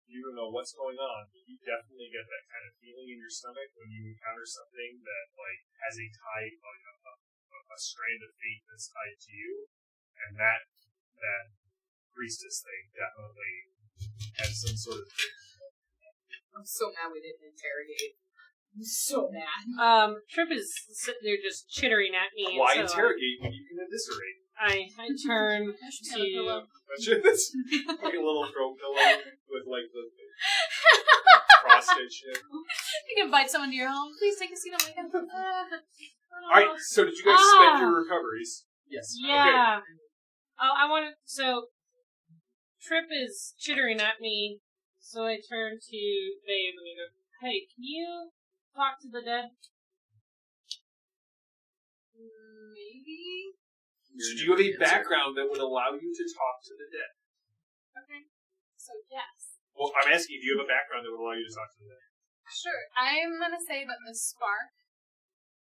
You don't know what's going on, but you definitely get that kind of feeling in your stomach when you encounter something that has a tie, a strand of fate that's tied to you, and that priestess thing definitely had some sort of. I'm so mad we didn't interrogate. I'm so mad. Trip is sitting there just chittering at me. Why interrogate when you can eviscerate? I turn to. That's like a little throw pillow with the cross-stitch in. You can invite someone to your home. Please take a seat on my head. Alright, so did you guys spend your recoveries? Yes. Yeah. Okay. Oh, I want to. So, Trip is chittering at me, so I turn to Babe and I go, "Hey, can you talk to the dead?" Maybe. So do you have a background that would allow you to talk to the dead? Okay. So yes. Well, I'm asking, do you have a background that would allow you to talk to the dead? Sure. I'm gonna say that the spark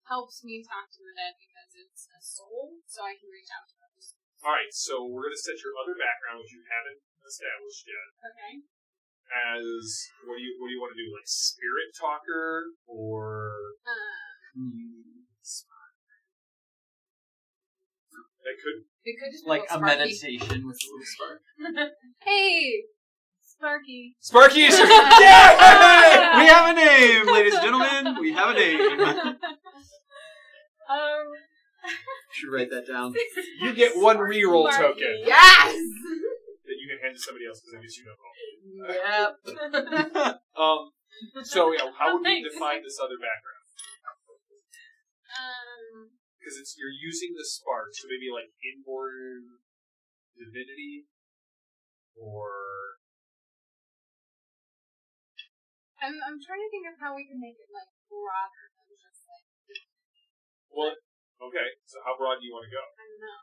helps me talk to the dead because it's a soul, so I can reach out to others. Alright, so we're going to set your other background, which you haven't established yet. Okay. As, what do you want to do? Spirit talker, or... It could just be a Sparky. meditation with a little spark. Hey! Sparky. Sparky is your... Yeah! We have a name, ladies and gentlemen. We have a name. Should write that down. You get 1 reroll Sparky. token. Yes! That you can hand to somebody else, because I guess you don't know. Yep. So, how would we define this other background? Because you're using the spark, so maybe inborn divinity, or... I'm trying to think of how we can make it broader than just Well, okay. So how broad do you want to go? I don't know.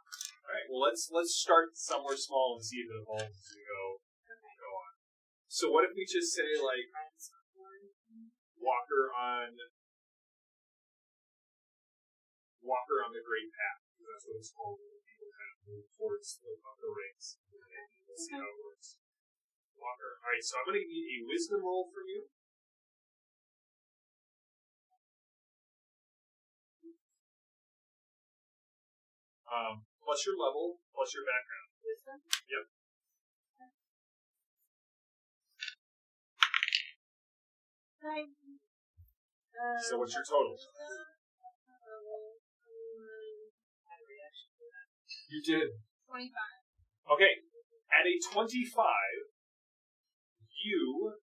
All right. Well, let's start somewhere small and see if it evolves as we go on. So what if we just say Walker on the Great Path? Because that's what it's called when people kind of move towards the rings. We'll see how it works. Walker. All right. So I'm going to need a wisdom roll from you. Plus your level, plus your background. Wisdom? Yep. So what's your total? You did. 25. Okay. At a 25, you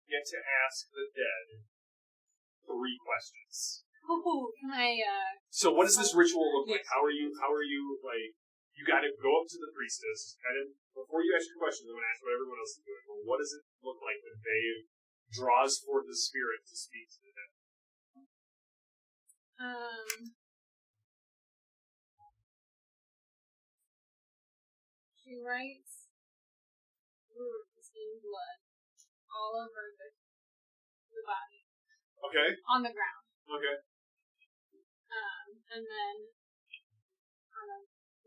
get to ask the dead 3 questions. Ooh, can I, So what does this ritual look like? How are you, you gotta go up to the priestess, before you ask your questions, I'm gonna ask what everyone else is doing. Well, what does it look like when Babe draws forth the spirit to speak to the dead? She writes runes in blood all over the body. Okay. On the ground. Okay. And then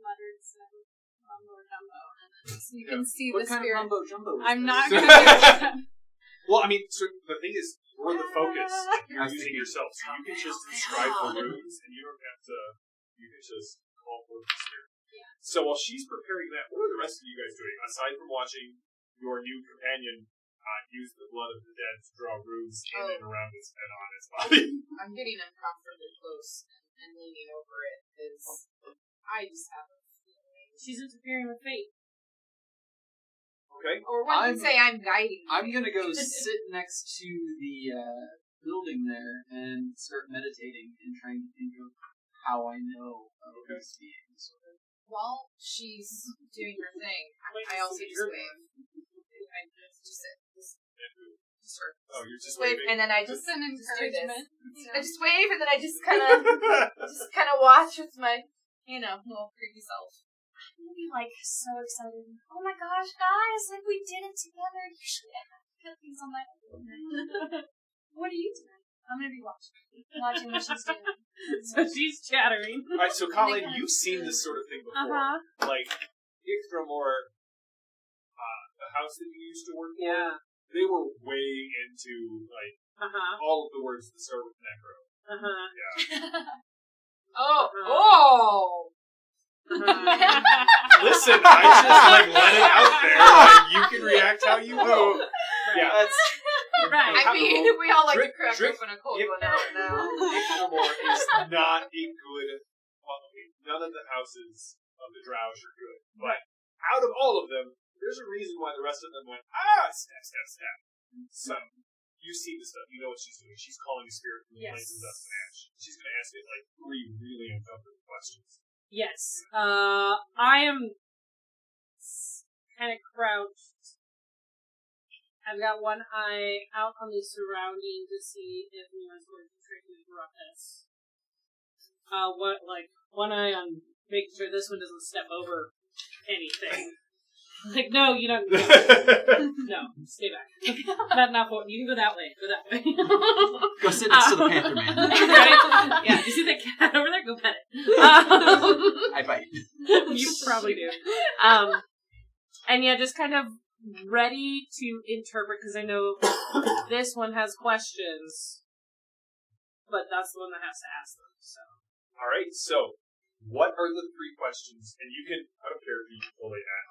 muttered some mumbo jumbo, and then so you can see What the kind spirit. of mumbo jumbo is I'm this? not gonna do that. Well, I mean, so the thing is, Or the focus you're using yourself. So you can just inscribe the runes, and you don't have to. You can just call for the spirit. Yeah. So while she's preparing that, what are the rest of you guys doing aside from watching your new companion use the blood of the dead to draw runes in and around its and on its body? I'm getting uncomfortably close and leaning over it because I just have a feeling. She's interfering with fate. Okay. Or one can say I'm guiding. I'm gonna go sit next to the building there and start meditating and trying to think of how I know of these beings. While she's doing her thing, I also just wave. I just sit. Just her. Oh, you're just Wave, waving. and then I Just just an do this. encouragement. I just wave, and then I just kind of watch with my, little creepy self. I'm gonna be like so excited. Oh my gosh, guys! Like we did it together. Usually I have cookies on my own. What are you doing? I'm gonna be watching what she's doing. So she's chattering. Alright, so Colin, you've seen this sort of thing before. Like, Ictramore, the house that you used to work for, Yeah. they were way into, like, all of the words that start with necro. Yeah. Oh! Listen, I just, like, let it out there. Like, you can react how you will. Yeah. That's Right. I mean, we all like to crack Drip- open a cold one out now. Ictramore is not a good, none of the houses of the Drowse are good. But out of all of them, there's a reason why the rest of them went, stab, stab, stab. So, you see the stuff. You know what she's doing. She's calling a spirit from the place of dust and ash. She's going to ask it, like, 3 really uncomfortable questions. Yes. I am kind of crouched. I've got one eye out on the surrounding to see if anyone's going to try to interrupt us. One eye on making sure this one doesn't step over anything. Like, no, you don't. No, stay back. Not for you. Can go that way. Go that way. go sit next to the Panther Man. Right? Yeah, you see that cat over there? Go pet it. I bite. You probably do. And yeah, just kind of ready to interpret because I know this one has questions, but that's the one that has to ask them. So. All right. So, what are the 3 questions? And you can. I don't care if you fully ask.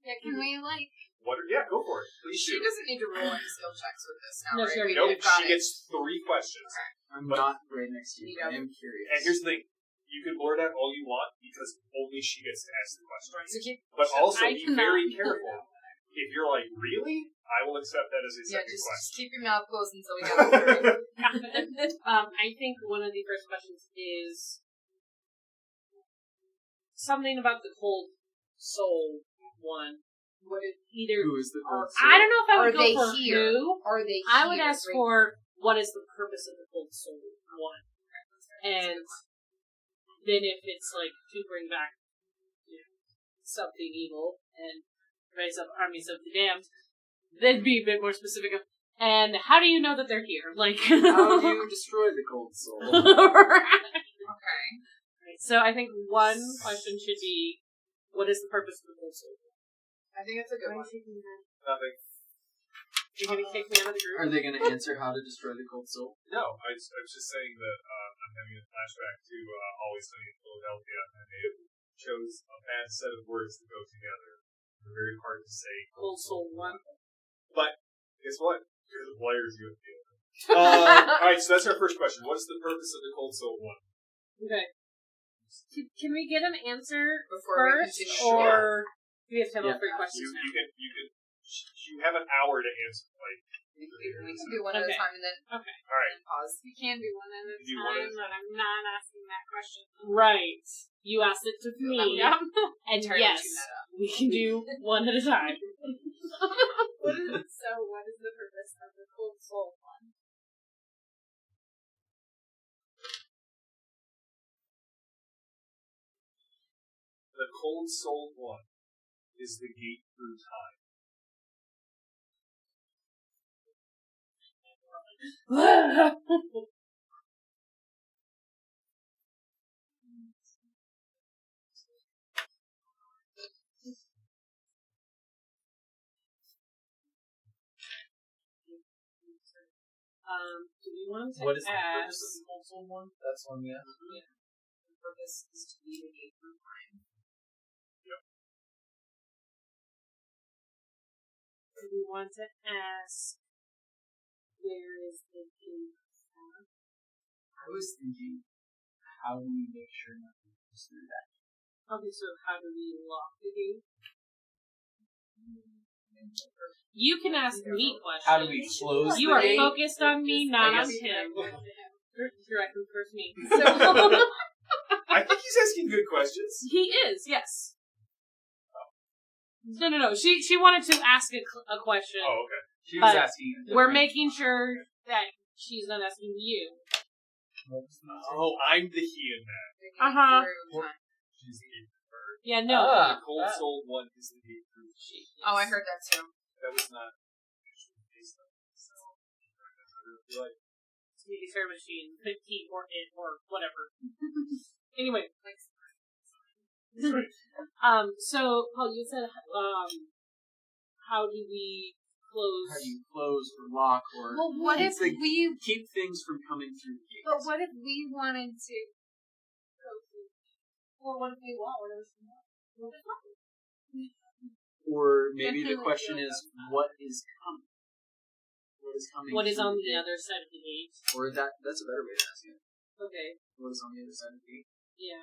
Yeah, can we Yeah, go for it. Please She shoot. doesn't need to roll any skill checks with this now, No, right? she already Nope. We've got She it. gets 3 questions. I'm not right next to you. You I am curious. And here's the thing. You can blurt out all you want because only she gets to ask the question. So keep, But also, I be cannot very blurt careful. If you're like, really? I will accept that as a yeah, second just question. keep your mouth closed until we get through. I think one of the first questions is something about the cold soul one. What is, Either Who is the cold soul? I don't know if I would Are go they for here? who. Are they I would here? ask for what is the purpose of the cold soul one, and then if it's like to bring back something evil and raise up armies of the damned, then be a bit more specific. And how do you know that they're here? Like, How do you destroy the cold soul? Okay. So I think one question should be, what is the purpose of the cold soul? I think it's a good one. Nothing. You're gonna kick me out of the group? Are they going to answer how to destroy the cold soul? No, I was just saying that I'm having a flashback to Always Sunny in Philadelphia, and they chose a bad set of words that go together. They're very hard to say. Cold soul one. But guess what? You're the players you have to deal with. Alright, so that's our first question. What is the purpose of the Cold Soul one? Okay. Can we get an answer Before we first, continue. or do we have to have all Yeah. 3 questions You now? you have an hour to answer. Like, We can do one at a Okay. time and then alright. pause. We can do one at a Do one at a time, but I'm not asking that question. Right. You asked it to me, Yep. and Entirely yes, tune that up. we can do one at a time. What is the purpose of the cold soul one? The Cold Soul one is the gate through time. Do we want to What is the ask? purpose of the cold soul one? That's one, yeah. The purpose is to lead a gate through time. Do we want to ask? Where is the gate? I was thinking, how do we make sure nothing goes through that? Okay, so how do we lock the gate? You can ask me questions. How do we close You the are gate? focused on me, not on guess- him. Directly first me. So, I think he's asking good questions. He is, yes. No. She wanted to ask a question. Oh, okay. She was But asking. a We're different- making sure that she's not asking you. Oh, I'm the he in that. the gate Uh-huh. through time. She's the gate through. Yeah, no. Ah. The cold souled one is the gate through. Oh, I heard that too. That was not actually based on. So, I feel like Maybe Fair Machine, 15 or it or whatever. Anyway. So Paul, you said how do we close? How do you close or lock or Well, what if It's like- we? keep things from coming through the gate? But what if we wanted to go through? Or what if we want? Whatever we want. What if not? Or maybe the Definitely question feel is, what is coming? What is coming? What is through on the gate? other side of the gate? Or that's a better way to ask it. Okay. What is on the other side of the gate? Yeah.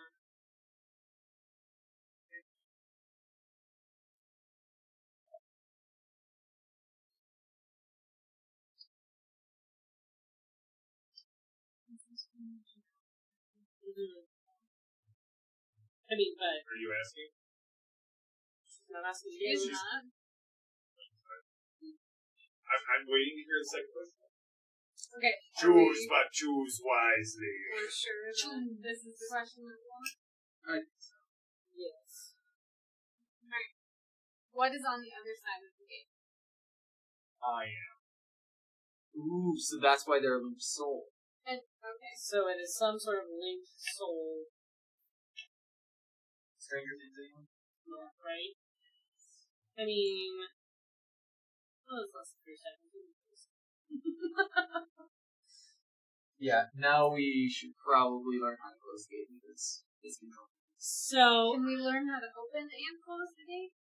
Mm-hmm. I mean, but are you asking? she's not asking She's you. not. I'm waiting to hear the second question. Okay. Choose, but choose wisely. We're sure that this is the question that we want. Yes. Alright. What is on the other side of the gate? I am. Ooh, so that's why they're a linked soul. Okay. So it is some sort of linked soul, Stranger Things, anyone? right? I mean, it's less than 3 seconds. Yeah, now we should probably learn how to close the gate because it's control. So, Can we learn how to open and close the gate?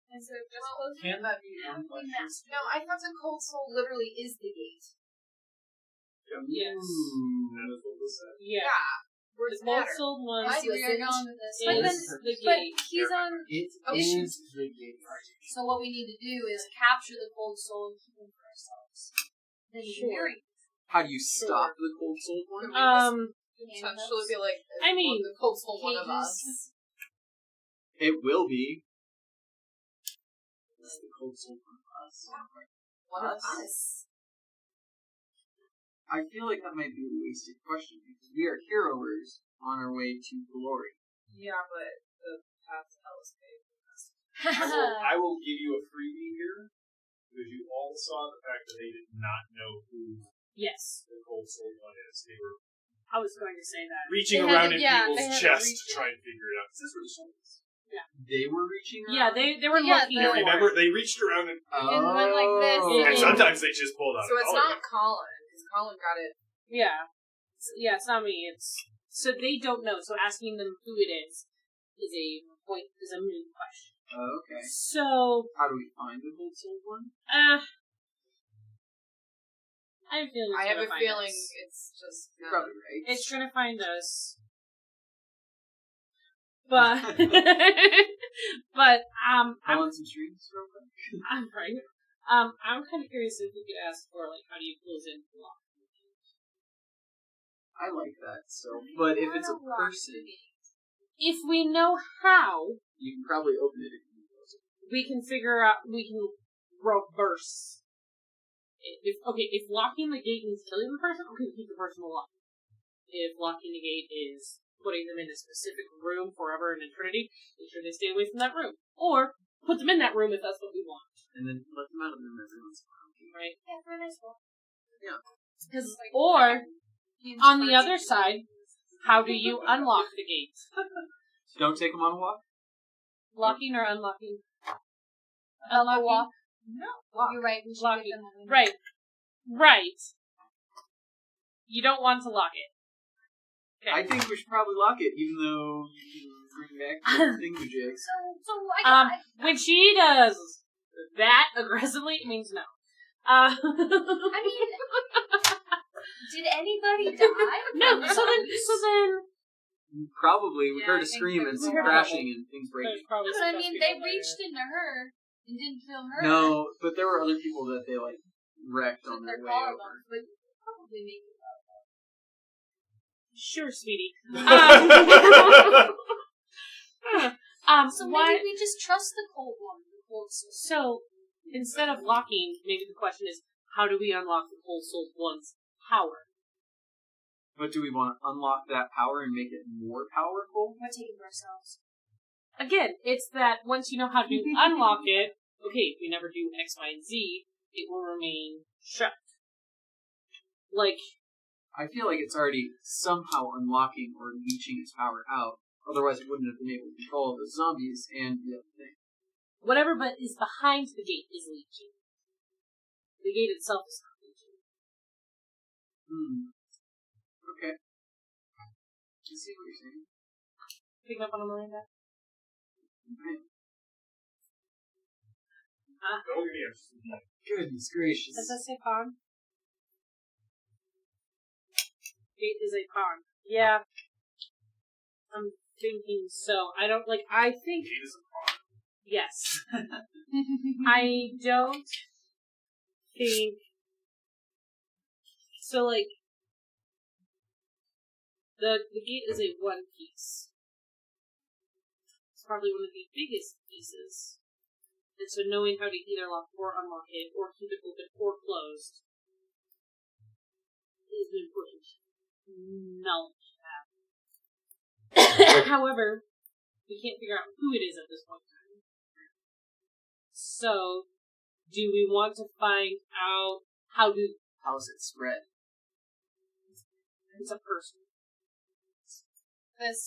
Instead of just closing Can it? that be one question? No, I thought the cold soul literally is the gate. yes. Ooh. That is what was said. Yeah. Where The does it cold matter? soul one I see where you're listened. going with this. is But then, the but gate. he's on. It Oh, is the gate. So what we need to do is capture the cold soul and keep him for ourselves. Then you Sure. marry. How do you stop the cold soul one? Potentially be like, I mean, the cold soul one of cages. us. It will be. It's the cold soul one of us. One of us. I feel like that might be a wasted question because we are heroers on our way to glory. Yeah, but the path to hell is paved. I will give you a freebie here because you all saw the fact that they did not know who Yes. the cold soul one is. They were I was going to say that. reaching They had around to- in yeah, people's they had to chests reach to try and figure it out. Is this where the soul is? They were reaching around? Yeah, they were Yeah, looking the- for Remember, it. they reached around and And went like this. and Yeah. sometimes they just pulled out. So it's a not Colin, because Colin got it. Yeah. Yeah, it's not me. It's so they don't know. So asking them who it is a moot question. Oh, okay. So How do we find the cold soul one? I have a feeling. I have a find feeling us. it's just You're probably right. It's gonna find us. But I'm Pull on some strings real quick. I'm right. I'm kind of curious if we could ask for like how do you close in lock? I like that still. But if it's a person, If we know how, you can probably open it if you close it. we can figure out. We can reverse. If locking the gate means killing the person, okay, keep the person alive. If locking the gate is putting them in a specific room forever and eternity, make sure they stay away from that room. Or put them in that room if that's what we want. And then let them out of the room every once in a while. Right? Yeah, for a nice walk. Yeah. Or, on the other side, how do you unlock the gate? Don't take them on a walk? Locking or unlocking? Unlock. Unlocking? No. Walk. You're right. We should Locking. give them a Right. Right. You don't want to lock it. Okay. I think we should probably lock it, even though you can bring back the thingamajigs. So I When she does that aggressively, it means no. mean, did anybody die? No. So then, Probably, we Yeah, heard I a think scream and there's some a couple. crashing and things there's breaking. probably But some I mean, people they there. reached into her and didn't kill her. No, but there were other people that they wrecked on their Their way over. collarbones, but you could probably make it up. Sure, sweetie. So why? maybe we just trust the cold one, the cold soul. So instead of locking, maybe the question is, how do we unlock the Cold Soul One's power? But do we want to unlock that power and make it more powerful? We're taking it ourselves. Again, it's that once you know how to unlock it, okay, if we never do X, Y, and Z, it will remain shut. I feel like it's already somehow unlocking or leeching its power out. Otherwise, it wouldn't have been able to control those zombies and the other thing. Whatever but is behind the gate is leeching. The gate itself is not leeching. Okay. I see what you're saying. Pick up on Miranda. Okay. Don't give me a... Goodness gracious. Does that say pawn? Gate is a pawn. Yeah. I'm thinking so. I think... Gate is a pawn. Yes. I don't think... So, the gate is a one piece. It's probably one of the biggest pieces. And so knowing how to either lock or unlock it, or keep it open or closed, is an important knowledge to have. However, we can't figure out who it is at this point in time. So, do we want to find out how How's it spread? it's a person?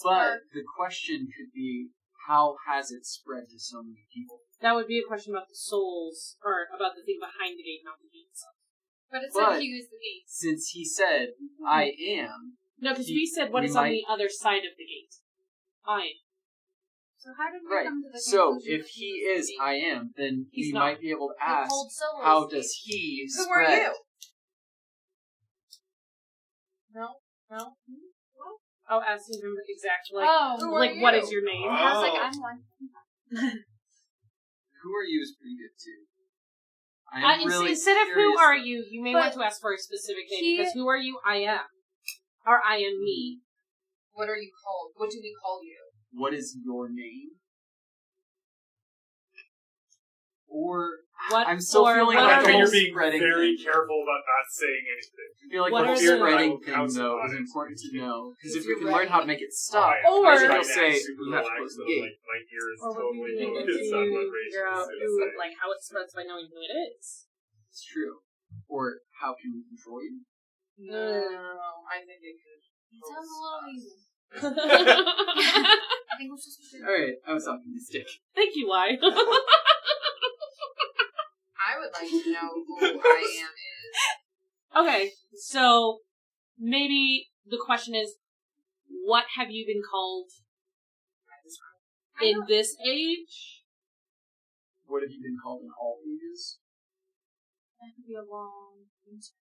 But the question could be, how has it spread to so many people? That would be a question about the souls, or about the thing behind the gate, not the gate itself. But it But- said he was the gate. Since he said, I am, No, because we said what we is on might- the other side of the gate. I am. So how did we right. come to the So, conclusion if that he was is the gate? I am, then He's we not. might be able to The ask, cold soul is how the does gate. he Who spread? are you? No? Oh, asking him exactly, Who are what you? is your name? I was like, Oh. I'm one. Who are you is pretty good too. Instead of who are you, you may But want to ask for a specific name, he- because who are you? I am. Or I am me. What are you called? What do we call you? What is your name? Or What, I'm still or feeling what like are I think the you're those- being spreading very thing. careful about not saying anything. I feel like What the are the- spreading I will thing, counsel though, on is it. important to know. Because if If we you're can learn how to ready. make it stop, Oh, Or- then I it'll say, super you have to relaxed, close the though, gate. my ear is Or would we totally be able focused on what to Rachel's figure out gonna who, say. how it spreads by knowing who it is? It's true. Or how can we control you? No, I think it could. It sounds a little easy. Thank I think we're supposed to do Alright, I was optimistic. you, why? I would like to know who I am is. Okay, so maybe the question is, what have you been called in this age? What have you been called in all ages? That could be a long answer.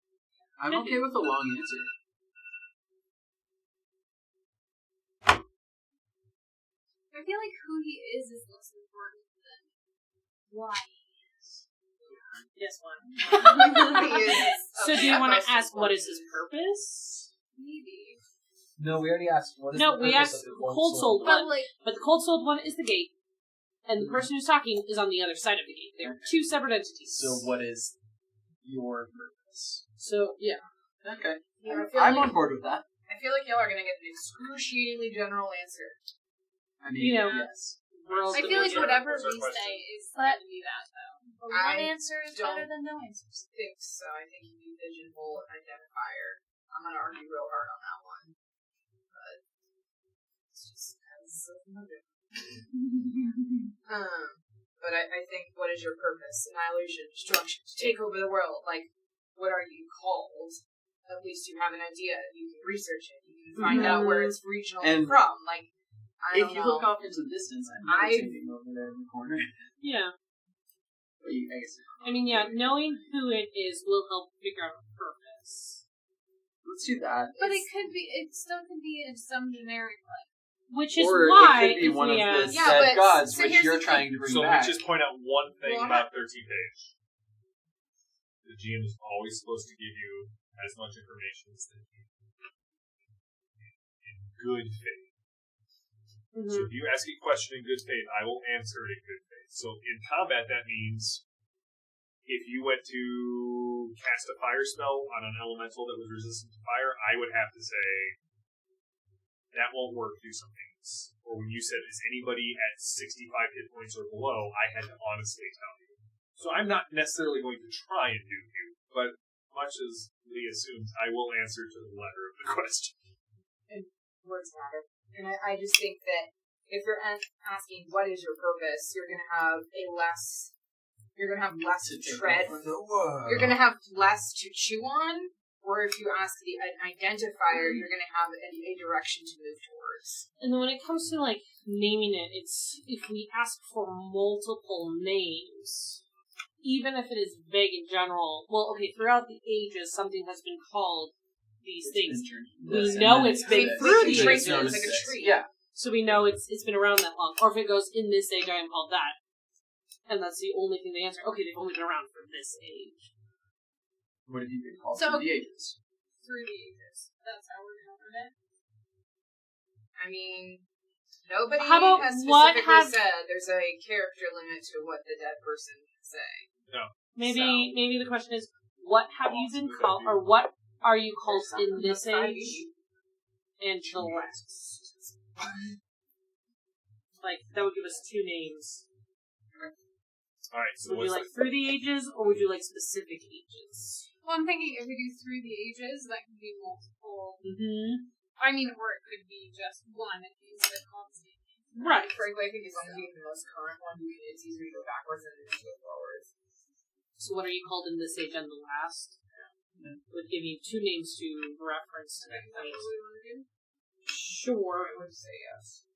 I'm okay with a long answer. I feel like who he is less important than why he is. Yes, one. He is So of do you want utmost to ask what is his importance. purpose? Maybe. No, we already asked what is No, the we purpose asked of the cold soul But one, like, but the cold souled one is the gate, and the person who's talking is on the other side of the gate. They're two separate entities. So what is your purpose? So yeah. Okay. Yeah, I feel I'm like- on board with that. I feel like y'all are gonna get an excruciatingly general answer. I mean, You know, yes. World I feel like What's our- whatever what's our we question? say is going to be that though. But one I answer is better don't- than no answers. I think so. I think you need pigeonhole and identifier. I'm gonna argue real hard on that one. But it's just because of motive. But I think what is your purpose? Annihilation, destruction, to take over the world. Like, what are you called, at least you have an idea. You can research it. You can find out where it's regionally And from. Like, I If don't you know. look off into the distance, I'm sitting over there in the corner. Yeah. Well, I guess. I mean, yeah, knowing who it is will help figure out a purpose. Let's do that. But it still could be in some generic, like, Which is Or why, it could be if one we of the ask... Yeah, dead but gods, so which here's you're the trying to bring So back. let me just point out one thing Well, about 13 page. The GM is always supposed to give you as much information as they can in good faith. So if you ask a question in good faith, I will answer it in good faith. So in combat, that means if you went to cast a fire spell on an elemental that was resistant to fire, I would have to say, that won't work, do some things. Or when you said, is anybody at 65 hit points or below, I had to honestly tell you. So I'm not necessarily going to try and do you, but much as Lee assumes, I will answer to the letter of the question. And words matter. And I just think that if you're asking what is your purpose, you're gonna have less to tread. You're gonna have less to chew on. Or if you ask an identifier, you're gonna have a direction to move towards. And then when it comes to, like, naming it, it's if we ask for multiple names, even if it is vague in general, well, okay, throughout the ages, something has been called these things. We know it's been through the trace ages. it like a tree. Yeah. So we know it's been around that long. Or if it goes, in this age I am called that. And that's the only thing they answer. Okay, they've only been around for this age. What have you been called So- through the ages? through the ages. That's how we're gonna learn it. I mean, nobody How about has what specifically have- said there's a character limit to what the dead person can say. Maybe the question is, what have you been called, or what are you called in this age and the last? Like, that would give us two names. Alright, so Would you what's like through the ages, or would you like specific ages? Well, I'm thinking if we do through the ages, that could be multiple. Mm-hmm. I mean, or it could be just one if he's the constant. Right. Frankly, I think as long as you have the most current one, it's easier to go backwards than it is to go forwards. So what are you called in this age and the last? Would give you two names to reference to that Is that point. what we want to do? Sure. I would say yes.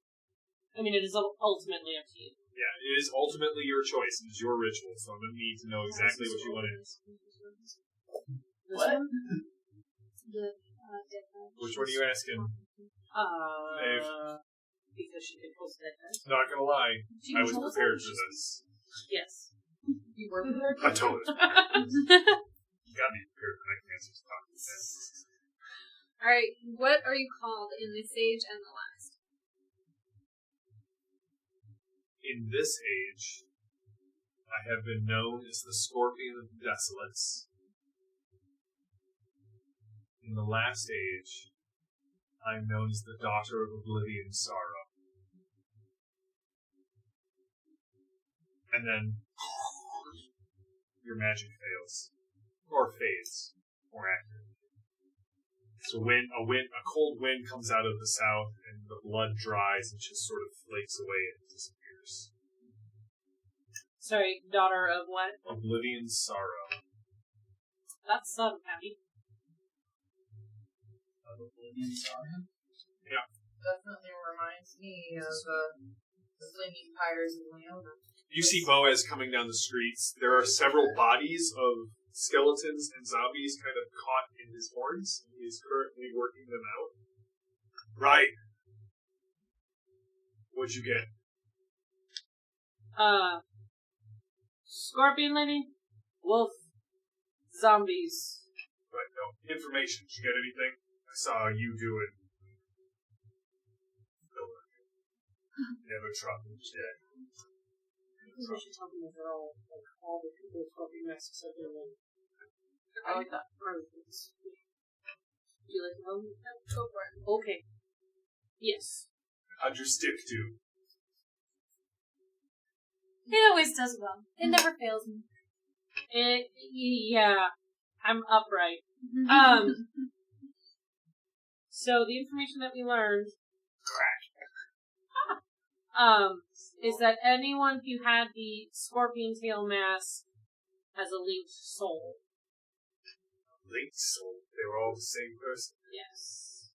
I mean, it is ultimately up to you. Yeah, it is ultimately your choice. It is your ritual, so I'm going to need to know exactly what you want to do. This What? one? Which one are you asking? Because she can post that. Not going to lie, I was controls prepared them? for this. Yes. You were prepared. I told it. You got me prepared for next answer's talking about. Alright, what are you called in this age and the last? In this age, I have been known as the Scorpion of Desolates. In the last age, I am known as the Daughter of Oblivion Sorrow. And then your magic fails. Or fades, more accurately. So a cold wind comes out of the south and the blood dries and just sort of flakes away and disappears. Sorry, daughter of what? Oblivion Sorrow. That's happy. Definitely reminds me of the Flaming Pyres of Leona. You see Boaz coming down the streets. There are several bodies of skeletons and zombies kind of caught in his horns. He is currently working them out. Right. What'd you get? Scorpion lady, wolf, zombies. Right, no. Information. Did you get anything? I saw you do it. Never trouble dead. We should tell them that they're all the people with scorpion masks are doing. I like that. Do you like them? Go for it. Okay. Yes. How'd your stick do? It always does well. It never fails me. Yeah. I'm upright. So the information that we learned is that anyone who had the scorpion tail mask has a linked soul. linked, so they were all the same person. Yes.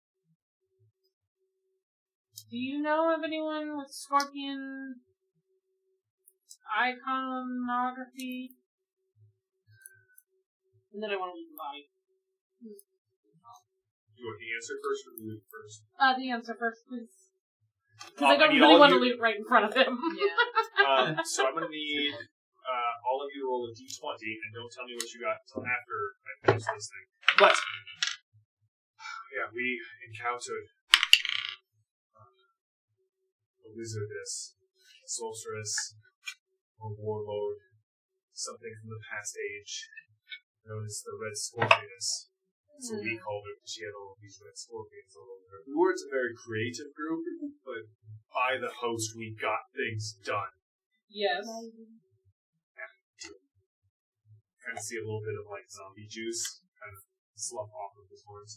Do you know of anyone with scorpion iconography? And then I want to leave the body. Do you want the answer first or the loot first? The answer first, please. Because I don't need really all want of to you- loot right in front of him. Yeah. So I'm going to need all of you to roll a d20, and don't tell me what you got until after I finish this thing. But, yeah, we encountered a wizardess, a sorceress, a warlord, something from the past age, known as the Red Scorpioness. That's what we called her, because she had all of these red scorpions all over her. We weren't a very creative group, but by the host, we got things done. Yes. Kind of see a little bit of like zombie juice kind of slough off of his horns.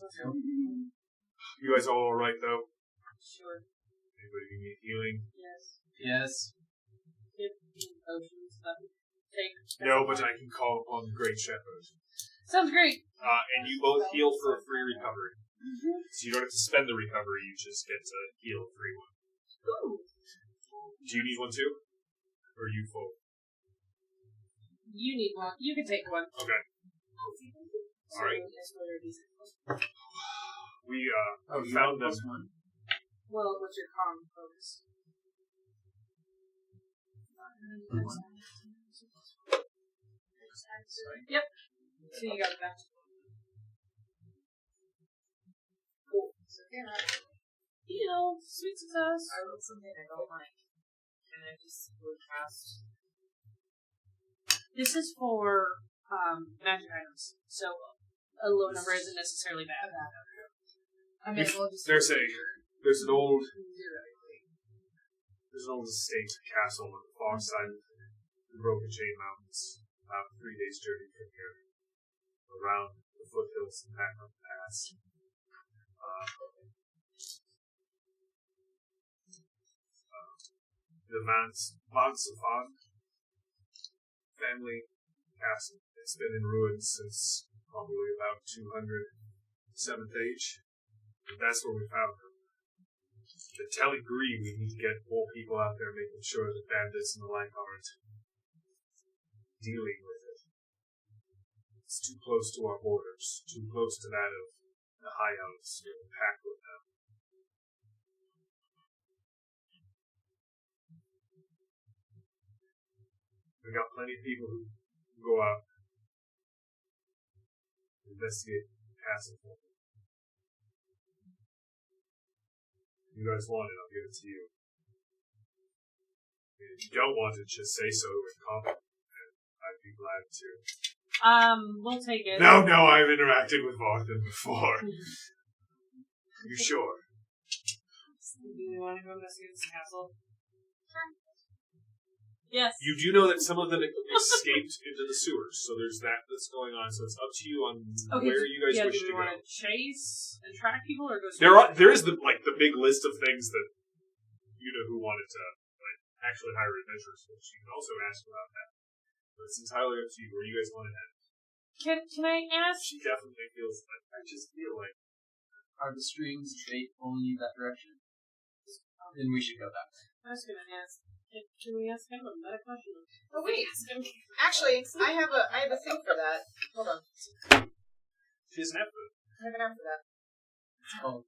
You guys all alright though? Sure. Anybody need healing? Yes. Yes. Give me potions that would take. No, but I can call upon the Great Shepherd. Sounds great. And you both heal for a free recovery. So you don't have to spend the recovery, you just get to heal a free one. Ooh. Do you need one too? Or are you full? You need one. You can take one. Okay. Alright. We found them. +1. Well, what's your con focus? Yep. So you got it back. Cool. Heal. Sweet success. I wrote something I don't like, and I just would cast. This is for magic items, so a low number isn't necessarily bad. I mean, we'll just. There's an old Theoretically. estate castle on the far side of the Broken Chain Mountains, about 3 days' journey from here, around the foothills and back up the pass. The Mansafan family castle. It's been in ruins since probably about 200 7th age. But that's where we found them. The Telly agree we need to get more people out there making sure that bandits and the like aren't dealing with it. It's too close to our borders, too close to that of the High Elves to pack with them. We got plenty of people who go out and investigate the castle for me. If you guys want it, I'll give it to you. And if you don't want it, just say so in comment, and I'd be glad to. We'll take it. No, I've interacted with Varthan before. You sure? Do you want to go investigate this castle? Yes. You do know that some of them escaped into the sewers, so there's that's going on. So it's up to you on where you guys wish do to we go. want to chase and track people, or go? There is the big list of things that who wanted to actually hire adventurers, which you can also ask about that. But it's entirely up to you where you guys want to head. Can I ask? She definitely feels like I just feel like Are the strings straight pulling you that direction? Then we should go that way. I was gonna ask. Can we ask him a meta question? Oh wait, actually, I have a thing for that. Hold on, she doesn't have to. I have an app for that. It's called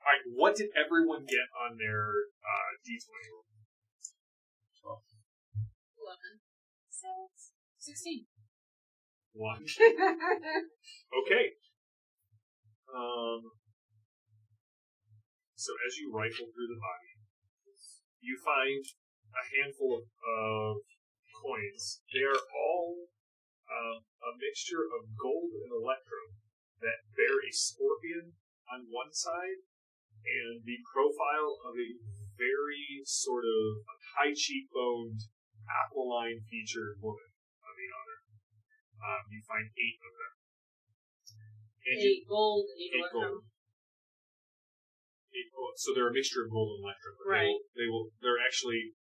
Alright, what did everyone get on their D20 roll? 11. 16. 1. Okay. So as you rifle through the body, you find a handful of coins. They are all a mixture of gold and electrum that bear a scorpion on one side and the profile of a very sort of high cheekboned, aquiline featured woman on the other. You find 8 of them. And 8 gold, 8 8 electrum. gold. So they're a mixture of gold and electrum. But Right. they're actually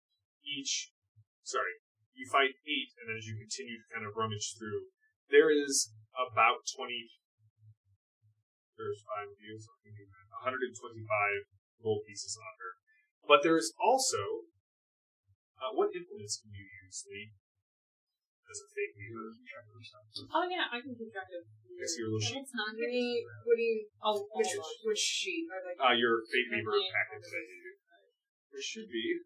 each. Sorry, you find 8, and then as you continue to kind of rummage through, there is about 20. There's 5 of you, so 125 gold pieces on her. But there is also what implements can you use, Lee? As a fake weaver? Oh yeah, I can keep track of. I see your little sheet. It's not What do you? Oh, Which sheet? Your fake weaver packet that I gave you. There should be.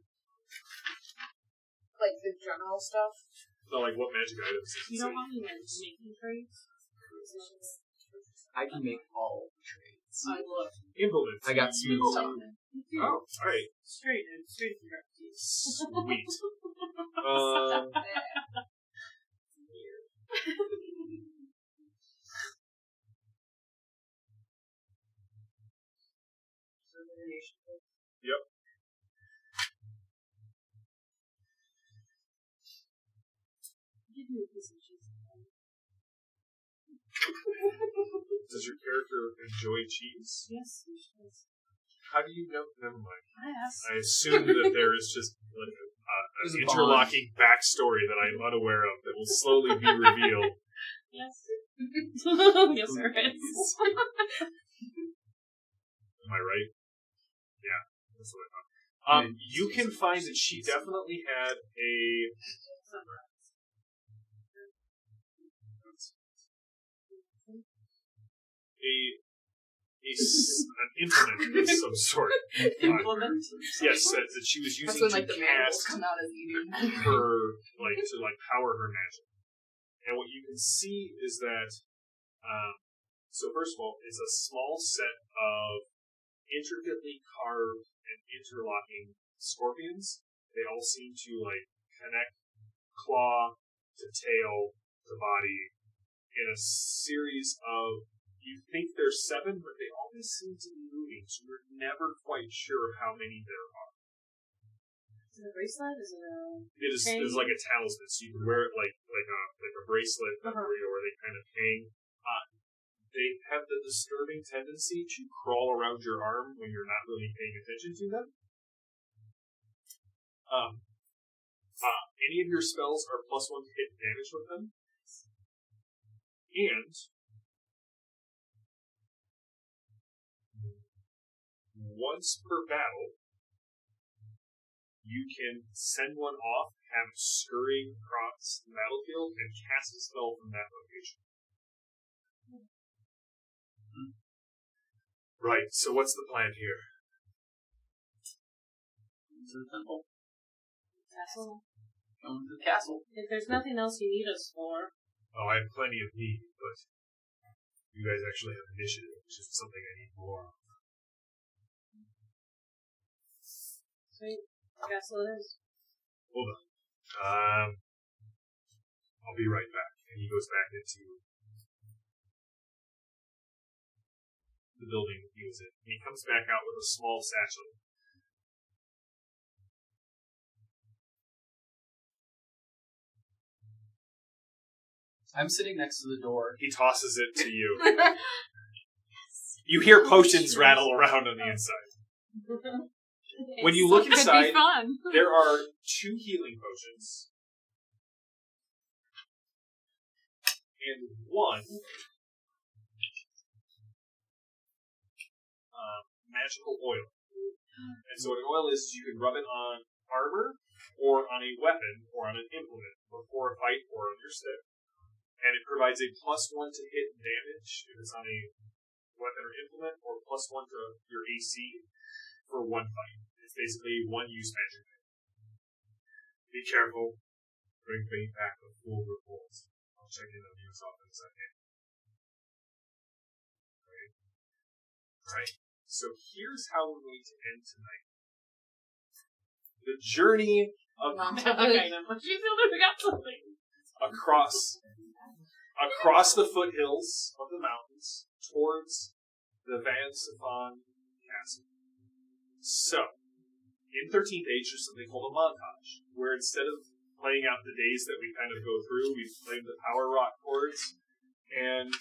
Like the general stuff. So, like, what magic items? You don't want me making trades? I can make all trades. I look. Implements. I got smooth stuff. Oh, alright. Straight. Sweet. Yep. Give me a piece of cheese. Does your character enjoy cheese? Yes, she does. How do you know? Never mind. I asked. I assume that there is just like There's an a interlocking backstory that I'm unaware of that will slowly be revealed. Yes. Yes, there is. Am I right? Yeah, that's what I thought. You can find that she definitely had an implement of some sort. Implement? Yes, that she was That's using when like to the mandibles cast come out as eating. her, to power her magic. And what you can see is that, so first of all, it's a small set of intricately carved and interlocking scorpions. They all seem to connect claw to tail to body in a series of, you think there's 7, but they always seem to be moving, so you're never quite sure how many there are. Is it a bracelet? Is it a... It is like a talisman, so you can wear it like a bracelet where they kind of hang. They have the disturbing tendency to crawl around your arm when you're not really paying attention to them. Any of your spells are +1 to hit damage with them. And once per battle, you can send one off, have it scurry across the battlefield, and cast a spell from that location. Right, so what's the plan here? To the temple. Castle? Going to the castle. If there's nothing else you need us for... Oh, I have plenty of need, but you guys actually have initiative, which is something I need more of. Sweet. Castle it is. Hold on. I'll be right back. And he goes back into the building he was in. And he comes back out with a small satchel. I'm sitting next to the door. He tosses it to you. You hear potions rattle around on the inside. When you look inside, Could be fun. there are 2 healing potions. And 1 magical oil. And so what an oil is you can rub it on armor, or on a weapon, or on an implement, before a fight, or on your stick. And it provides a +1 to hit damage if it's on a weapon or implement, or +1 to your AC for 1 fight. It's basically 1 use magic. Be careful. Bring me back with full reports. I'll check in on you as often as I can. Right. So here's how we're going to end tonight. The journey of We got something. across the foothills of the mountains towards the Van Sifon Castle. So, in 13th Age, there's something called a montage, where instead of playing out the days that we kind of go through, we play the power rock chords, and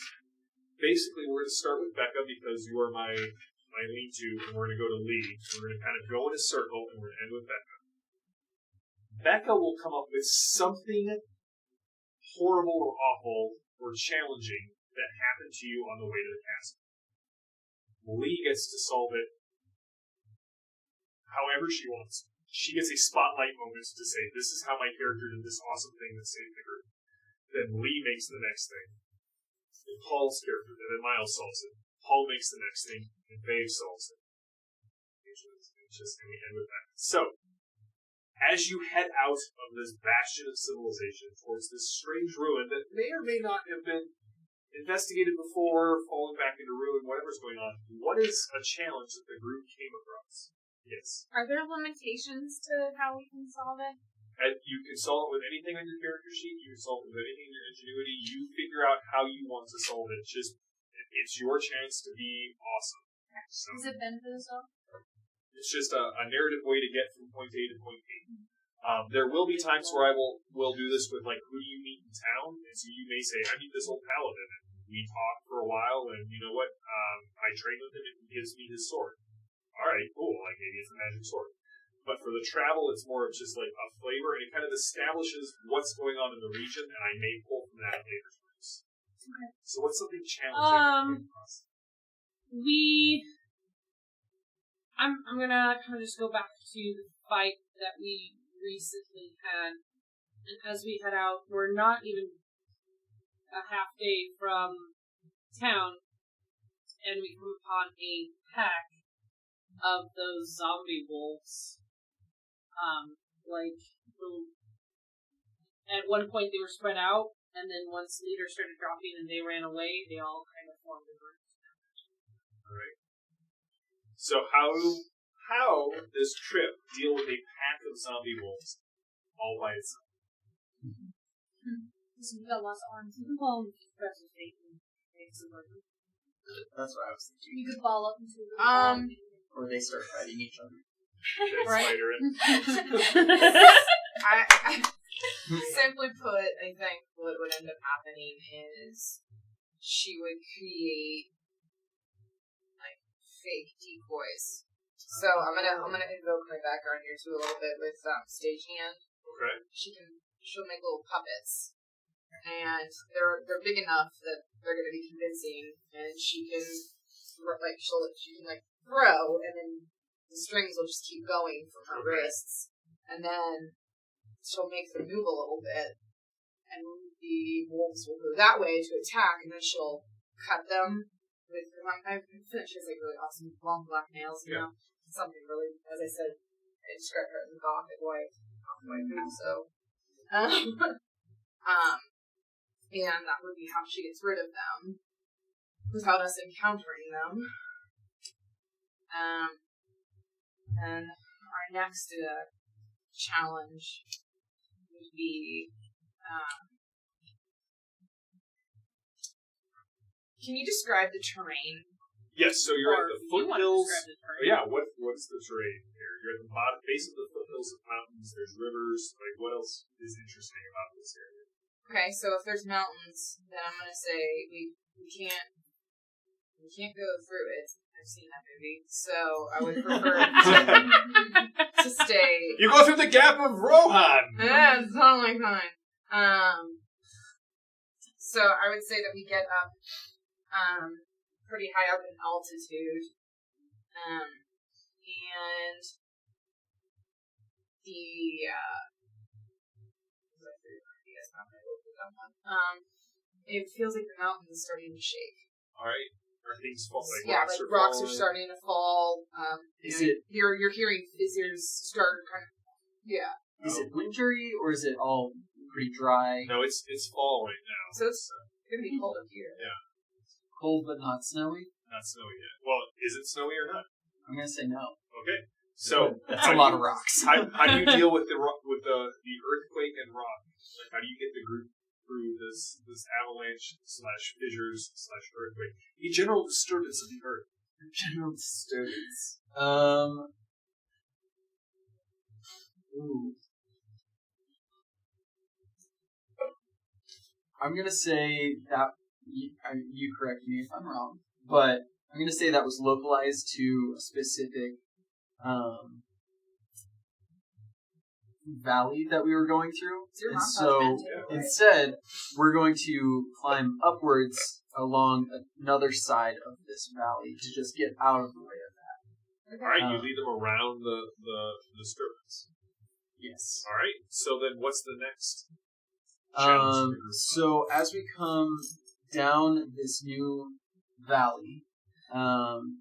basically we're going to start with Becca because you are my lean-to, and we're going to go to Lee, and we're going to kind of go in a circle, and we're going to end with Becca. Becca will come up with something horrible or awful or challenging that happened to you on the way to the castle. Lee gets to solve it however she wants. She gets a spotlight moment to say, this is how my character did this awesome thing that saved the group. Then Lee makes the next thing. And Paul's character, and then Miles solves it. Paul makes the next thing, and Babe solves it. And we end with that. So, as you head out of this bastion of civilization towards this strange ruin that may or may not have been investigated before, falling back into ruin, whatever's going on, what is a challenge that the group came across? Yes. Are there limitations to how we can solve it? And you can solve it with anything on your character sheet. You can solve it with anything in your ingenuity. You figure out how you want to solve it. It's your chance to be awesome. So, Has it been for this all? it's just a narrative way to get from point A to point B. There will be times where I will do this with, like, who do you meet in town? And so you may say, I meet this old paladin, and we talk for a while, and you know what? I train with him, and he gives me his sword. Alright, cool, like, maybe it's a magic sword. But for the travel, it's more of just, like, a flavor, and it kind of establishes what's going on in the region, and I may pull from that later. Okay. So what's something challenging? I'm gonna kind of just go back to the fight that we recently had, and as we head out, we're not even a half day from town, and we come upon a pack of those zombie wolves. At one point they were spread out, and then once leader started dropping and they ran away, they all kind of formed a group. Alright. So how does Trip deal with a pack of zombie wolves all by itself? So you got lots of arms. You can call them expressive Satan. That's what I was thinking. You could ball up into a ball. Or they start fighting each other. Right. Spider in. I simply put, I think what would end up happening is she would create like fake decoys. So I'm gonna invoke my background here too a little bit with stagehand. Okay. She'll make little puppets, and they're big enough that they're gonna be convincing, and she can throw, and then the strings will just keep going from her wrists, and then she'll make them move a little bit, and the wolves will go that way to attack, and then she'll cut them with her. I feel like she has like really awesome long black nails, you know, something really, as I said, I described her as a gothic white move, so, and that would be how she gets rid of them without us encountering them. And our next challenge would be, can you describe the terrain? Yes, so you're at the foothills. Yeah. What's the terrain here? You're at the base of the foothills of mountains. There's rivers. Like, what else is interesting about this area? Okay, so if there's mountains, then I'm gonna say we can't go through it. I've seen that movie, so I would prefer to stay. You go through the Gap of Rohan. That's totally fine. So I would say that we get up pretty high up in altitude, and it feels like the mountain is starting to shake. All right. Are things falling? Rocks are starting to fall. You're hearing fissures start kind of. Yeah. Is it wintry or is it all pretty dry? No, it's fall right now. So it's gonna be cold up here. Yeah. Cold but not snowy? Not snowy yet. Well, is it snowy or not? I'm gonna say no. Okay. So that's a lot of rocks. How do you deal with the earthquake and rock? Like, how do you get the group through this avalanche / fissures / earthquake? The general disturbance of the earth. General disturbance. Ooh. I'm gonna say that you correct me if I'm wrong, but I'm gonna say that was localized to a specific valley that we were going through. It's your And montage so band too, right? instead, we're going to climb upwards along another side of this valley to just get out of the way of that. All right, you lead them around the disturbance. Yes. All right. So then, what's the next challenge? So as we come down this new valley, I'm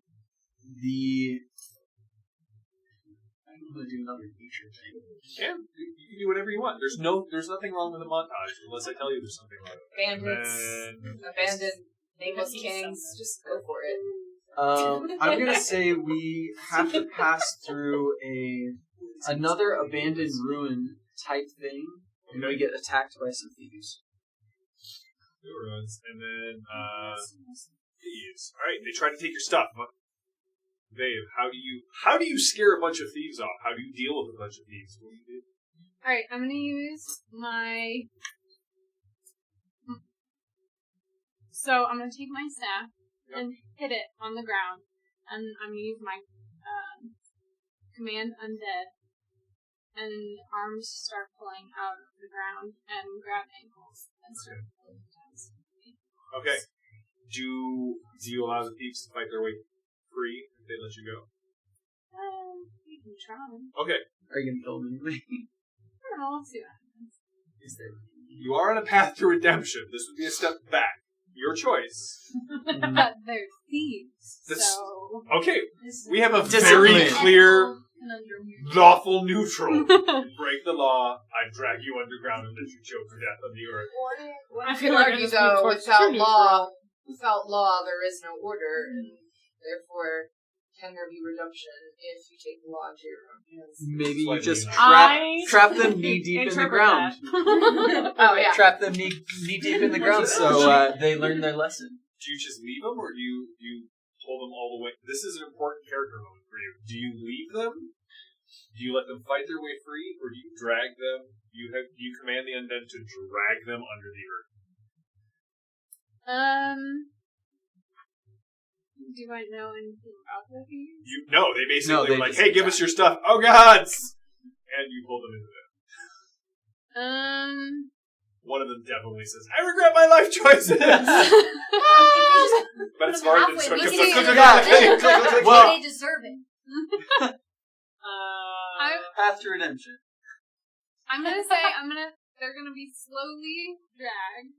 going to do another nature thing. Yeah, you can do whatever you want. There's nothing wrong with a montage unless I tell you there's something wrong with it. Bandits, abandoned, nameless kings, just go for it. I'm going to say we have to pass through another abandoned ruin type thing, and we get attacked by some thieves. New ruins, and then thieves. All right, they try to take your stuff. Dave, how do you scare a bunch of thieves off? How do you deal with a bunch of thieves? What do you do? Alright, I'm gonna use my... So, I'm gonna take my staff and hit it on the ground, and I'm gonna use my command undead, and arms start pulling out of the ground and grab ankles and start pulling down. Okay. Do you allow the thieves to fight their way free if they let you go? You can try. Okay. Are you going to kill them anyway? I don't know, let's see what happens. Is there? You are on a path to redemption. This would be a step back. Your choice. They're thieves, This- so... Okay. This We have a Discipline. very clear, conundrum here. lawful neutral. You break the law, I drag you underground and let you choke to death on the earth. I feel could like I argue just though, moved without law, there is no order, and therefore, can there be redemption if you take the law into your own hands? Maybe you Slightly just not. trap them knee deep in the Interpret ground. Oh yeah. Trap them knee deep in the ground so they learn their lesson. Do you just leave them, or do you pull them all the way? This is an important character moment for you. Do you leave them? Do you let them fight their way free, or do you drag them? Do you command the undead to drag them under the earth? Do I know anything about the thieves? They basically No, they were like, just hey, give attack. us your stuff. Oh, gods! And you pull them into it. One of them definitely says, I regret my life choices! But it's hard to Well- they deserve it. Path to redemption. I'm gonna say they're gonna be slowly dragged,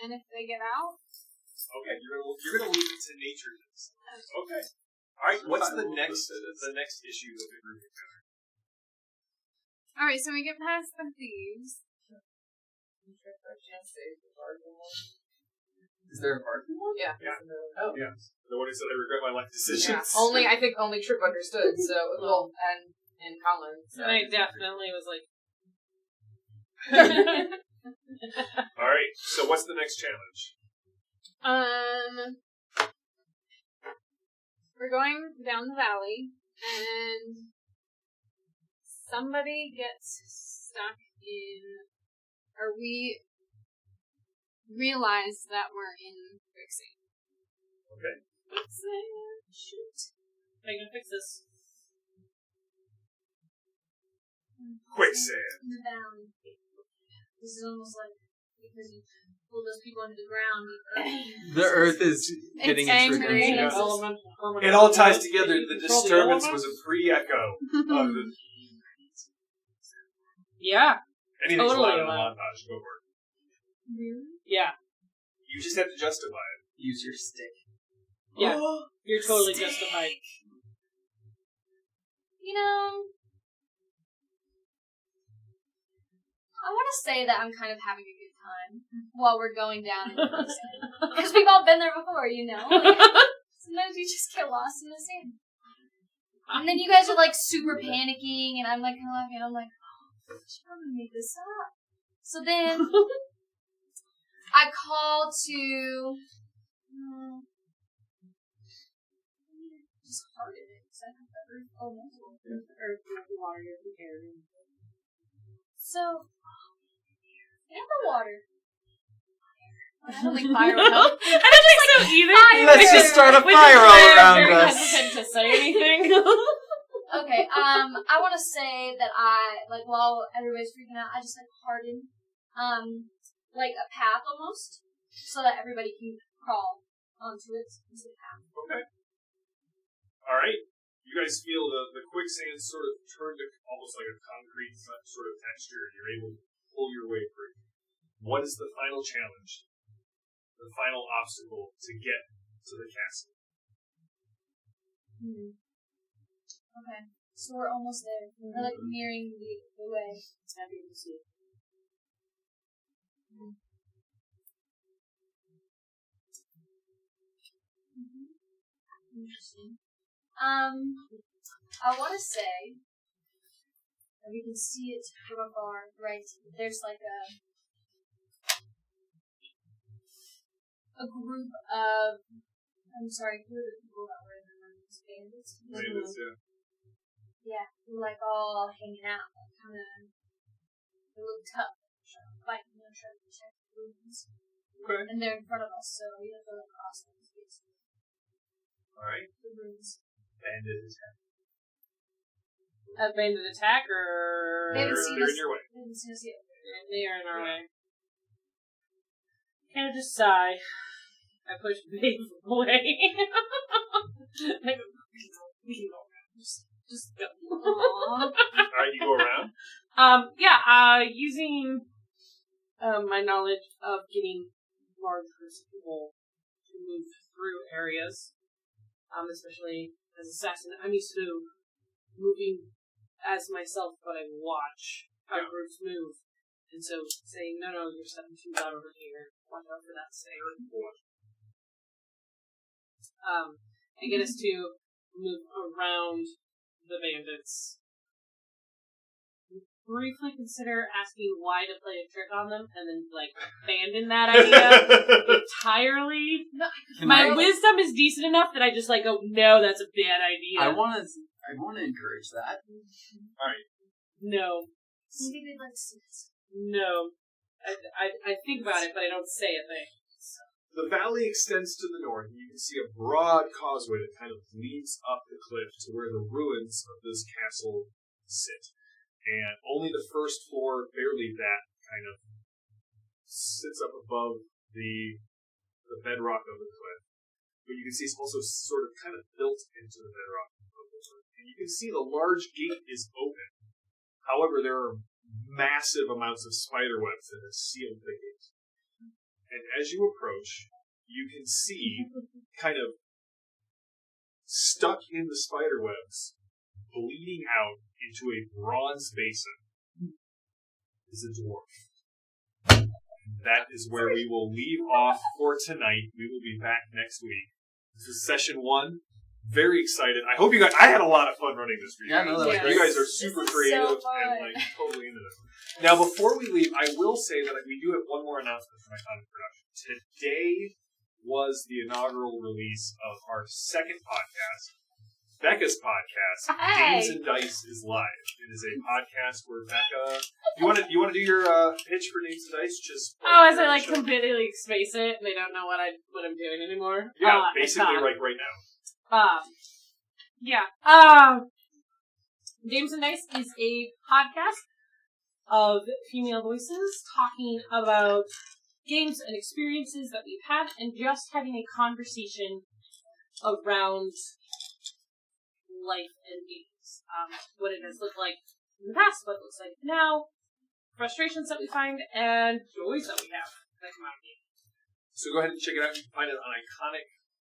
and if they get out, Okay, you're gonna leave it to nature. Okay. All right. What's the next issue that the group encountered? all right. So we get past the thieves. Is there a part? Yeah. Yeah. Oh. Yeah. The one who said I regret my life decisions. Yeah. I think only Trip understood. So and Colin. So. And I definitely was like, All right. So what's the next challenge? We're going down the valley, and somebody gets stuck in, or we realize that we're in quicksand. Okay. Quicksand. Shoot. I can fix this. Quicksand. In the valley. This is almost like because you pull those people under the ground. The earth is hitting its angry. redemption. It all ties together. The disturbance was a pre-echo of the Yeah. anything's Totally allowed in the allowed. montage. Go for it. Really? Yeah. You just have to justify it. Use your stick. Yeah. You're totally justified. You know, I want to say that I'm kind of having a good time while we're going down in the quicksand. Because we've all been there before, you know? Like, sometimes you just get lost in the sand. And then you guys are like super panicking, and I'm like kind of laughing, and I'm like, oh, I should probably make this up. So then I call to just heart it. So I have the earth elemental. Earth, water, air. So, and the water. I don't think fire would help. I don't think so either. Fire. Let's just start a Which is fire why all I'm around very us. hesitant to say anything. Okay, I want to say that while everybody's freaking out, I just, harden, a path almost, so that everybody can crawl onto it as a path. Okay. Alright. You guys feel the quicksand sort of turn to almost like a concrete sort of texture, and you're able to pull your way through. What is the final challenge? The final obstacle to get to the castle? Okay, so we're almost there. We're nearing the way. It's happy to see it. Interesting. I want to say that we can see it from afar, right? There's a group of, who are the people that were in the rooms? Bandits? Bandits, yeah. Yeah, they're all hanging out, they look tough, fighting, trying to protect the rooms. Okay. And they're in front of us, so we have to cross them. Alright. The rooms. Bandit attack. A bandit attack, or They're They're in your way. They haven't seen us yet. they are in our way. Kind of just sigh. I push Babe away. Just go. Alright, you go around? Using my knowledge of getting large groups of people to move through areas, especially as an assassin, I'm used to moving as myself, but I watch how groups move. And so saying, no, you're stepping too loud over here. Watch out for that thing. And get us to move around the bandits. Briefly consider asking why to play a trick on them, and then abandon that idea entirely. My wisdom is decent enough that I just go, no, that's a bad idea. I want to encourage that. Alright. No. Maybe they'd like to see this. No. I think about it, but I don't say a thing. The valley extends to the north, and you can see a broad causeway that kind of leads up the cliff to where the ruins of this castle sit. And only the first floor, barely that, kind of sits up above the bedrock of the cliff. But you can see it's also sort of kind of built into the bedrock of the cliff. And you can see the large gate is open. However, there are massive amounts of spider webs that have sealed the gate. And as you approach, you can see kind of stuck in the spider webs, bleeding out into a bronze basin, is a dwarf. That is where we will leave off for tonight. We will be back next week. This is session 1. Very excited. I hope you guys. I had a lot of fun running this for you. Yeah, no, that was great. You guys are super creative and totally into this. Now, before we leave, I will say that we do have one more announcement for my content production. Today was the inaugural release of our second podcast, Becca's podcast. Hey. Games and Dice is live. It is a podcast where Becca. You want to do your pitch for Games and Dice? Just as I completely space it, and they don't know what I'm doing anymore. Yeah, basically right now. Games and Dice is a podcast of female voices talking about games and experiences that we've had, and just having a conversation around life and games. What it has looked like in the past, what it looks like now, frustrations that we find, and joys that we have that come out of games. So go ahead and check it out. You can find it on Iconic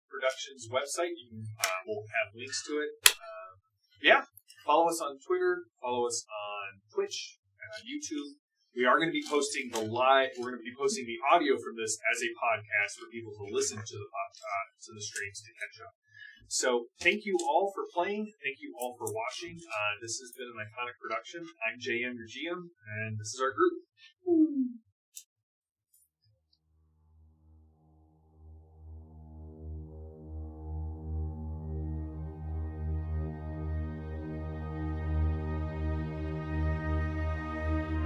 Productions website. We'll have links to it. Follow us on Twitter. Follow us on Twitch and on YouTube. We are going to be posting We're going to be posting the audio from this as a podcast for people to listen to the streams to catch up. So thank you all for playing. Thank you all for watching. This has been an Iconic production. I'm JM, your GM, and this is our group.